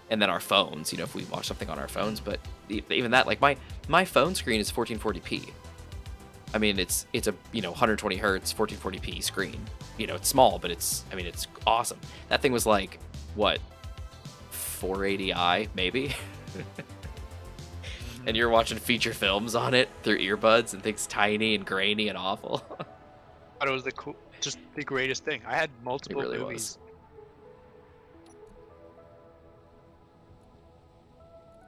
S2: and then our phones, you know, if we watch something on our phones, but even that, like, my phone screen is 1440p. I mean, it's a 120 hertz 1440p screen. You know, it's small, but it's awesome. That thing was like what, 480i maybe. And you're watching feature films on it through earbuds and things tiny and grainy and awful.
S3: I thought it was just the greatest thing. I had multiple movies.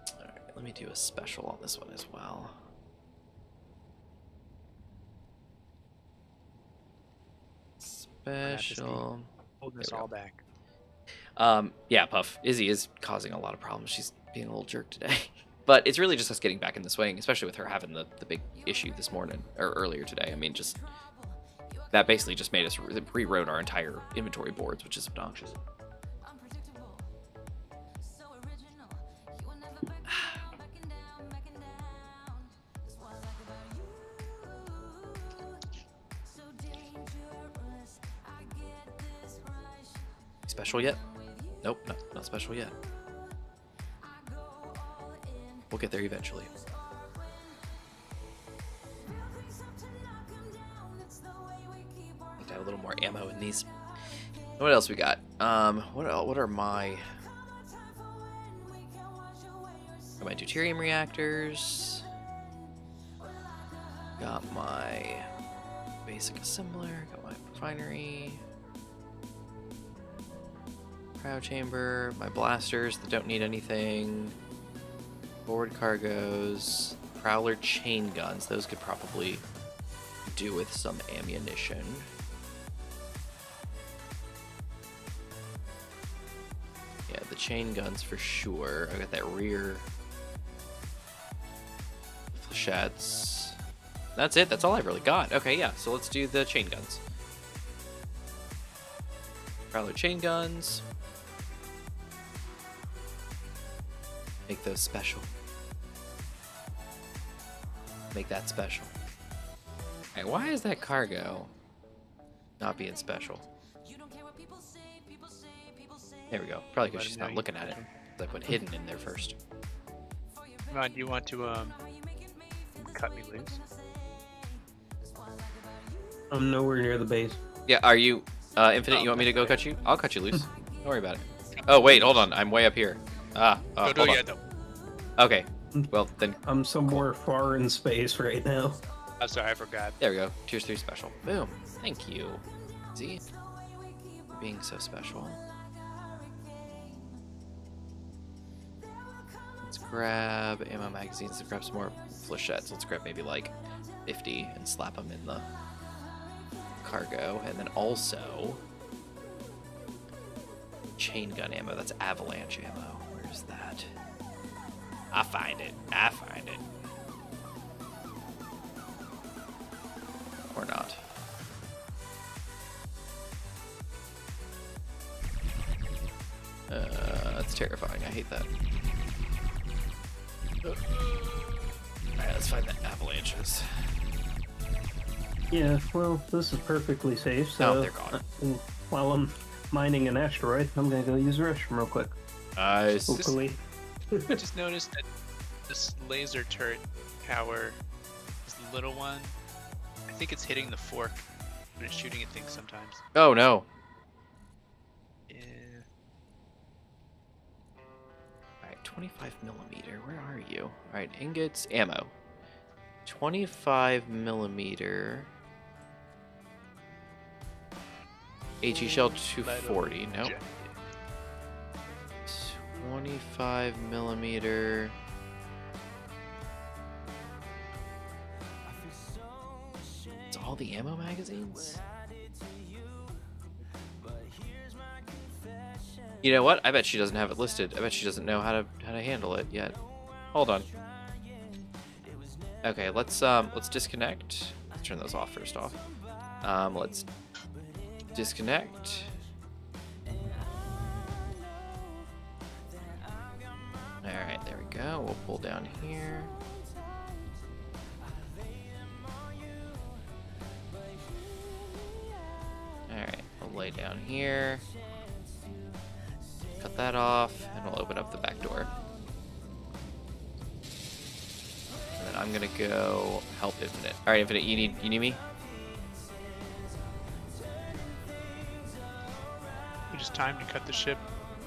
S2: All right, let me do a special on this one as well. Special.
S3: Holding this all back.
S2: Yeah, Puff. Izzy is causing a lot of problems. She's being a little jerk today. But it's really just us getting back in the swing, especially with her having the big issue this morning, or earlier today. I mean, just that basically just made us rewrote our entire inventory boards, which is obnoxious. Special yet? Nope, not special yet. We'll get there eventually. Need to have a little more ammo in these. What else we got? What are my... Got my deuterium reactors. Got my basic assembler. Got my refinery. Cryo chamber. My blasters that don't need anything. Forward cargos. Prowler chain guns. Those could probably do with some ammunition. Yeah, the chain guns for sure. I got that rear flechettes. That's it. That's all I really got. Okay, yeah. So let's do the chain guns. Prowler chain guns. Make those special. Make that special. Alright, why is that cargo not being special? There we go. Probably because she's not looking at it. I put hidden in there first.
S3: Come on, do you want to cut me loose?
S1: I'm nowhere near the base.
S2: Yeah, are you Infinite? You want me to go cut you? I'll cut you loose. Don't worry about it. Oh wait, hold on. I'm way up here. Hold on. Okay. Well then.
S1: I'm somewhere far in space right now.
S3: I'm sorry, I forgot.
S2: There we go. Tier 3 special. Boom. Thank you. Z. Being so special. Let's grab ammo magazines. Let's grab some more flechettes. Let's grab maybe like 50 and slap them in the cargo. And then also chain gun ammo. That's avalanche ammo. Where's that? I find it. Or not. That's terrifying. I hate that. Alright, let's find the avalanches.
S1: Yeah, well, this is perfectly safe, so...
S2: Oh, they're gone.
S1: While I'm mining an asteroid, I'm gonna go use the restroom real quick.
S2: Nice.
S1: Hopefully.
S3: I just noticed that this laser turret tower, this little one, I think it's hitting the fork when it's shooting at things sometimes.
S2: Oh no.
S3: Yeah.
S2: Alright, 25 millimeter. Where are you? Alright, ingots, ammo. 25 millimeter. HE shell 240. Nope. 25 millimeter. It's all the ammo magazines? You know what? I bet she doesn't have it listed. I bet she doesn't know how to handle it yet. Hold on. Okay, let's disconnect. Let's turn those off first off. Let's disconnect. Alright, there we go. We'll pull down here. Alright, we'll lay down here. Cut that off, and we'll open up the back door. And then I'm gonna go help Infinite. Alright, Infinite, you need me?
S3: We just time to cut the ship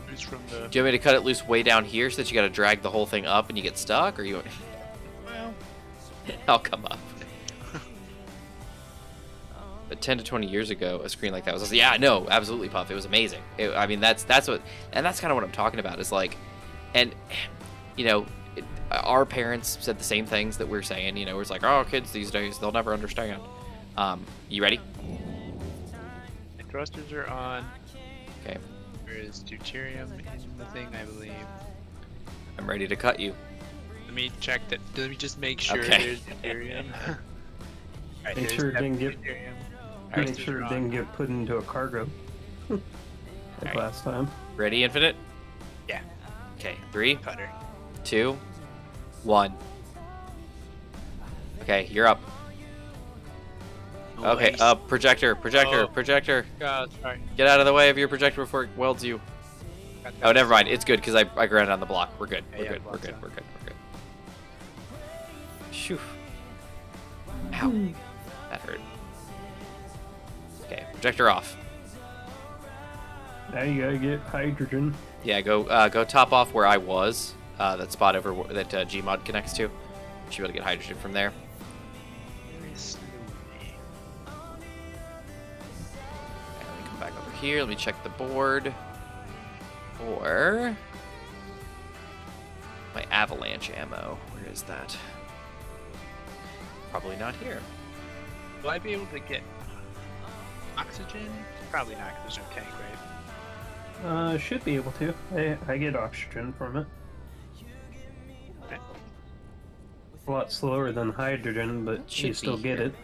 S3: loose from the...
S2: Do you want me to cut it loose way down here so that you gotta drag the whole thing up and you get stuck, or you want...
S3: Well...
S2: I'll come up. But 10 to 20 years ago, a screen like that was, yeah, no, absolutely, Puff. It was amazing. I mean, that's what, and that's kind of what I'm talking about. Is like, and you know, our parents said the same things that we're saying. You know, it's like, oh, kids these days, they'll never understand. You ready?
S3: The thrusters are on.
S2: Okay.
S3: There is deuterium in the thing, I believe.
S2: I'm ready to cut you.
S3: Let me check that. Let me just make sure
S2: Okay.
S3: there's deuterium. Right,
S1: Make sure it didn't get...
S3: deuterium.
S1: Make sure it didn't get put into a cargo. Like last time.
S2: Ready, Infinite?
S3: Yeah.
S2: Okay, 3,
S3: Cutter.
S2: 2, 1. Okay, you're up. Okay, projector.
S3: God, sorry.
S2: Get out of the way of your projector before it welds you. Oh, never mind. It's good because I grounded on the block. We're good. We're good. Shoo. Ow. That hurt. Okay, projector off.
S1: Now you gotta get hydrogen.
S2: Yeah, go top off where I was. That spot over that Gmod connects to. Should be able to get hydrogen from there.
S3: Very slowly.
S2: Okay, let me come back over here. Let me check the board. Or my avalanche ammo. Where is that? Probably not here.
S3: Will I be able to get oxygen? Probably not, because there's no tank, right?
S1: Should be able to. I get oxygen from it.
S3: Okay.
S1: A lot slower than hydrogen, but you
S2: Should
S1: still
S2: be
S1: get
S2: here.
S1: it.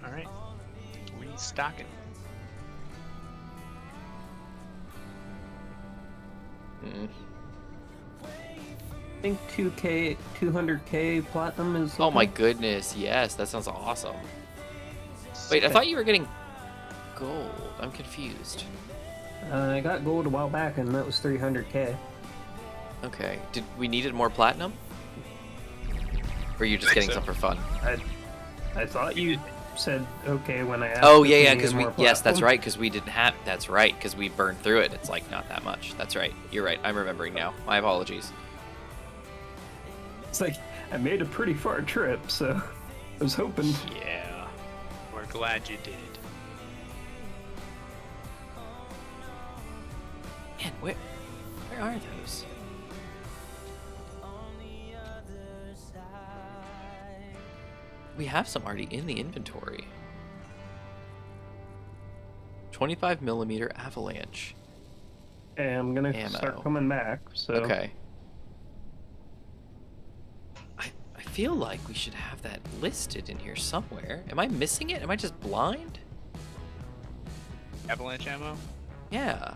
S3: Alright. Restocking.
S2: Mm.
S1: I think 200k platinum is.
S2: Oh my
S1: okay.
S2: goodness, yes, that sounds awesome. Wait, I thought you were getting gold. I'm confused.
S1: I got gold a while back, and that was 300k.
S2: Okay, did we needed more platinum? Or are you just getting
S3: so.
S2: some for fun?
S1: I thought you said okay when I asked.
S2: Oh
S1: if
S2: yeah,
S1: we
S2: yeah,
S1: needed
S2: because we
S1: more
S2: yes, that's
S1: platinum.
S2: right, because we didn't have. That's right, because we burned through it. It's like not that much. That's right. You're right. I'm remembering now. My apologies.
S1: It's like I made a pretty far trip, so I was hoping.
S3: Yeah. We're glad you did.
S2: Man, where are those? We have some already in the inventory. 25mm avalanche.
S1: And I'm gonna
S2: Ammo.
S1: start coming back. So
S2: Okay. I feel like we should have that listed in here somewhere. Am I missing it? Am I just blind?
S3: Avalanche ammo?
S2: Yeah.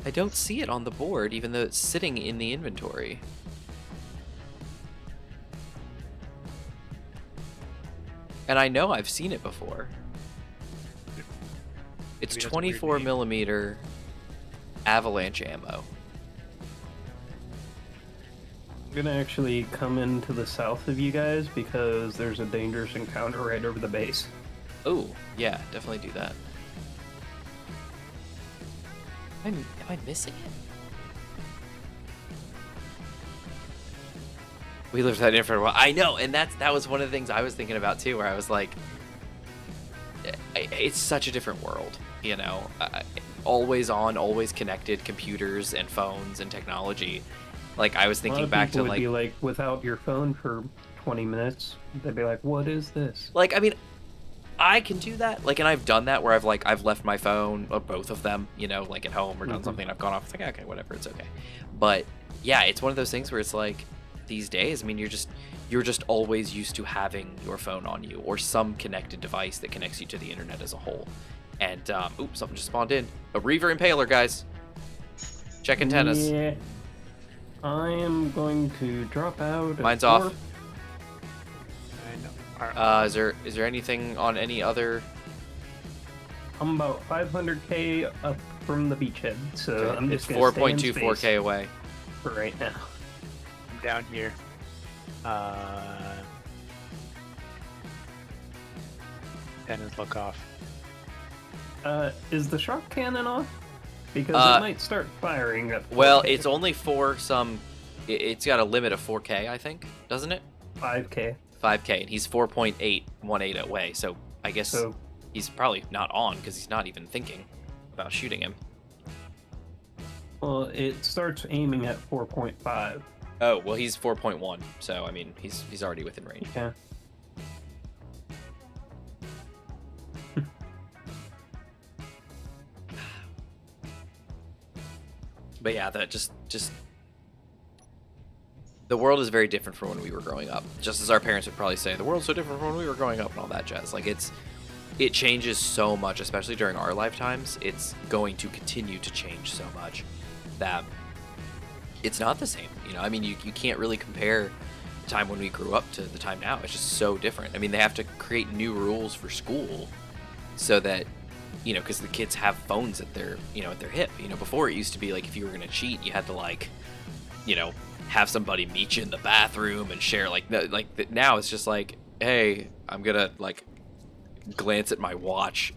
S2: I don't see it on the board, even though it's sitting in the inventory. And I know I've seen it before. It's
S3: Maybe that's a weird name.
S2: 24mm avalanche ammo.
S1: I'm gonna actually come into the south of you guys because there's a dangerous encounter right over the base.
S2: Oh, yeah, definitely do that. Am I missing it? We lived that in for a while. I know, and that was one of the things I was thinking about too, where I was like, it's such a different world, you know? Always on, always connected computers and phones and technology. Like, I was thinking back to,
S1: would
S2: like...
S1: be like, without your phone for 20 minutes, they'd be like, what is this?
S2: Like, I mean, I can do that. Like, and I've done that where I've left my phone, or both of them, you know, like at home or done something and I've gone off. It's like, okay, whatever, it's okay. But yeah, it's one of those things where it's like, these days, I mean, you're just always used to having your phone on you or some connected device that connects you to the internet as a whole. And, oops, something just spawned in. A Reaver Impaler, guys. Check antennas.
S1: Yeah. I am going to drop out.
S2: Mine's off.
S3: I know. Alright.
S2: Is there anything on any other?
S1: I'm about 500k up from the beachhead, so I'm
S2: It's
S1: just gonna stay in
S2: 4.24k
S1: space
S2: away.
S1: for right now.
S3: I'm down here. Antennas look off.
S1: Is the shock cannon off? Because it might start firing at 4K.
S2: Well, it's only for some. It's got a limit of 4K, I think, doesn't it?
S1: 5K.
S2: 5K, and he's 4.818 away. So I guess
S1: So
S2: he's probably not on because he's not even thinking about shooting him.
S1: well, it starts aiming at 4.5.
S2: Oh well, he's 4.1. So I mean, he's already within range.
S1: Yeah.
S2: But yeah, that just the world is very different from when we were growing up. Just as our parents would probably say, the world's so different from when we were growing up and all that jazz. Like it changes so much, especially during our lifetimes. It's going to continue to change so much that it's not the same. You know, I mean, you can't really compare the time when we grew up to the time now. It's just so different. I mean, they have to create new rules for school so that, you know, because the kids have phones at their, you know, at their hip. You know, before it used to be like if you were going to cheat, you had to like, you know, have somebody meet you in the bathroom and share now it's just like, hey, I'm gonna like glance at my watch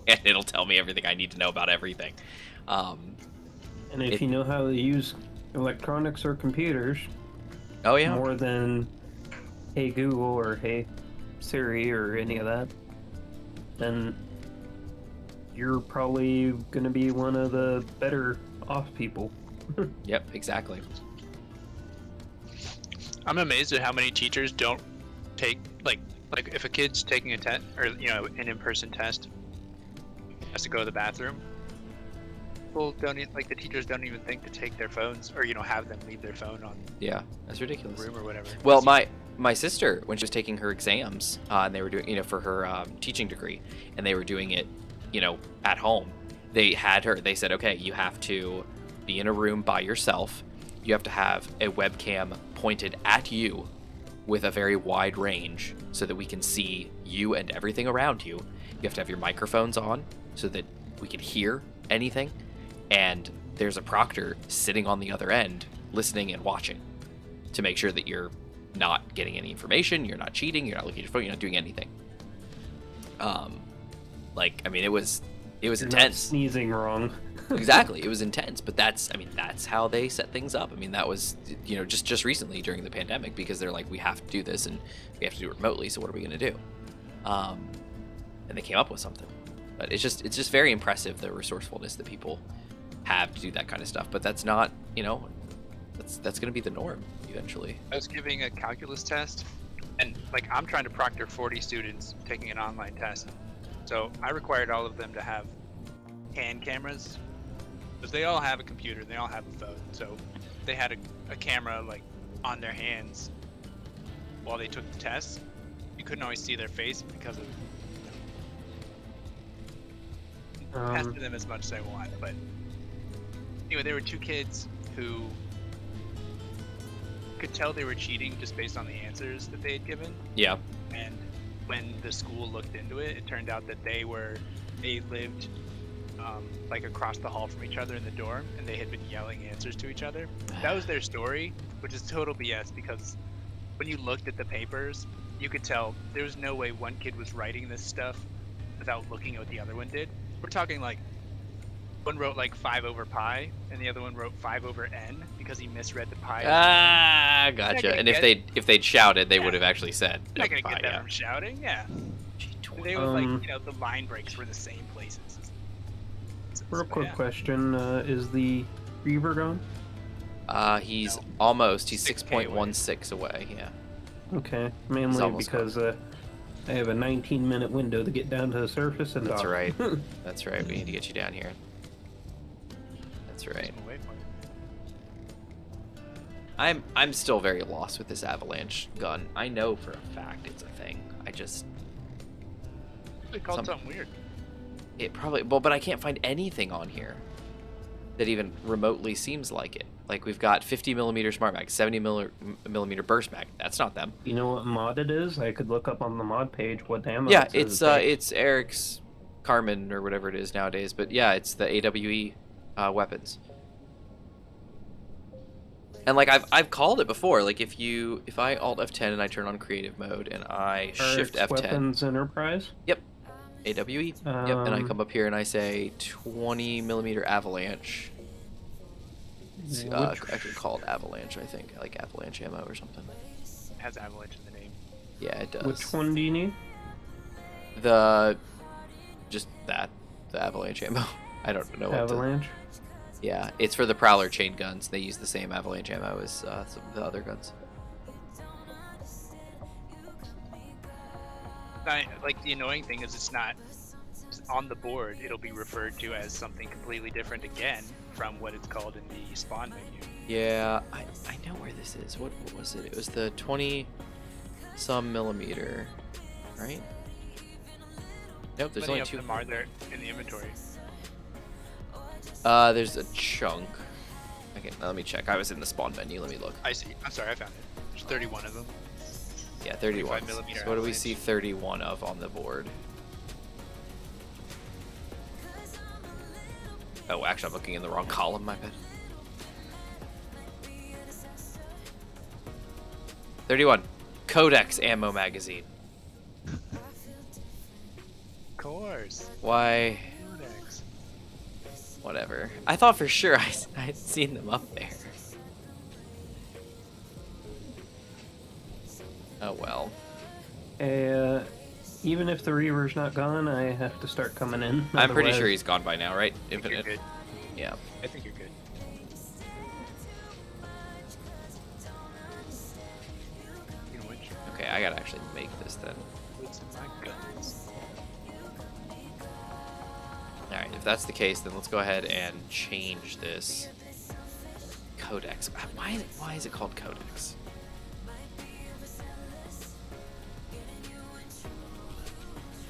S2: and it'll tell me everything I need to know about everything.
S1: And if you know how to use electronics or computers,
S2: oh yeah,
S1: more than Hey Google or Hey Siri or any of that, then you're probably gonna be one of the better off people.
S2: Yep, exactly.
S3: I'm amazed at how many teachers don't take like if a kid's taking a test or an in-person test, has to go to the bathroom. People don't the teachers don't even think to take their phones or have them leave their phone on.
S2: Yeah, that's ridiculous.
S3: Room or whatever.
S2: Well, my sister, when she was taking her exams, and they were doing for her teaching degree, and they were doing it at home. They said, okay, you have to be in a room by yourself. You have to have a webcam pointed at you with a very wide range so that we can see you and everything around you. You have to have your microphones on so that we can hear anything. And there's a proctor sitting on the other end listening and watching to make sure that you're not getting any information, you're not cheating, you're not looking at your phone, you're not doing anything. It was
S1: You're
S2: intense.
S1: not sneezing wrong.
S2: Exactly, it was intense, but that's how they set things up. I mean, that was just recently during the pandemic, because they're like, we have to do this and we have to do it remotely, so what are we going to do? And they came up with something. But it's just very impressive, the resourcefulness that people have to do that kind of stuff. But that's not, that's going to be the norm eventually.
S3: I was giving a calculus test, and I'm trying to proctor 40 students taking an online test. So I required all of them to have hand cameras, because they all have a computer and they all have a phone. So they had a camera on their hands while they took the test. You couldn't always see their face because of tested them as much as I want. But anyway, there were two kids who could tell they were cheating just based on the answers that they had given.
S2: Yeah.
S3: And when the school looked into it, it turned out that they lived across the hall from each other in the dorm, and they had been yelling answers to each other. That was their story, which is total BS, because when you looked at the papers, you could tell there was no way one kid was writing this stuff without looking at what the other one did. We're talking one wrote 5 over pi, and the other one wrote 5 over n because he misread the pi.
S2: Ah, gotcha. And if they'd shouted, they would have actually said.
S3: You're not gonna get that from shouting, yeah. They were the line breaks were the same places.
S1: Real quick question: is the Reaver gone?
S2: He's almost. He's 6.16 away. Yeah.
S1: Okay, mainly because I have a 19-minute window to get down to the surface and
S2: That's
S1: dock.
S2: right. That's right. We need to get you down here. That's right. I'm still very lost with this avalanche gun. I know for a fact it's a thing.
S3: They called something weird.
S2: It probably but I can't find anything on here that even remotely seems like it. We've got 50mm smart mag, 70mm burst mag. That's not them.
S1: You know what mod it is? I could look up on the mod page what ammo.
S2: Yeah, it's Eric's Carmen or whatever it is nowadays. But yeah, it's the AWE weapons. And I've called it before. If I Alt F10 and I turn on creative mode and I Shift F10.
S1: Weapons Enterprise.
S2: Yep. AWE. Yep. And I come up here and I say 20mm avalanche. It's actually called avalanche, I think, avalanche ammo or something.
S3: It has avalanche in the name.
S2: Yeah, it does.
S1: Which one do you need?
S2: The avalanche ammo. I don't know.
S1: Avalanche.
S2: Yeah, it's for the Prowler chain guns. They use the same avalanche ammo as some of the other guns.
S3: The annoying thing is it's not on the board. It'll be referred to as something completely different again from what it's called in the spawn menu.
S2: Yeah, I know where this is. What was it? It was the 20-some millimeter, right? Nope, there's only 2.
S3: How many of them are there in the inventory?
S2: There's a chunk. Okay, now let me check. I was in the spawn menu. Let me look.
S3: I see. I'm sorry, I found it. There's 31 of them.
S2: Yeah, 31.
S3: 35mm
S2: So what do we
S3: avalanche.
S2: see 31 of on the board? Oh, actually, I'm looking in the wrong column, my bad. 31. Codex ammo magazine.
S3: Of course.
S2: Why?
S3: Codex.
S2: Whatever. I thought for sure I had seen them up there. Oh well.
S1: Even if the Reaver's not gone, I have to start coming in.
S2: I'm pretty
S1: Otherwise-
S2: sure he's gone by now, right?
S3: I think you're
S2: Infinite.
S3: good.
S2: Yeah.
S3: I think you're good. You know which?
S2: Okay, I gotta actually make this then.
S3: What's my guns?
S2: Alright, if that's the case, then let's go ahead and change this Codex. Why is it called Codex?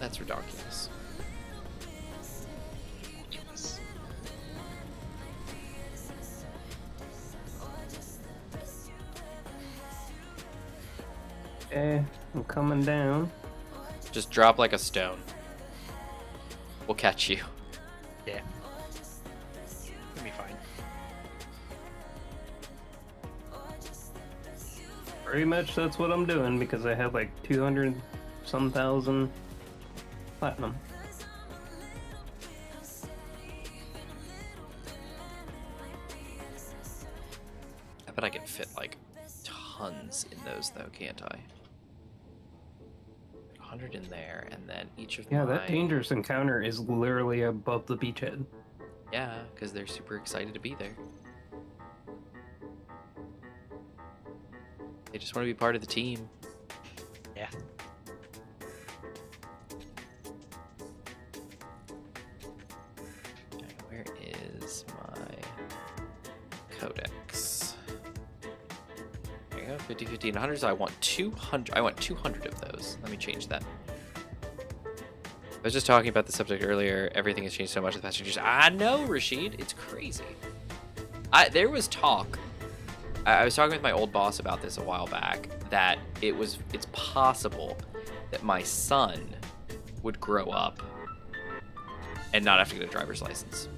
S2: That's ridiculous.
S3: Yes.
S1: Okay, I'm coming down.
S2: Just drop like a stone. We'll catch you.
S3: Yeah. It'll be fine.
S1: Pretty much that's what I'm doing because I have like 200-some thousand platinum.
S2: I bet I can fit like tons in those though, can't I? 100 in there, and then each of
S1: Yeah,
S2: my...
S1: that dangerous encounter is literally above the beachhead.
S2: Yeah, because they're super excited to be there. They just want to be part of the team.
S3: Yeah.
S2: Okay, where is my codex? There you go, 50, 50, and 100. So I want 200. I want 200 of those. Let me change that. I was just talking about the subject earlier. Everything has changed so much in the past few years. I know, Rashid. It's crazy. There was talk. I was talking with my old boss about this a while back, that it's possible that my son would grow up and not have to get a driver's license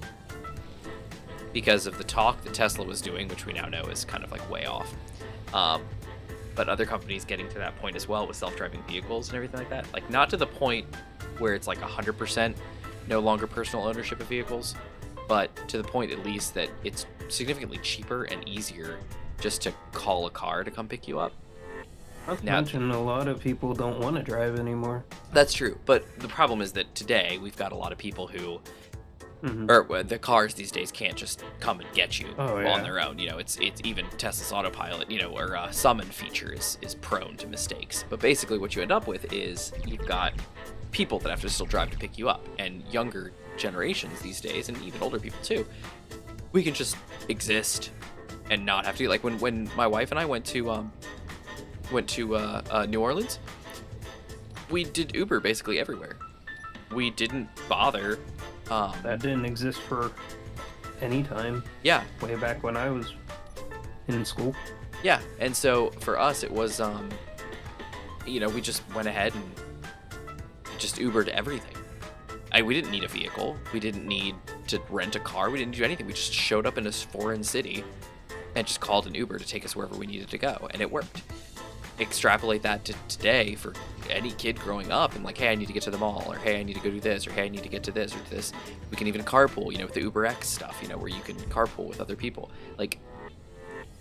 S2: because of the talk that Tesla was doing, which we now know is kind of like way off. But other companies getting to that point as well with self-driving vehicles and everything like that. Like, not to the point where it's like 100% no longer personal ownership of vehicles, but to the point at least that it's significantly cheaper and easier just to call a car to come pick you up.
S1: Not to
S2: Now-
S1: mention, a lot of people don't want to drive anymore.
S2: That's true, but the problem is that today we've got a lot of people who,
S1: Mhm.
S2: or the cars these days can't just come and get you
S1: Oh,
S2: on
S1: yeah.
S2: their own. You know, it's even Tesla's autopilot, or summon feature is prone to mistakes. But basically, what you end up with is you've got people that have to still drive to pick you up, and younger generations these days, and even older people too, we can just exist and not have to. Like when my wife and I went to New Orleans, we did Uber basically everywhere. We didn't bother.
S1: That didn't exist for any time.
S2: Yeah,
S1: Way back when I was in school.
S2: yeah. And so for us, it was, we just went ahead and just Ubered everything. We didn't need a vehicle. We didn't need to rent a car. We didn't do anything. We just showed up in a foreign city and just called an Uber to take us wherever we needed to go, and it worked. Extrapolate that to today for any kid growing up and like, hey, I need to get to the mall, or hey, I need to go do this, or hey, I need to get to this or to this. We can even carpool, with the Uber X stuff, where you can carpool with other people. Like,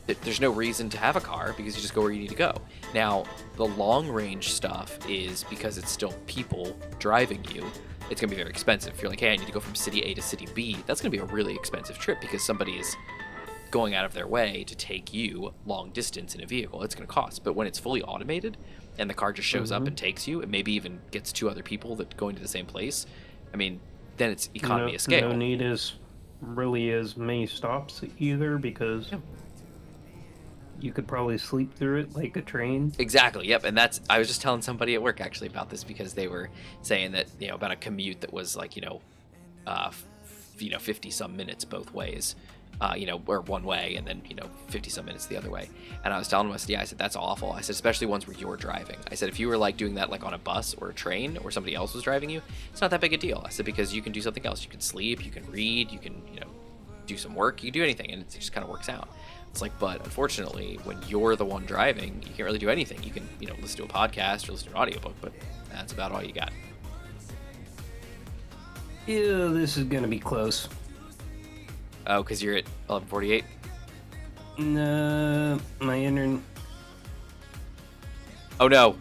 S2: there's no reason to have a car because you just go where you need to go. Now, the long range stuff is because it's still people driving you. It's gonna be very expensive. If you're like, hey, I need to go from city A to city B, that's gonna be a really expensive trip because somebody is going out of their way to take you long distance in a vehicle. It's going to cost. But when it's fully automated and the car just shows up and takes you, and maybe even gets two other people that go into the same place, I mean, then it's economy of scale.
S1: No need really as many stops either because you could probably sleep through it like a train.
S2: Exactly. Yep. And I was just telling somebody at work actually about this because they were saying that, about a commute that was like, 50 some minutes both ways. or one way, and then 50 some minutes the other way. And I was telling him, I said, that's awful. I said, especially ones where you're driving. I said, if you were like doing that like on a bus or a train, or somebody else was driving you, it's not that big a deal. I said, because you can do something else. You can sleep, you can read, you can do some work, you can do anything, and it just kind of works out. It's like, but unfortunately, when you're the one driving, you can't really do anything. You can listen to a podcast or listen to an audiobook, but that's about all you got.
S1: Yeah, this is gonna be close.
S2: Oh, because you're at 11:48?
S1: No, my internet.
S2: Oh, no.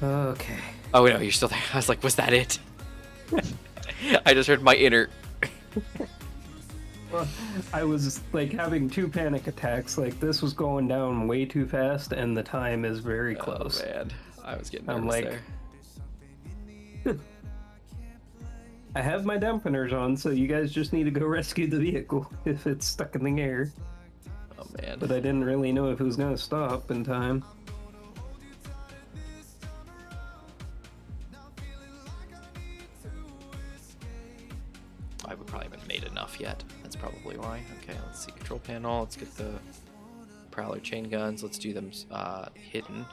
S1: Okay.
S2: Oh, no, you're still there. I was like, was that it? I just heard my inner...
S1: Well, I was like having 2 panic attacks. Like this was going down way too fast, and the time is very close.
S2: Oh, man. I was getting
S1: I'm
S2: nervous
S1: like...
S2: there.
S1: I have my dampeners on, so you guys just need to go rescue the vehicle if it's stuck in the air.
S2: Oh, man.
S1: But I didn't really know if it was going to stop in time.
S2: I would probably haven't made enough yet. That's probably why. Okay, let's see. Control panel. Let's get the Prowler chain guns. Let's do them hidden.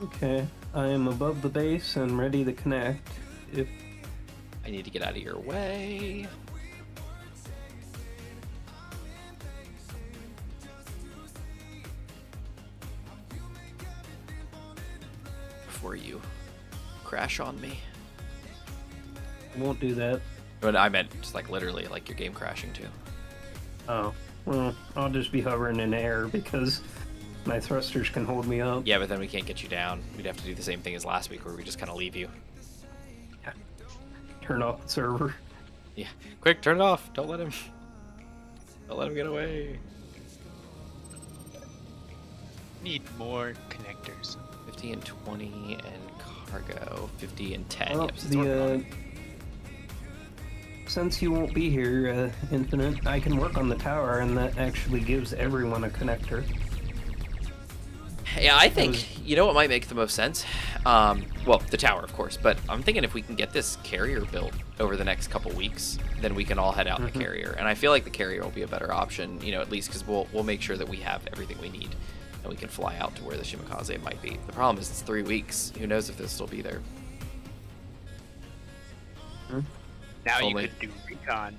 S1: Okay, I am above the base and ready to connect. If
S2: I need to get out of your way. Before you crash on me.
S1: I won't do that.
S2: But I meant just like literally like your game crashing too.
S1: Oh, well, I'll just be hovering in air because my thrusters can hold me up.
S2: Yeah, but then we can't get you down. We'd have to do the same thing as last week where we just kind of leave you.
S1: Yeah. Turn off the server.
S2: Yeah, quick, turn it off. Don't let him get away.
S3: Need more connectors.
S2: 50 and 20 and cargo. 50 and 10.
S1: Well,
S2: Yep, so it's working on it.
S1: Since you won't be here, Infinite, I can work on the tower, and that actually gives everyone a connector.
S2: Yeah, I think, you know what might make the most sense? Well, the tower, of course, but I'm thinking if we can get this carrier built over the next couple weeks, then we can all head out in the carrier. And I feel like the carrier will be a better option, at least because we'll make sure that we have everything we need, and we can fly out to where the Shimakaze might be. The problem is it's 3 weeks. Who knows if they'll still be there?
S3: Now
S2: Only.
S3: you could do recon.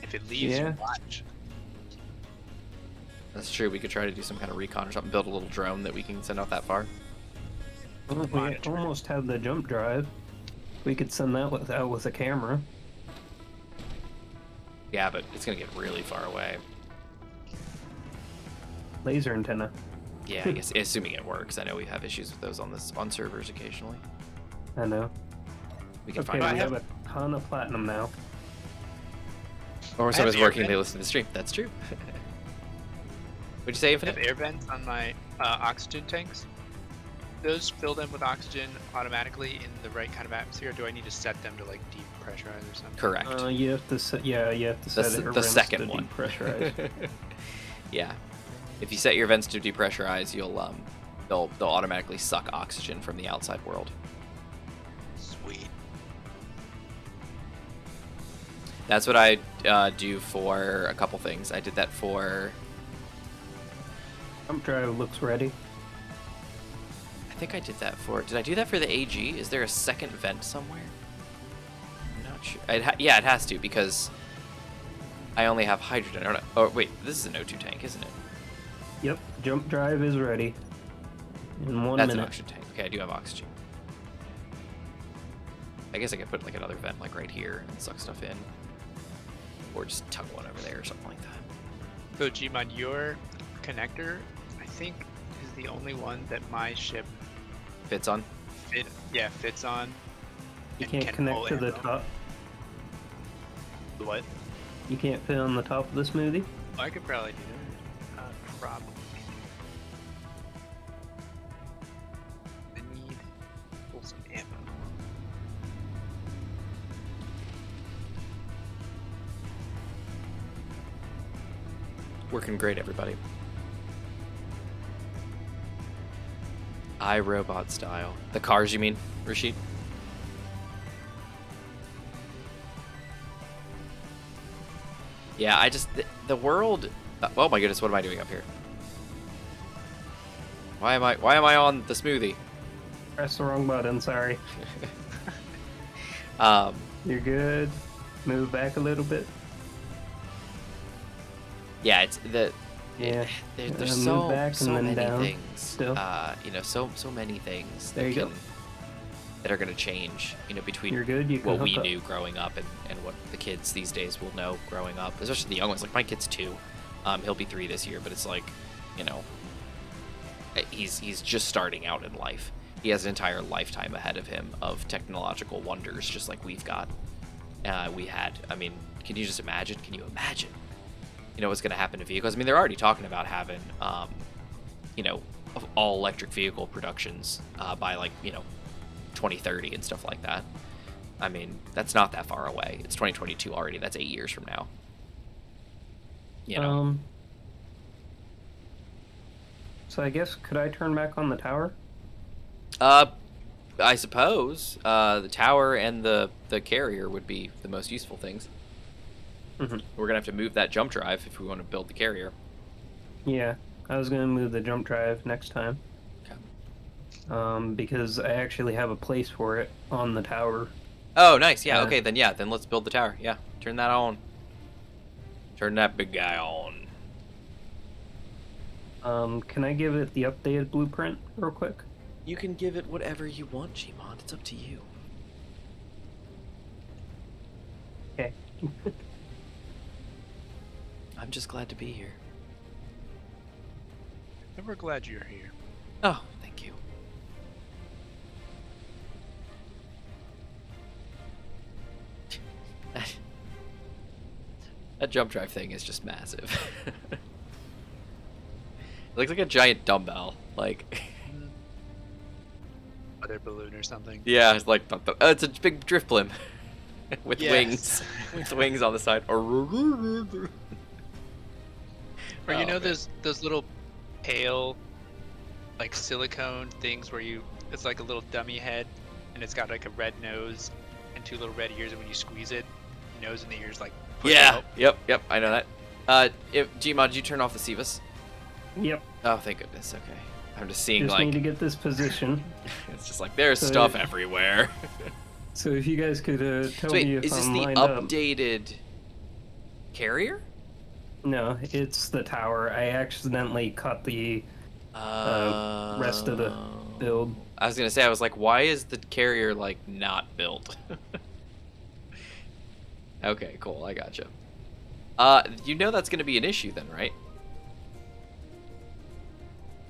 S3: If it leaves,
S1: Yeah.
S3: you watch.
S2: That's true. We could try to do some kind of recon or something, build a little drone that we can send out that far.
S1: Well, we almost have the jump drive. We could send that out with a camera.
S2: Yeah, but it's going to get really far away.
S1: Laser antenna.
S2: Yeah, I guess, assuming it works. I know we have issues with those on servers occasionally.
S1: I know.
S2: We can
S1: Okay,
S2: find
S1: we
S2: out.
S1: have a ton of platinum now.
S2: Or when
S3: I
S2: someone's
S3: have
S2: working,
S3: air
S2: they
S3: vents.
S2: listen to the stream. That's true. What'd you say,
S3: I
S2: Infinite?
S3: have air vents on my oxygen tanks. Those fill them with oxygen automatically in the right kind of atmosphere. Or do I need to set them to like depressurize or something?
S2: Correct.
S1: You have to set. Yeah, you have to set air
S2: The
S1: vents
S2: second
S1: to
S2: one.
S1: depressurize.
S2: Yeah. If you set your vents to depressurize, you'll they'll automatically suck oxygen from the outside world.
S3: Sweet.
S2: That's what I do for a couple things. I did that for...
S1: Jump drive looks ready.
S2: I think I did that for... Did I do that for the AG? Is there a second vent somewhere? I'm not sure. Yeah, it has to, because I only have hydrogen. Oh, wait. This is an O2 tank, isn't it?
S1: Yep, jump drive is ready. In 1
S2: That's an
S1: minute.
S2: oxygen tank. Okay, I do have oxygen. I guess I could put like another vent like right here and suck stuff in. Or just tuck one over there or something like that.
S3: So Gmon, your connector, I think, is the only one that my ship
S2: Fits on?
S3: fits on.
S1: You
S3: and
S1: can't
S3: can
S1: connect
S3: pull
S1: to the
S3: ammo.
S1: top.
S3: What?
S1: You can't fit on the top of the smoothie.
S3: I could probably do that. Probably. I need to pull some ammo.
S2: Working great, everybody. iRobot style. The cars, you mean, Rashid? Yeah, I just the world. Oh my goodness, what am I doing up here? Why am I on the smoothie?
S1: Press the wrong button. Sorry. You're good. Move back a little bit.
S2: Yeah, it's the.
S1: Yeah.
S2: There's
S1: move back
S2: so
S1: and then
S2: many
S1: down.
S2: things.
S1: Still.
S2: You know, so many things
S1: There you go.
S2: that are gonna change. You know, between
S1: You're good. You can
S2: what we
S1: hook up.
S2: knew growing up and what the kids these days will know growing up, especially the young ones. Like my kid's 2. He'll be 3 this year, but it's like, you know, he's just starting out in life. He has an entire lifetime ahead of him of technological wonders, just like we've got. We had. I mean, can you just imagine? Can you imagine? You know what's going to happen to vehicles? I mean, they're already talking about having, you know, all electric vehicle productions by like, you know, 2030 and stuff like that. I mean, that's not that far away. It's 2022 already. That's 8 years from now. You know.
S1: So I guess could I turn back on the tower?
S2: I suppose the tower and the carrier would be the most useful things.
S1: Mm-hmm.
S2: We're gonna have to move that jump drive if we want to build the carrier.
S1: Yeah, I was gonna move the jump drive next time.
S2: Okay.
S1: Because I actually have a place for it on the tower.
S2: Oh, nice. Yeah. Okay. Then let's build the tower. Yeah. Turn that on. Turn that big guy on.
S1: Can I give it the updated blueprint real quick?
S2: You can give it whatever you want, Gmod. It's up to you.
S1: Okay.
S2: I'm just glad to be here.
S3: And we're glad you're here.
S2: Oh, thank you. That jump drive thing is just massive. It looks like a giant dumbbell. Like,
S3: Other balloon or something.
S2: yeah, it's like it's a big drift blimp with
S3: Yes.
S2: wings, with wings on the side.
S3: Or you
S2: Oh,
S3: know
S2: man.
S3: those little pale, like silicone things where it's like a little dummy head, and it's got like a red nose and 2 little red ears, and when you squeeze it, the nose and the ears like push
S2: Yeah.
S3: out.
S2: Yep. I know that. Gmod, did you turn off the Cevus?
S1: Yep.
S2: Oh, thank goodness. Okay. I'm just seeing
S1: Just
S2: like
S1: need to get this position.
S2: it's just like there's
S1: So
S2: stuff
S1: if-
S2: everywhere.
S1: So if you guys could tell
S2: So wait,
S1: me if
S2: is this
S1: I'm
S2: the
S1: lined up.
S2: updated carrier?
S1: No, it's the tower. I accidentally cut the rest of the build.
S2: I was gonna say, I was like, why is the carrier like not built? Okay, cool. I gotcha. You know that's gonna be an issue then, right?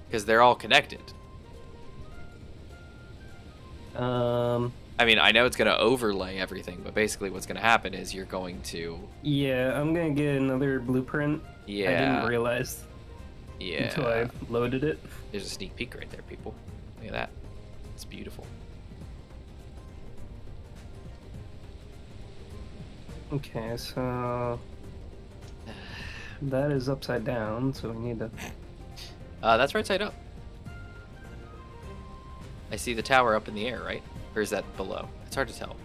S2: Because they're all connected. I mean, I know it's gonna overlay everything, but basically what's gonna happen is you're going to.
S1: Yeah, I'm gonna get another blueprint.
S2: Yeah.
S1: I didn't realize
S2: Yeah.
S1: until I loaded it.
S2: There's a sneak peek right there, people. Look at that. It's beautiful.
S1: Okay, so that is upside down, so we need to.
S2: That's right side up. I see the tower up in the air, right? Or is that below? It's hard to tell.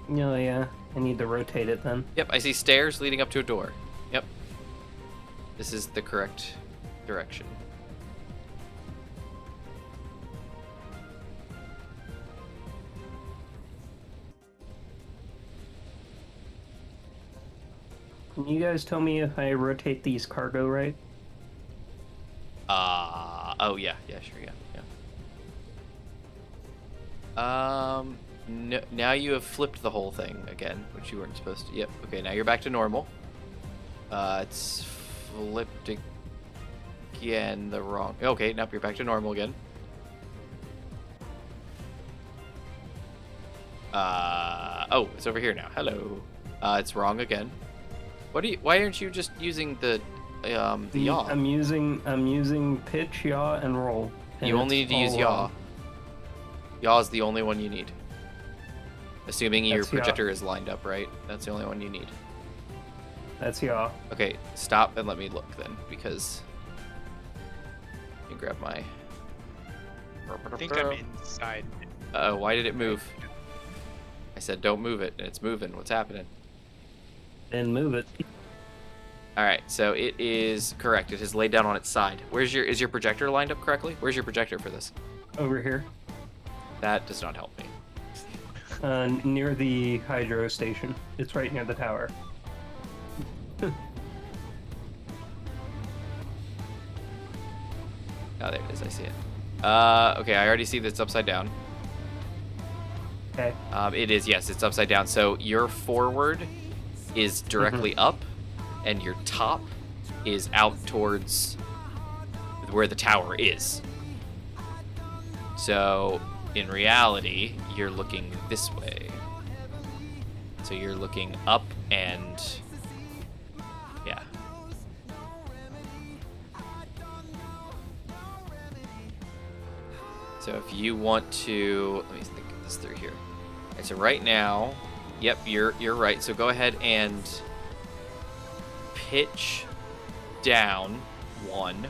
S1: No, yeah, I need to rotate it then.
S2: Yep, I see stairs leading up to a door. Yep. This is the correct direction.
S1: Can you guys tell me if I rotate these cargo right?
S2: Oh yeah, sure, yeah. No, now you have flipped the whole thing again, which you weren't supposed to. Yep. Okay, now you're back to normal. It's flipped again the wrong. Okay, now you're back to normal again. Oh, it's over here now. Hello. It's wrong again. Why aren't you just using the yaw?
S1: I'm using pitch, yaw, and roll. And
S2: You only
S1: it's
S2: need to use
S1: all
S2: yaw.
S1: wrong.
S2: Yaw is the only one you need. Assuming your
S1: That's yaw.
S2: projector is lined up right, that's the only one you need.
S1: That's yaw.
S2: Okay, stop and let me look then, because let me grab my.
S3: I think I'm inside.
S2: Why did it move? I said don't move it, and it's moving. What's happening?
S1: and move it.
S2: All right, so it is correct. It has laid down on its side. Is your projector lined up correctly? Where's your projector for this?
S1: Over here.
S2: That does not help me.
S1: Near the hydro station. It's right near the tower.
S2: Oh, there it is. I see it. Okay, I already see that it's upside down.
S1: Okay.
S2: It is, yes, it's upside down. So your forward is directly up, and your top is out towards where the tower is. So, in reality, you're looking this way. So you're looking up and... yeah. So if you want to... let me think this through here. All right, so right now... yep, you're right. So go ahead and pitch down 1.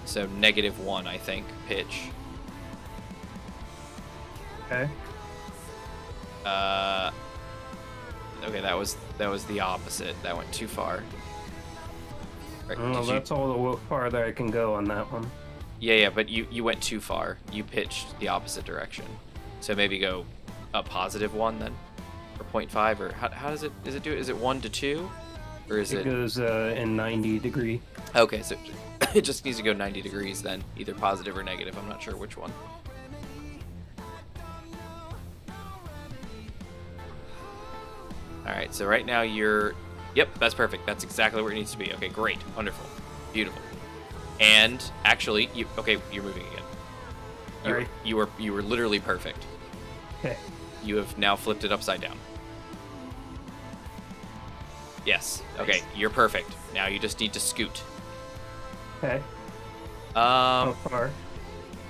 S2: So -1, I think, pitch.
S1: Okay.
S2: Okay, that was the opposite. That went too far. Right,
S1: Well, that's all the farther I can go on that one.
S2: Yeah, but you went too far. You pitched the opposite direction. So maybe go a +1 then, or 0.5, or how does it do it? Is it 1 to 2, or is it?
S1: It goes in 90 degree.
S2: Okay, so it just needs to go 90 degrees then, either positive or negative. I'm not sure which one. All right, so right now you're... yep, that's perfect. That's exactly where it needs to be. Okay, great, wonderful, beautiful. And actually, you're moving again.
S1: Sorry.
S2: You were literally perfect.
S1: Okay.
S2: You have now flipped it upside down. Yes. Okay, you're perfect. Now you just need to scoot.
S1: Okay. How far?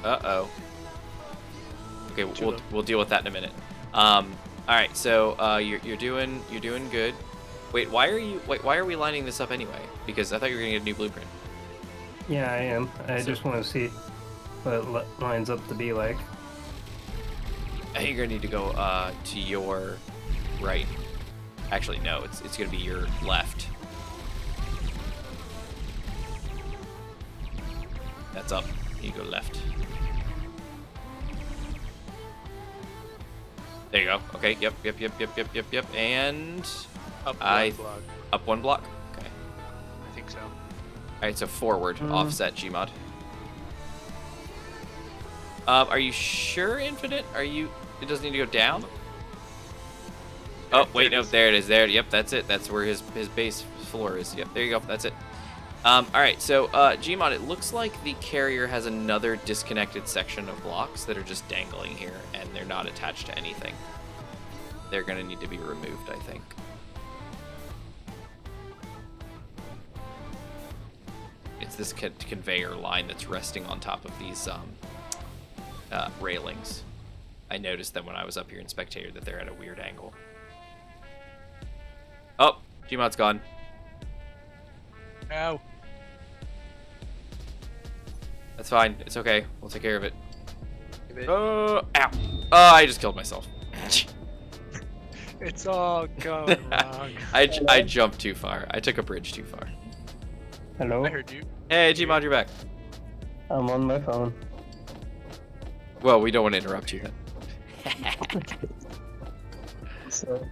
S2: Uh-oh. Okay, we'll deal with that in a minute. All right, so you're doing good. Wait, why are we lining this up anyway? Because I thought you were gonna get a new blueprint.
S1: Yeah, I am. I just want to see what it lines up to be like.
S2: I think you're gonna need to go to your right. Actually, no, it's gonna be your left. That's up. You go left. There you go. Okay. Yep. And
S3: Up one block.
S2: Up 1 block. Okay.
S3: I think so.
S2: All right. So forward, offset Gmod. Are you sure infinite? It doesn't need to go down? Oh, wait, no, there it is. There, yep, that's it. That's where his base floor is. Yep, there you go. That's it. All right, so Gmod, it looks like the carrier has another disconnected section of blocks that are just dangling here, and they're not attached to anything. They're gonna need to be removed, I think. It's this conveyor line that's resting on top of these railings. I noticed them when I was up here in Spectator that they're at a weird angle. Oh, Gmod's gone.
S3: Ow.
S2: That's fine. It's okay. We'll take care of it.
S3: Ow.
S2: Ow. Oh, I just killed myself.
S3: It's all going wrong.
S2: I jumped too far. I took a bridge too far.
S1: Hello?
S3: I heard you.
S2: Hey, Gmod, you're back.
S1: I'm on my phone.
S2: Well, we don't want to interrupt you then.
S1: So,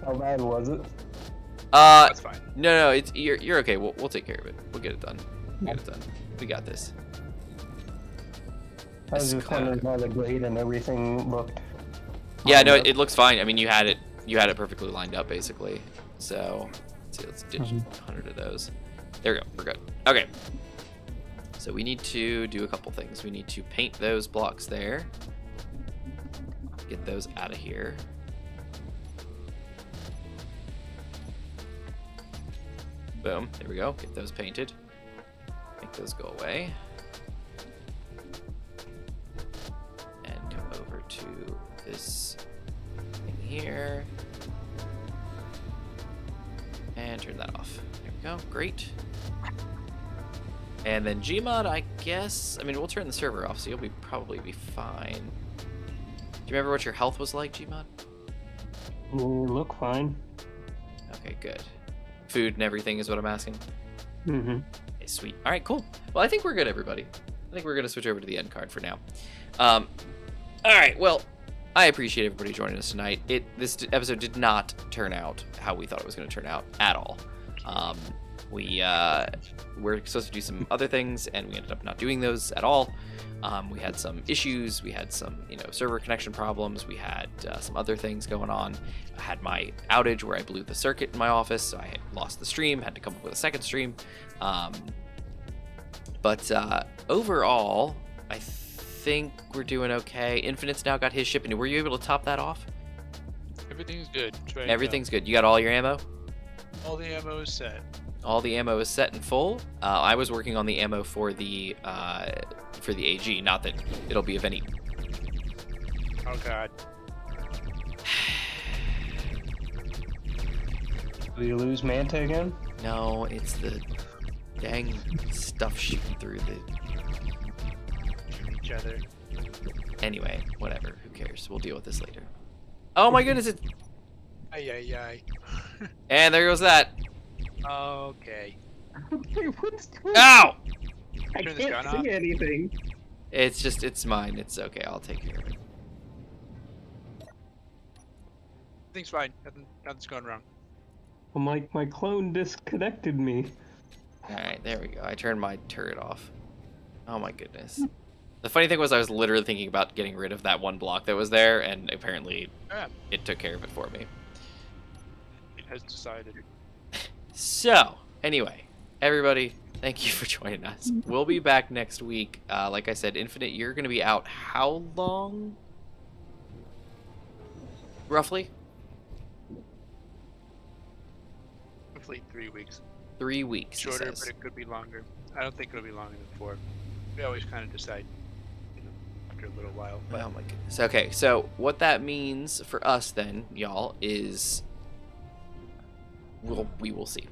S1: how bad was it?
S3: That's fine.
S2: No, you're okay. We'll take care of it. We'll get it done. We got this.
S1: I was just wondering how the grade and everything looked.
S2: Yeah, no, it looks fine. I mean, you had it perfectly lined up, basically. So, let's ditch 100 of those. There we go. We're good. Okay. So we need to do a couple things. We need to paint those blocks there. Get those out of here. Boom. There we go. Get those painted. Make those go away. And come over to this thing here. And turn that off. There we go. Great. And then Gmod, I guess... I mean, we'll turn the server off, so you'll probably be fine. Do you remember what your health was like, Gmod?
S1: You look fine.
S2: Okay, good. Food and everything is what I'm asking.
S1: Mm-hmm.
S2: Okay, sweet. All right, cool. Well, I think we're good, everybody. I think we're gonna switch over to the end card for now. All right. Well, I appreciate everybody joining us tonight. This episode did not turn out how we thought it was going to turn out at all. We were supposed to do some other things, and we ended up not doing those at all. We had some issues. We had some, server connection problems. We had some other things going on. I had my outage where I blew the circuit in my office, so I had lost the stream. Had to come up with a second stream. But overall, I think we're doing okay. Infinite's now got his ship, and were you able to top that off?
S3: Everything's good.
S2: Everything's good. You got all your ammo?
S3: All the ammo is set.
S2: All the ammo is set and full. I was working on the ammo for the AG. Not that it'll be of any.
S3: Oh god.
S1: Will you lose Manta again?
S2: No, it's the dang stuff shooting through the.
S3: Each other.
S2: Anyway, whatever. Who cares? We'll deal with this later. Oh my goodness! It's.
S3: Ay.
S2: And there goes that.
S3: Okay.
S1: What's
S2: Ow!
S1: I
S3: Turn this
S1: can't
S3: gun
S1: see
S3: off.
S1: anything.
S2: It's mine. It's okay. I'll take care of it.
S3: Everything's fine. Nothing's going wrong.
S1: Well, my clone disconnected me.
S2: All right, there we go. I turned my turret off. Oh my goodness. The funny thing was I was literally thinking about getting rid of that one block that was there, and apparently it took care of it for me.
S3: It has decided.
S2: So, anyway, everybody, thank you for joining us. We'll be back next week. Like I said, Infinite, you're going to be out how long? Roughly?
S3: Hopefully 3 weeks.
S2: 3 weeks.
S3: Shorter, but it could be longer. I don't think it'll be longer than 4. We always kind of decide, after a little while. But
S2: Oh my goodness. Okay, so what that means for us then, y'all, is we will see.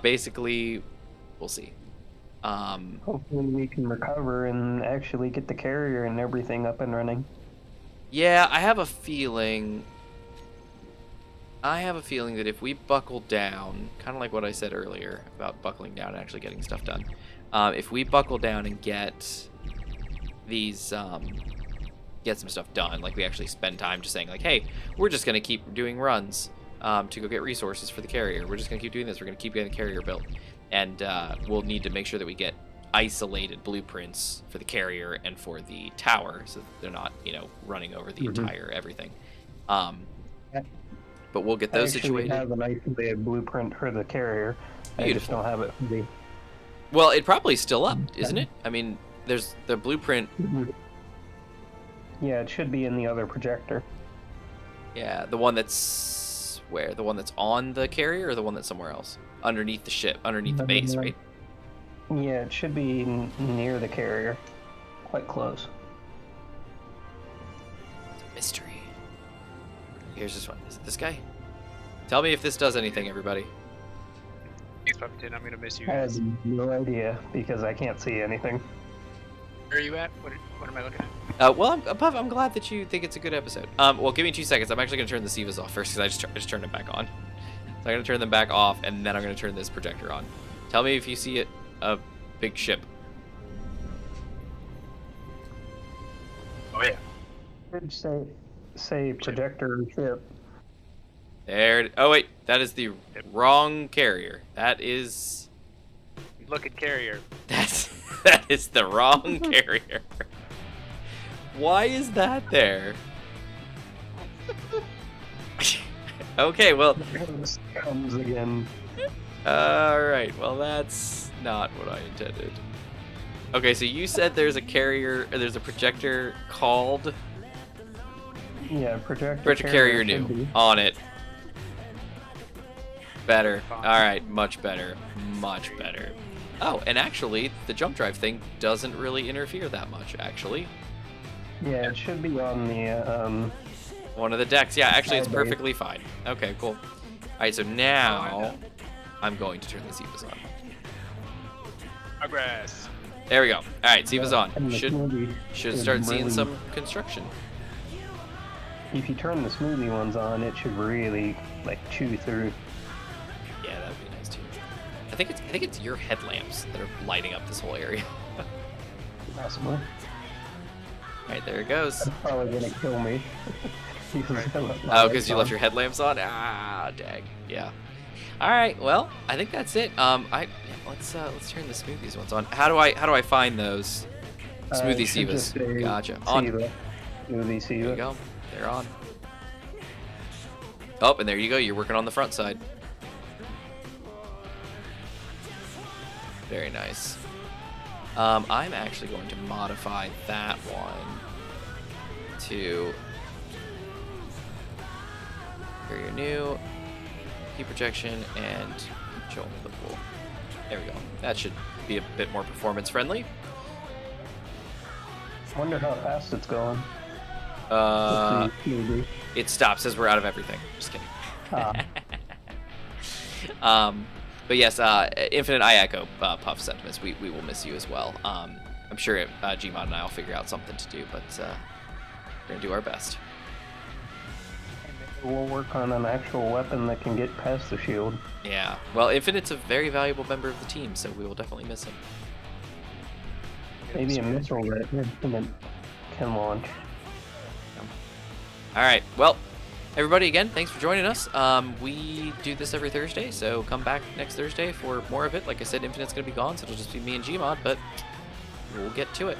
S2: Basically, we'll see.
S1: Hopefully we can recover and actually get the carrier and everything up and running.
S2: Yeah, I have a feeling that if we buckle down, kind of like what I said earlier about buckling down and actually getting stuff done, if we buckle down and get these, get some stuff done, like we actually spend time just saying like, hey, we're just going to keep doing runs to go get resources for the carrier. We're just going to keep doing this. We're going to keep getting the carrier built. And we'll need to make sure that we get isolated blueprints for the carrier and for the tower so that they're not, running over the entire everything. But we'll get those situated.
S1: I have an isolated blueprint for the carrier.
S2: Beautiful.
S1: I just don't have it for the...
S2: Well, it probably is still up, isn't it? I mean, there's the blueprint.
S1: Yeah, it should be in the other projector.
S2: Yeah, the one that's where? The one that's on the carrier or the one that's somewhere else? Underneath the ship, underneath the base, right?
S1: Yeah, it should be near the carrier. Quite close.
S2: It's a mystery. Here's this one. Is it this guy? Tell me if this does anything, everybody.
S3: thanks, Puppleton. I'm gonna miss you
S1: I
S3: guys.
S1: have no idea because I can't see anything.
S3: Where are you at? What am I looking at?
S2: Well, Puff, I'm glad that you think it's a good episode. Well, give me 2 seconds. I'm actually going to turn the Sivas off first because I just turned it back on. So I'm going to turn them back off, and then I'm going to turn this projector on. Tell me if you see a big ship.
S3: Oh yeah.
S1: Should say projector ship.
S2: Oh, wait. That is the wrong carrier. That is...
S3: Look at carrier.
S2: That is the wrong carrier. Why is that there? Okay, well...
S1: Comes again.
S2: Alright, well that's not what I intended. Okay, so you said there's a carrier, or there's a projector called...
S1: Yeah,
S2: Projector carrier new. On it. Better. Alright, much better. Much better. Oh, and actually, the jump drive thing doesn't really interfere that much, actually.
S1: Yeah, it should be on the,
S2: One of the decks. Yeah, actually, it's perfectly fine. Okay, cool. Alright, so now I'm going to turn the Zivas on.
S3: Progress.
S2: There we go. Alright, Zivas on.
S1: and the movie
S2: Should
S1: is
S2: start seeing
S1: really-
S2: some construction.
S1: if you turn the smoothie ones on, it should really like chew through.
S2: Yeah, that would be nice too. I think it's your headlamps that are lighting up this whole area.
S1: Possibly.
S2: Right, there it goes.
S1: That's probably gonna kill me.
S2: Oh, because you left your headlamps on? Ah, dang. Yeah. All right. Well, I think that's it. Let's turn the smoothies ones on. How do I find those? Smoothie Sivas. Gotcha. On.
S1: Smoothie Siva.
S2: There you go. They're on. Oh, and there you go. You're working on the front side. Very nice. I'm actually going to modify that one to very new, heat projection, and control applicable. There we go. That should be a bit more performance friendly.
S1: Wonder how fast it's going.
S2: It stops as we're out of everything. Just kidding. But yes, Infinite, I echo Puff's sentiments. We will miss you as well. I'm sure Gmod and I will figure out something to do, but we're gonna do our best.
S1: We'll work on an actual weapon that can get past the shield.
S2: Yeah. Well, Infinite's a very valuable member of the team, so we will definitely miss him.
S1: Maybe a missile that Infinite can launch.
S2: All right. Well, everybody, again, thanks for joining us. We do this every Thursday, so come back next Thursday for more of it. Like I said, Infinite's going to be gone, so it'll just be me and Gmod, but we'll get to it.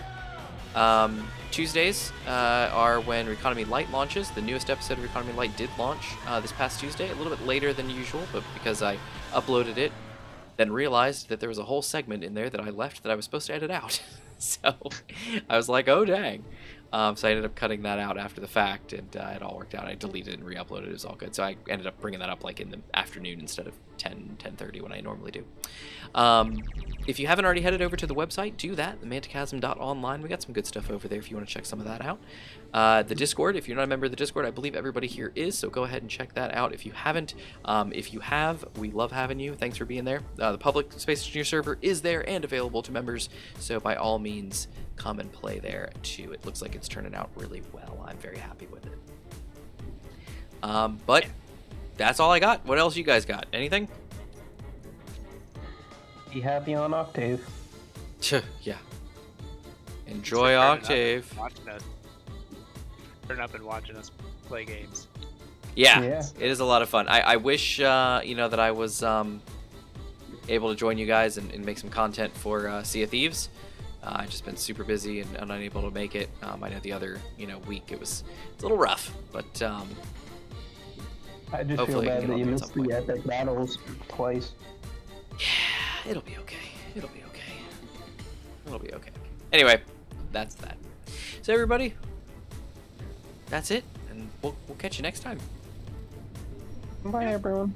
S2: Tuesdays are when Reconomy Lite launches. The newest episode of Reconomy Lite did launch this past Tuesday, a little bit later than usual, but because I uploaded it, then realized that there was a whole segment in there that I left that I was supposed to edit out. So I was like, oh, dang. So I ended up cutting that out after the fact, and it all worked out. I deleted it and re-uploaded it. It was all good. So I ended up bringing that up like in the afternoon instead of 10:30 when I normally do. If you haven't already headed over to the website, do that, themanticasm.online. We got some good stuff over there if you want to check some of that out. The Discord, if you're not a member of the Discord, I believe everybody here is, so go ahead and check that out if you haven't. If you have, we love having you. Thanks for being there. The public Space Engineer server is there and available to members, so by all means, come and play there too. It looks like it's turning out really well. I'm very happy with it. But that's all I got. What else you guys got? Anything?
S1: Be happy on Octave.
S2: Yeah. Enjoy Octave.
S3: Turn up and watching us play games.
S2: Yeah, it is a lot of fun. I wish that I was able to join you guys and make some content for Sea of Thieves. I've just been super busy and unable to make it. I know the other week it's a little rough, but
S1: I just feel bad that you missed the epic battles twice.
S2: Yeah, it'll be okay. It'll be okay. It'll be okay. Anyway, that's that. So everybody, that's it, and we'll catch you next time.
S1: Bye everyone.